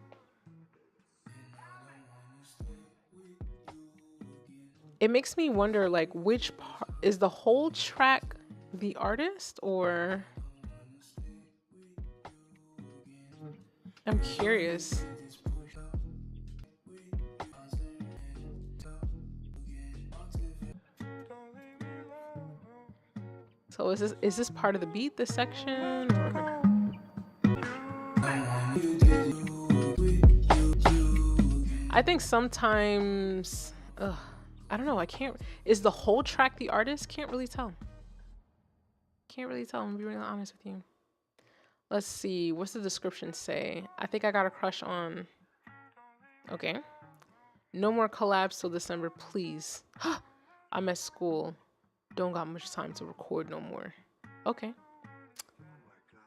It makes me wonder, like, which part is the whole track the artist, or I'm curious. So is this part of the beat, this section? Or? I think sometimes, I don't know. I can't. Is the whole track the artist? Can't really tell. Can't really tell. I'm gonna be really honest with you. Let's see. What's the description say? I think I got a crush on. Okay. No more collabs till December, please. I'm at school. Don't got much time to record no more. Okay.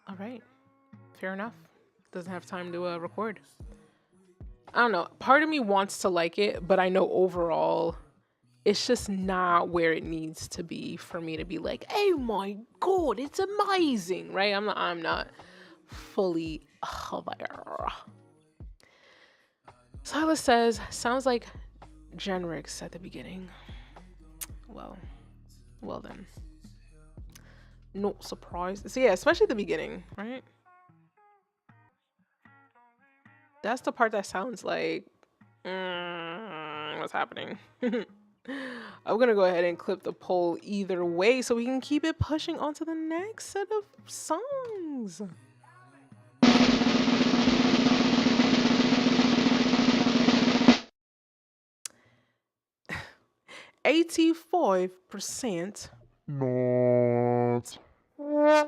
All right. Fair enough. Doesn't have time to record. I don't know. Part of me wants to like it, but I know overall it's just not where it needs to be for me to be like, oh my God, it's amazing, right? I'm not. fully aware. Silas says, sounds like generics at the beginning. Well then. Not surprised. So yeah, especially the beginning, right? That's the part that sounds like, what's happening? I'm gonna go ahead and clip the poll either way so we can keep it pushing on to the next set of songs. 85% Not. Sorry,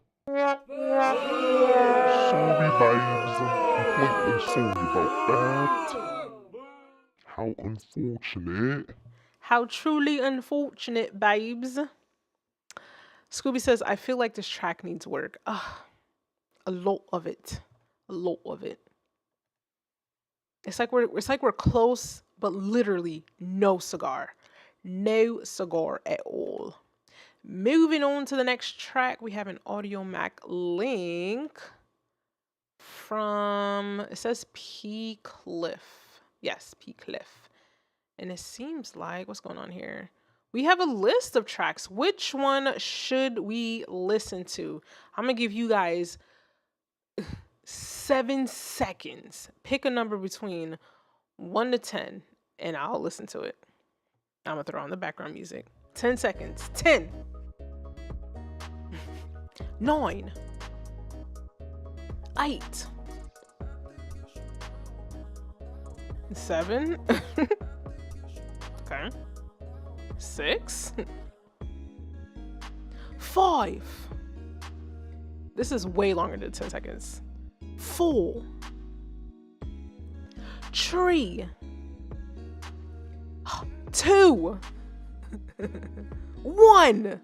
babes. Completely sorry about that. How unfortunate. How truly unfortunate, babes. Scooby says, I feel like this track needs work. A lot of it. A lot of it. It's like we're close, but literally no cigar. No cigar at all. Moving on to the next track, we have an Audio Mac link from, it says P. Cliff. Yes, P. Cliff. And it seems like, what's going on here? We have a list of tracks. Which one should we listen to? I'm going to give you guys 7 seconds. Pick a number between 1 to 10, and I'll listen to it. I'm going to throw on the background music. 10 seconds. 10. 9. 8. 7. Okay. 6. 5. This is way longer than 10 seconds. 4. 3. 2. 1.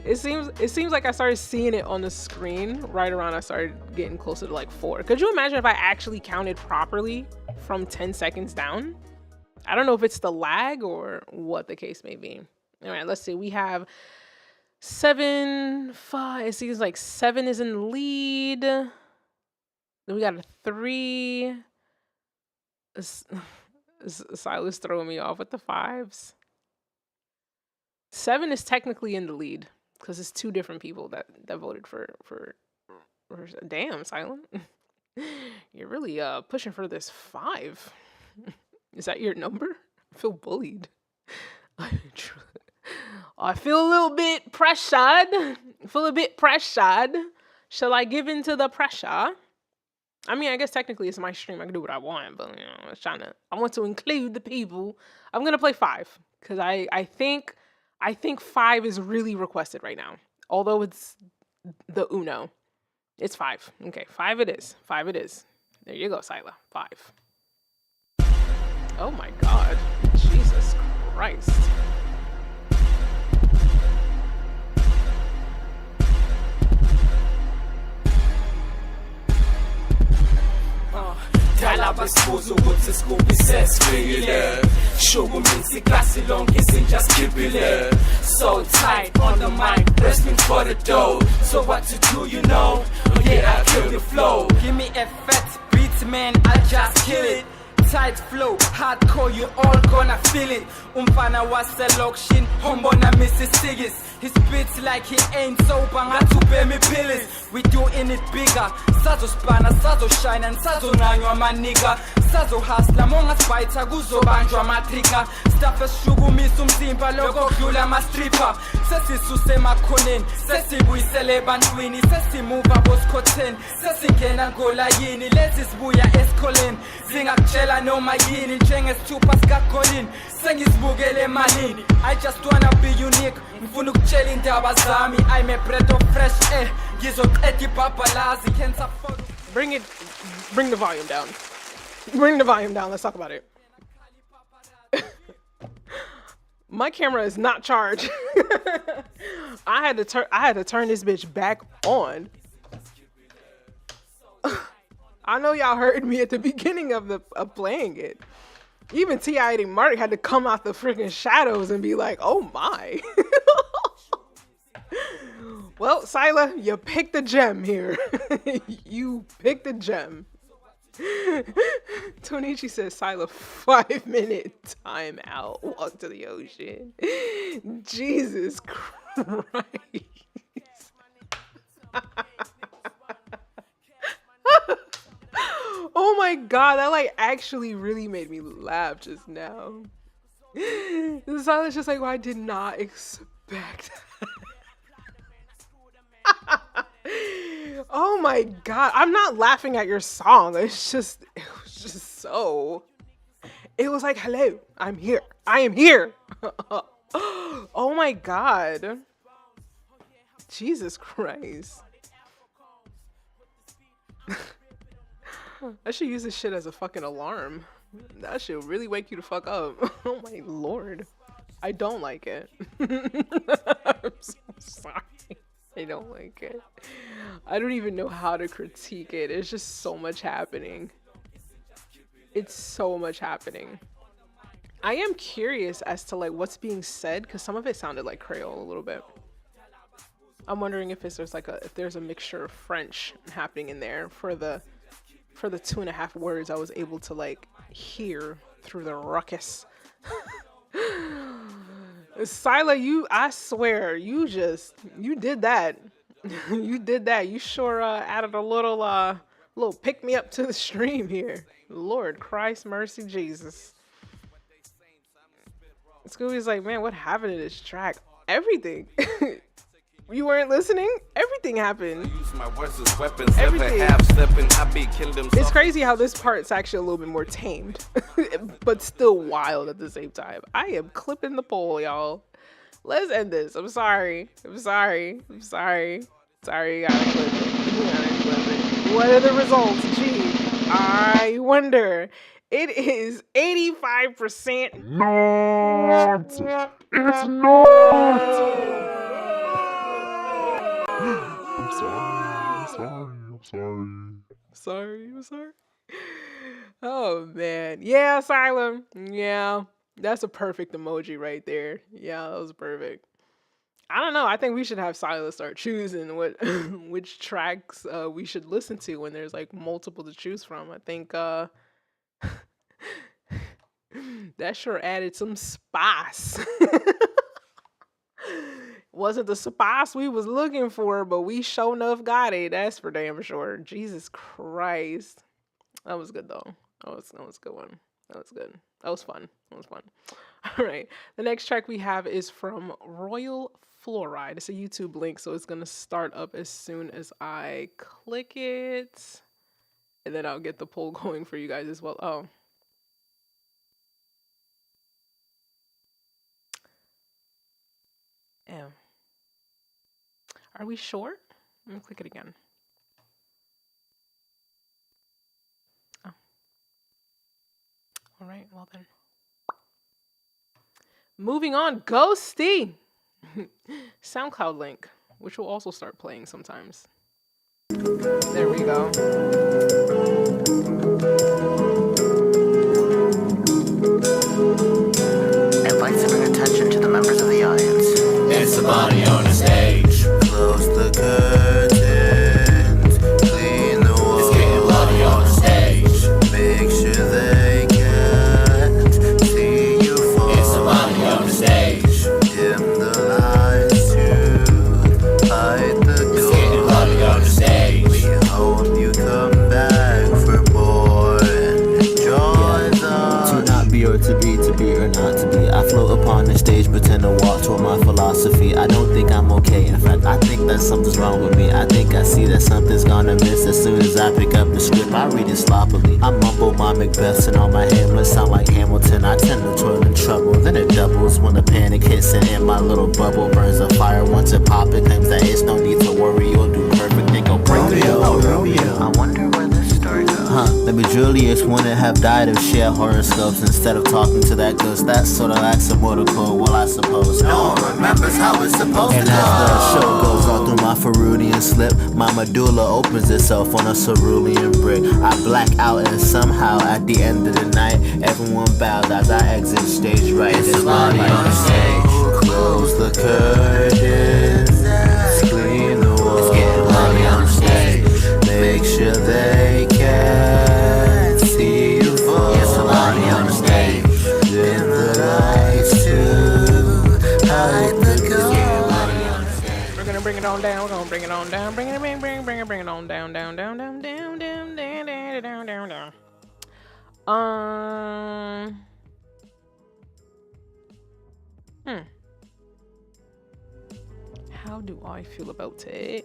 It seems like I started seeing it on the screen right around I started getting closer to like 4. Could you imagine if I actually counted properly from 10 seconds down? I don't know if it's the lag or what the case may be. All right, let's see. We have 7, 5. It seems like 7 is in the lead. Then we got a 3. Silas throwing me off with the 5s. 7 is technically in the lead because it's 2 different people that voted for damn, Silent. You're really pushing for this 5. Is that your number? I feel bullied. I feel a little bit pressured. Shall I give in to the pressure? I mean, I guess technically it's my stream. I can do what I want, but you know, I want to include the people. I'm gonna play 5 because I think 5 is really requested right now. Although it's the Uno. It's 5. Okay, 5 it is. 5 it is. There you go, Sila. 5. Oh my God. Jesus Christ. Talabaskuzo ukuthi Scooby sesifile Shubu mithi klasi lonke sinjaskipile So tight on the mic, wrestling for the dough So what to do, you know? Yeah, I kill the flow Give me a fat beat, man, I'll just kill it Tight flow, hardcore, you all gonna feel it Umfana waselokshin, hombona Mrs. Sigis He spits like he ain't sober, ngatupe me pills We doing it bigger Sazo spana, sazo shine and sazo nanywa maniga Sazo hustler, monga spider, kuzo banjwa matrika Staff esishugumisa umzimba, loko kudlula ma-stripper Sesisuse emakhoneni, sesibuyisele ebantwini Sesimuva bosikhotheni, sesingena ngolayini Lezi sibuya esikholeni, zingakutshela noma yini Njengesithupha sikagolini, sengizibukele emalini I just wanna be unique, ngifuna ukutshela indaba zami I'm a breath of fresh air, ngizoqeda ibhabhalazi Can't afford. Bring the volume down. Bring the volume down, let's talk about it. My camera is not charged. I had to turn this bitch back on. I know y'all heard me at the beginning of playing it. Even T.I. and Mark had to come out the freaking shadows and be like, oh my. Well, Sila, you picked a gem here. You picked a gem. Tonichi says, Sila, 5-minute time out. Walk to the ocean. Jesus Christ. Oh my god, that like actually really made me laugh just now. The silence just like, well, I did not expect. Oh my god, I'm not laughing at your song. It was just so. It was like, hello, I'm here. I am here. Oh my god. Jesus Christ. I should use this shit as a fucking alarm. That shit really wake you the fuck up. Oh my lord. I don't like it. I'm so sorry. I don't like it. I don't even know how to critique it. It's just so much happening. It's so much happening. I am curious as to like what's being said because some of it sounded like Creole a little bit. I'm wondering if there's a mixture of French happening in there for the 2.5 words I was able to like hear through the ruckus. Sila, I swear, you did that. You did that. You sure added a little pick me up to the stream here. Lord Christ, mercy, Jesus. Scooby's like, man, what happened to this track? Everything. You weren't listening? Everything happened. Everything. It's crazy how this part's actually a little bit more tamed, but still wild at the same time. I am clipping the poll, y'all. Let's end this. I'm sorry. Sorry, you gotta clip it. What are the results? Gee, I wonder. It is 85%. Not. It's not. I'm sorry. Oh man. Yeah, Asylum. Yeah. That's a perfect emoji right there. Yeah, that was perfect. I don't know. I think we should have Silas start choosing which tracks we should listen to when there's like multiple to choose from. I think that sure added some spice. Wasn't the spice we was looking for, but we sure enough got it. That's for damn sure. Jesus Christ. That was good though. That was a good one. That was good. That was fun. All right. The next track we have is from Royal Fluoride. It's a YouTube link, so it's going to start up as soon as I click it. And then I'll get the poll going for you guys as well. Oh. Yeah. Are we sure? Let me click it again. Oh. All right, well then. Moving on, Ghosty. SoundCloud link, which will also start playing sometimes. There we go. I'd like to bring attention to the members of the audience. It's a body on the stage. Close the curtains, clean the walls. It's getting bloody on the stage. Make sure they can't see you fall. It's a body on the stage. Dim the lights to hide the door. It's getting bloody on the stage. We hope you come back for more and enjoy the. To not be or to be or not to be. I float upon the stage, pretend to walk toward my philosophy. I don't think I'm okay. In fact, I think that something's wrong with me. I think I see that something's gonna miss as soon as I pick up the script. I read it sloppily. I mumble my Macbeths and all my Hamlets sound like Hamilton. I tend to toil in trouble, then it doubles when the panic hits and in my little bubble burns a fire. Once it pop, it claims that it's no need to worry. You'll do perfect, then go break it. Oh, Romeo. I wonder where this story goes. Maybe Julius wouldn't have died if she had horoscopes instead of talking to that ghost. That's sorta like some mortal code. Well, I suppose no one remembers how it's supposed to go. And as the show goes on through my Farudian slip, my medulla opens itself on a cerulean brick. I black out and somehow at the end of the night, everyone bows as I exit stage right. It's a body on the stage. Close the curtains, clean Bring it on down. How do I feel about it?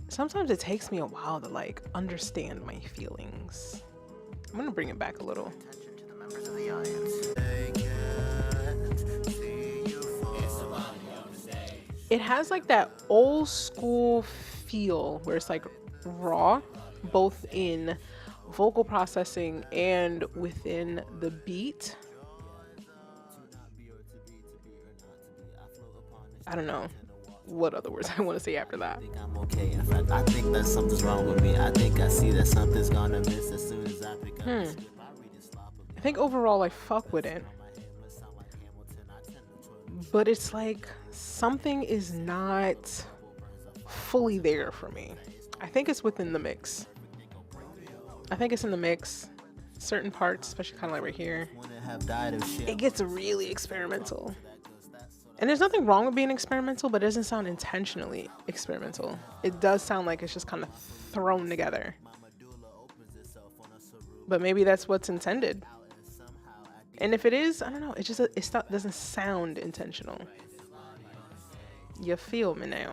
Sometimes it takes me a while to like understand my feelings. I'm gonna bring it back a little. It has like that old school feel where it's like raw, both in vocal processing and within the beat. I don't know what other words I want to say after that. I'm okay. In fact, I think that something's wrong with me. I think I see that something's gonna miss as soon as I pick up the script. I think overall I fuck with it. But it's like something is not fully there for me. I think it's within the mix. I think it's in the mix. Certain parts, especially kind of like right here, it gets really experimental. And there's nothing wrong with being experimental, but it doesn't sound intentionally experimental. It does sound like it's just kind of thrown together. But maybe that's what's intended. And if it is, I don't know, it doesn't sound intentional. You feel me now?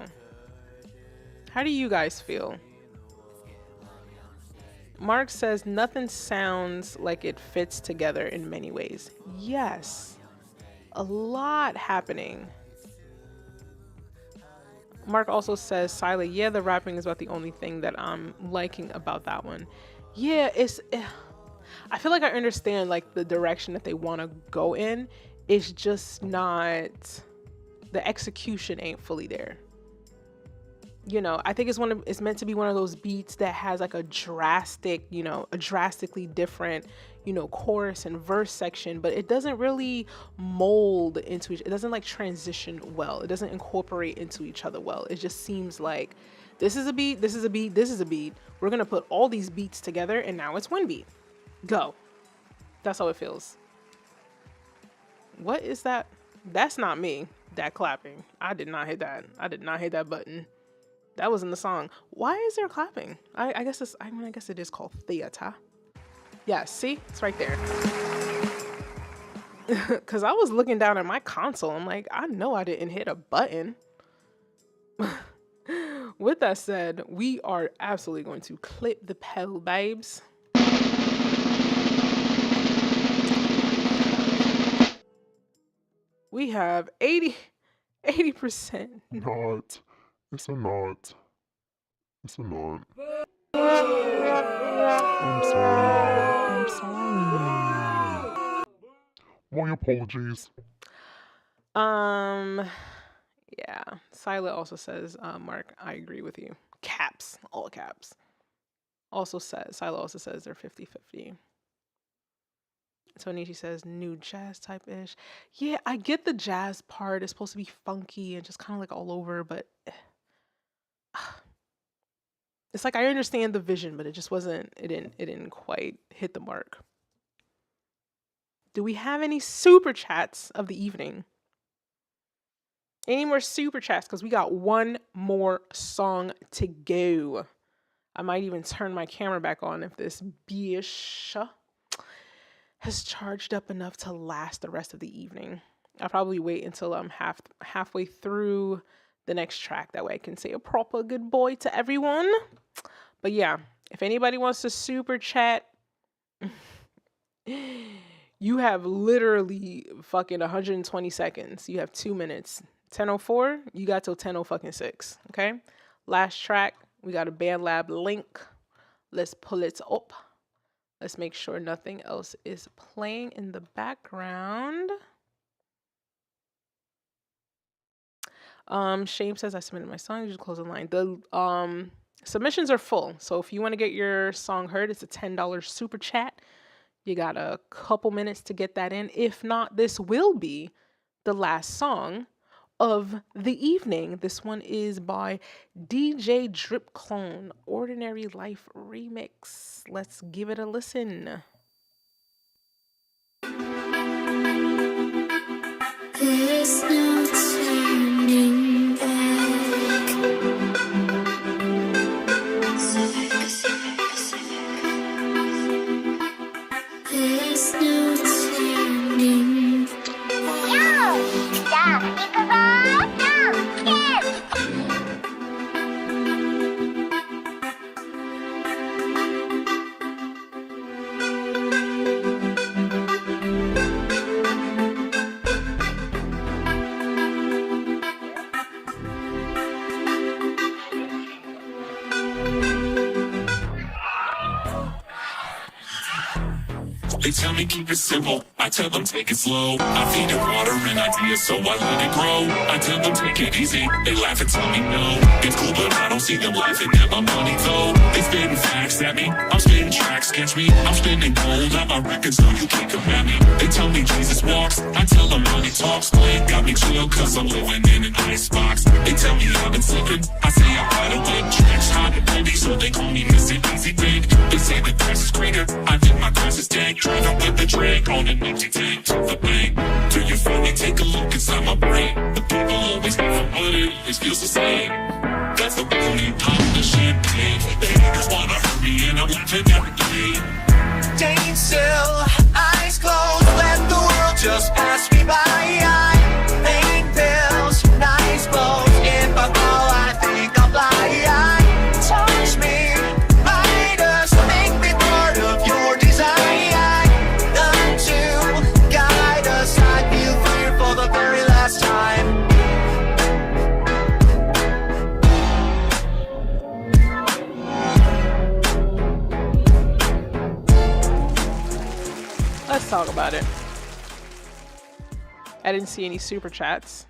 How do you guys feel? Mark says nothing sounds like it fits together in many ways. Yes. A lot happening. Mark also says, Silent, yeah, the rapping is about the only thing that I'm liking about that one. Yeah, I feel like I understand like the direction that they want to go in. It's just not, the execution ain't fully there. You know, I think it's meant to be one of those beats that has like a drastically different, chorus and verse section, but it doesn't really mold into it doesn't like transition well. It doesn't incorporate into each other well. It just seems like this is a beat, this is a beat, this is a beat. We're gonna put all these beats together and now it's one beat. Go. That's how it feels. What is that? That's not me. That clapping. I did not hit that. I did not hit that button. That was in the song. Why is there clapping? I guess it is called theater. Yeah, see? It's right there. Because I was looking down at my console. I'm like, I know I didn't hit a button. With that said, we are absolutely going to clip the pedal, babes. We have 80%. Not. It's a not. It's a not. I'm sorry. My apologies. Yeah. Silent also says, Mark, I agree with you. Caps. All caps. Silent also says they're 50-50. Tonichi says new jazz type-ish. Yeah, I get the jazz part. It's supposed to be funky and just kind of like all over, but it's like I understand the vision, but it just wasn't, it didn't quite hit the mark. Do we have any super chats of the evening? Any more super chats? Because we got one more song to go. I might even turn my camera back on if this bish has charged up enough to last the rest of the evening. I'll probably wait until I'm halfway through the next track. That way I can say a proper good boy to everyone. But yeah, if anybody wants to super chat, you have literally fucking 120 seconds. You have 2 minutes. 10:04, you got till 10:06. Okay? Last track, we got a BandLab link. Let's pull it up. Let's make sure nothing else is playing in the background. Shame says I submitted my song. You just close the line. The submissions are full. So if you want to get your song heard, it's a $10 super chat. You got a couple minutes to get that in. If not, this will be the last song of the evening. This one is by DJ Drip Clone, Ordinary Life Remix. Let's give it a listen. There's no turning back. They tell me keep it simple, I tell them take it slow. I feed it water and ideas, so I let it grow. I tell them take it easy, they laugh and tell me no. It's cool, but I don't see them laughing at my money though. They spitting facts at me, I'm spitting tracks, catch me. I'm spinning gold on my records, no you can't come at me. They tell me Jesus walks, I tell them money talks. Playing got me chill, cause I'm living in an icebox. They tell me I've been slipping, I say I'm wide awake. Tracks hot and heavy, so they call me Mr. Easy Big. They say the grass is greener, I think my grass is dank. Driving with the drink on an empty tank to the bank. Do you finally take a look inside my brain? The people always have for money, it feels the same. That's the booty, pop the champagne. The haters wanna hurt me and I'm laughing every day. Staying still, eyes closed, let the world just pass me by. Pain pills, nice clothes, if I fall I think I'll fly. Touch me, ride us, make me part of your design. None to guide us, I feel fear for the very last time. Let's talk about it. I didn't see any super chats.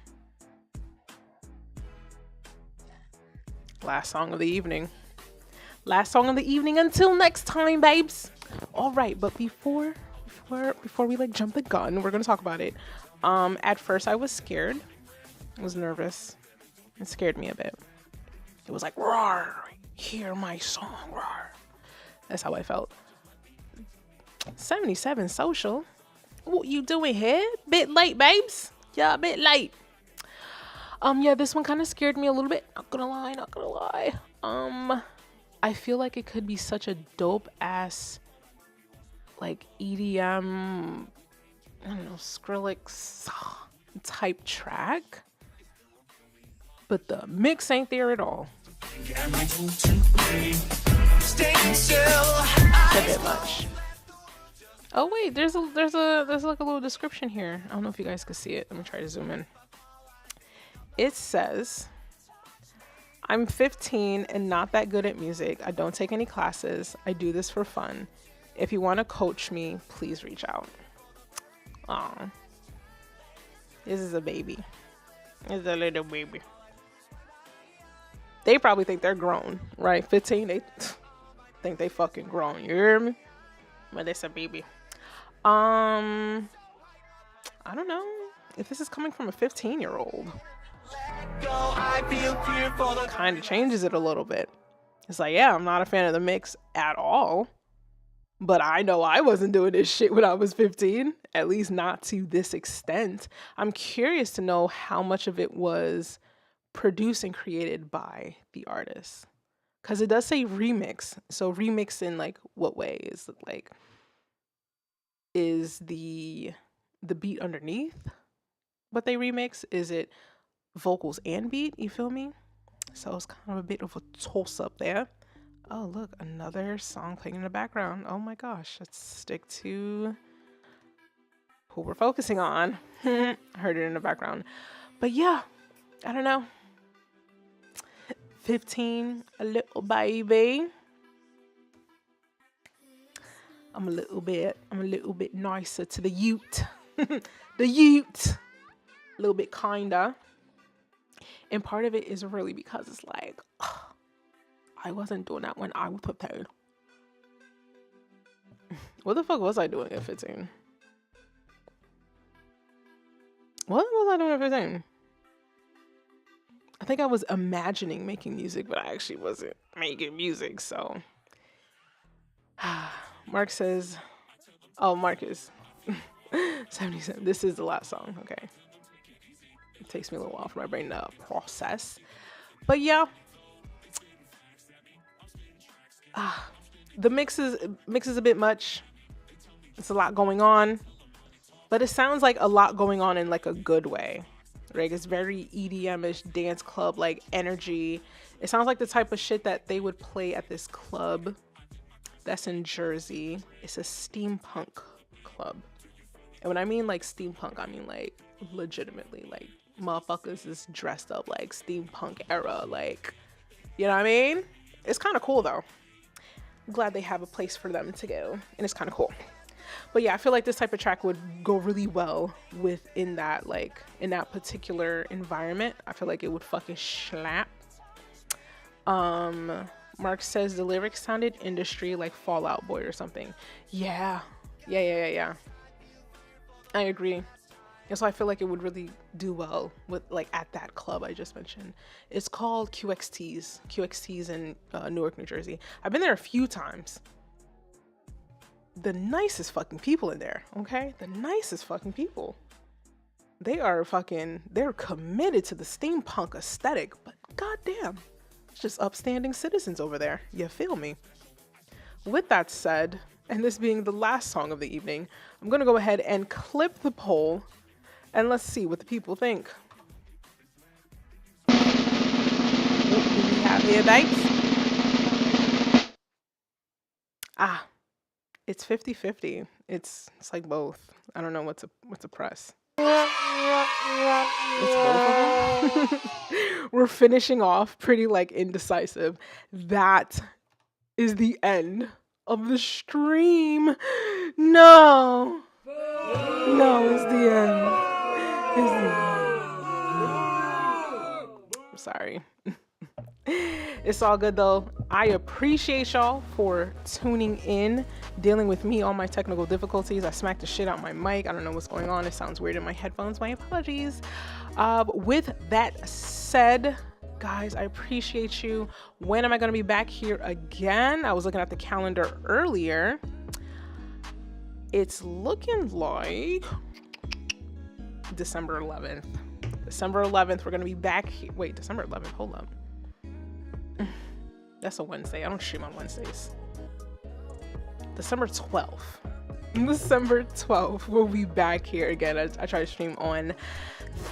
Last song of the evening. Last song of the evening until next time, babes. All right, but before we like jump the gun, we're gonna talk about it. At first I was scared. I was nervous. It scared me a bit. It was like, roar, hear my song, roar. That's how I felt. 77 social. What you doing here? Bit late, babes. Yeah, a bit late. Yeah, this one kind of scared me a little bit. Not gonna lie. I feel like it could be such a dope ass like EDM, I don't know, Skrillex type track. But the mix ain't there at all. It's a bit much. Oh wait, there's like a little description here. I don't know if you guys can see it. Let me try to zoom in. It says, I'm 15 and not that good at music. I don't take any classes. I do this for fun. If you want to coach me, please reach out. Aw. This is a baby. It's a little baby. They probably think they're grown, right? 15, they think they fucking grown. You hear me? But it's a baby. I don't know if this is coming from a 15-year-old. Kind of changes it a little bit. It's like, yeah, I'm not a fan of the mix at all, but I know I wasn't doing this shit when I was 15, at least not to this extent. I'm curious to know how much of it was produced and created by the artist, because it does say remix. So remix in like what way? Is it like, is the beat underneath what they remix? Is it vocals and beat? You feel me? So it's kind of a bit of a toss up there. Oh look, another song playing in the background. Oh my gosh, let's stick to who we're focusing on. Heard it in the background. But yeah, I don't know. 15, a little baby. I'm a little bit nicer to the youth. The youth. A little bit kinder. And part of it is really because it's like, I wasn't doing that when I was prepared. What the fuck was I doing at 15? What was I doing at 15? I think I was imagining making music, but I actually wasn't making music, so. Mark says, oh, Marcus. 77. This is the last song. Okay. It takes me a little while for my brain to process. But yeah. The mix is a bit much. It's a lot going on. But it sounds like a lot going on in like a good way. Right? It's very EDM-ish, dance club like energy. It sounds like the type of shit that they would play at this club that's in Jersey. It's a steampunk club. And when I mean like steampunk, I mean like legitimately like motherfuckers is dressed up like steampunk era, like, you know what I mean? It's kind of cool though. I'm glad they have a place for them to go, and it's kind of cool. But yeah, I feel like this type of track would go really well within that, like in that particular environment. I feel like it would fucking slap. Mark says the lyrics sounded industry, like Fall Out Boy or something. Yeah. I agree. And so I feel like it would really do well with like at that club I just mentioned. It's called QXT's in Newark, New Jersey. I've been there a few times. The nicest fucking people in there, okay? The nicest fucking people. They're committed to the steampunk aesthetic, but goddamn, it's just upstanding citizens over there. You feel me? With that said, and this being the last song of the evening, I'm gonna go ahead and clip the poll and let's see what the people think. What do we have here, babes? It's 50-50. It's like both. I don't know what to press. It's both of them. We're finishing off pretty like indecisive. That is the end of the stream. No, it's the end. I'm sorry. It's all good though. I appreciate y'all for tuning in, dealing with me, all my technical difficulties. I smacked the shit out my mic. I don't know what's going on. It sounds weird in my headphones. My apologies. With that said, guys, I appreciate you. When am I going to be back here again? I was looking at the calendar earlier. It's looking like December 11th. December 11th, we're going to be back here. Wait, December 11th, hold up. That's a Wednesday. I don't stream on Wednesdays. December 12th. December 12th, we'll be back here again. I try to stream on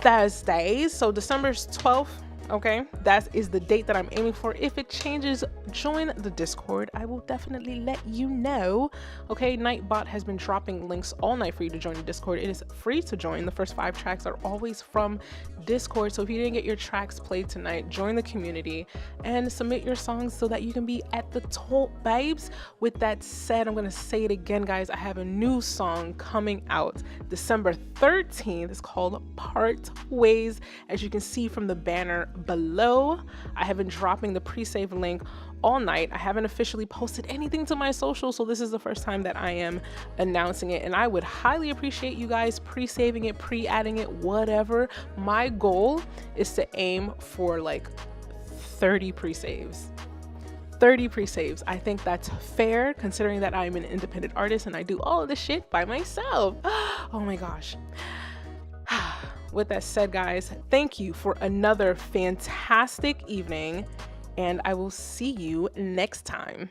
Thursdays. So December 12th, okay, that is the date that I'm aiming for. If it changes, join the Discord. I will definitely let you know. Okay, Nightbot has been dropping links all night for you to join the Discord. It is free to join. The first 5 tracks are always from Discord. So if you didn't get your tracks played tonight, join the community and submit your songs so that you can be at the top, babes. With that said, I'm going to say it again, guys. I have a new song coming out December 13th. It's called Part Ways. As you can see from the banner below, I have been dropping the pre-save link all night. I haven't officially posted anything to my social, so this is the first time that I am announcing it, and I would highly appreciate you guys pre-saving it, pre-adding it, whatever. My goal is to aim for like 30 pre-saves. 30 pre-saves. I think that's fair considering that I'm an independent artist and I do all of this shit by myself. Oh my gosh. With that said, guys, thank you for another fantastic evening, and I will see you next time.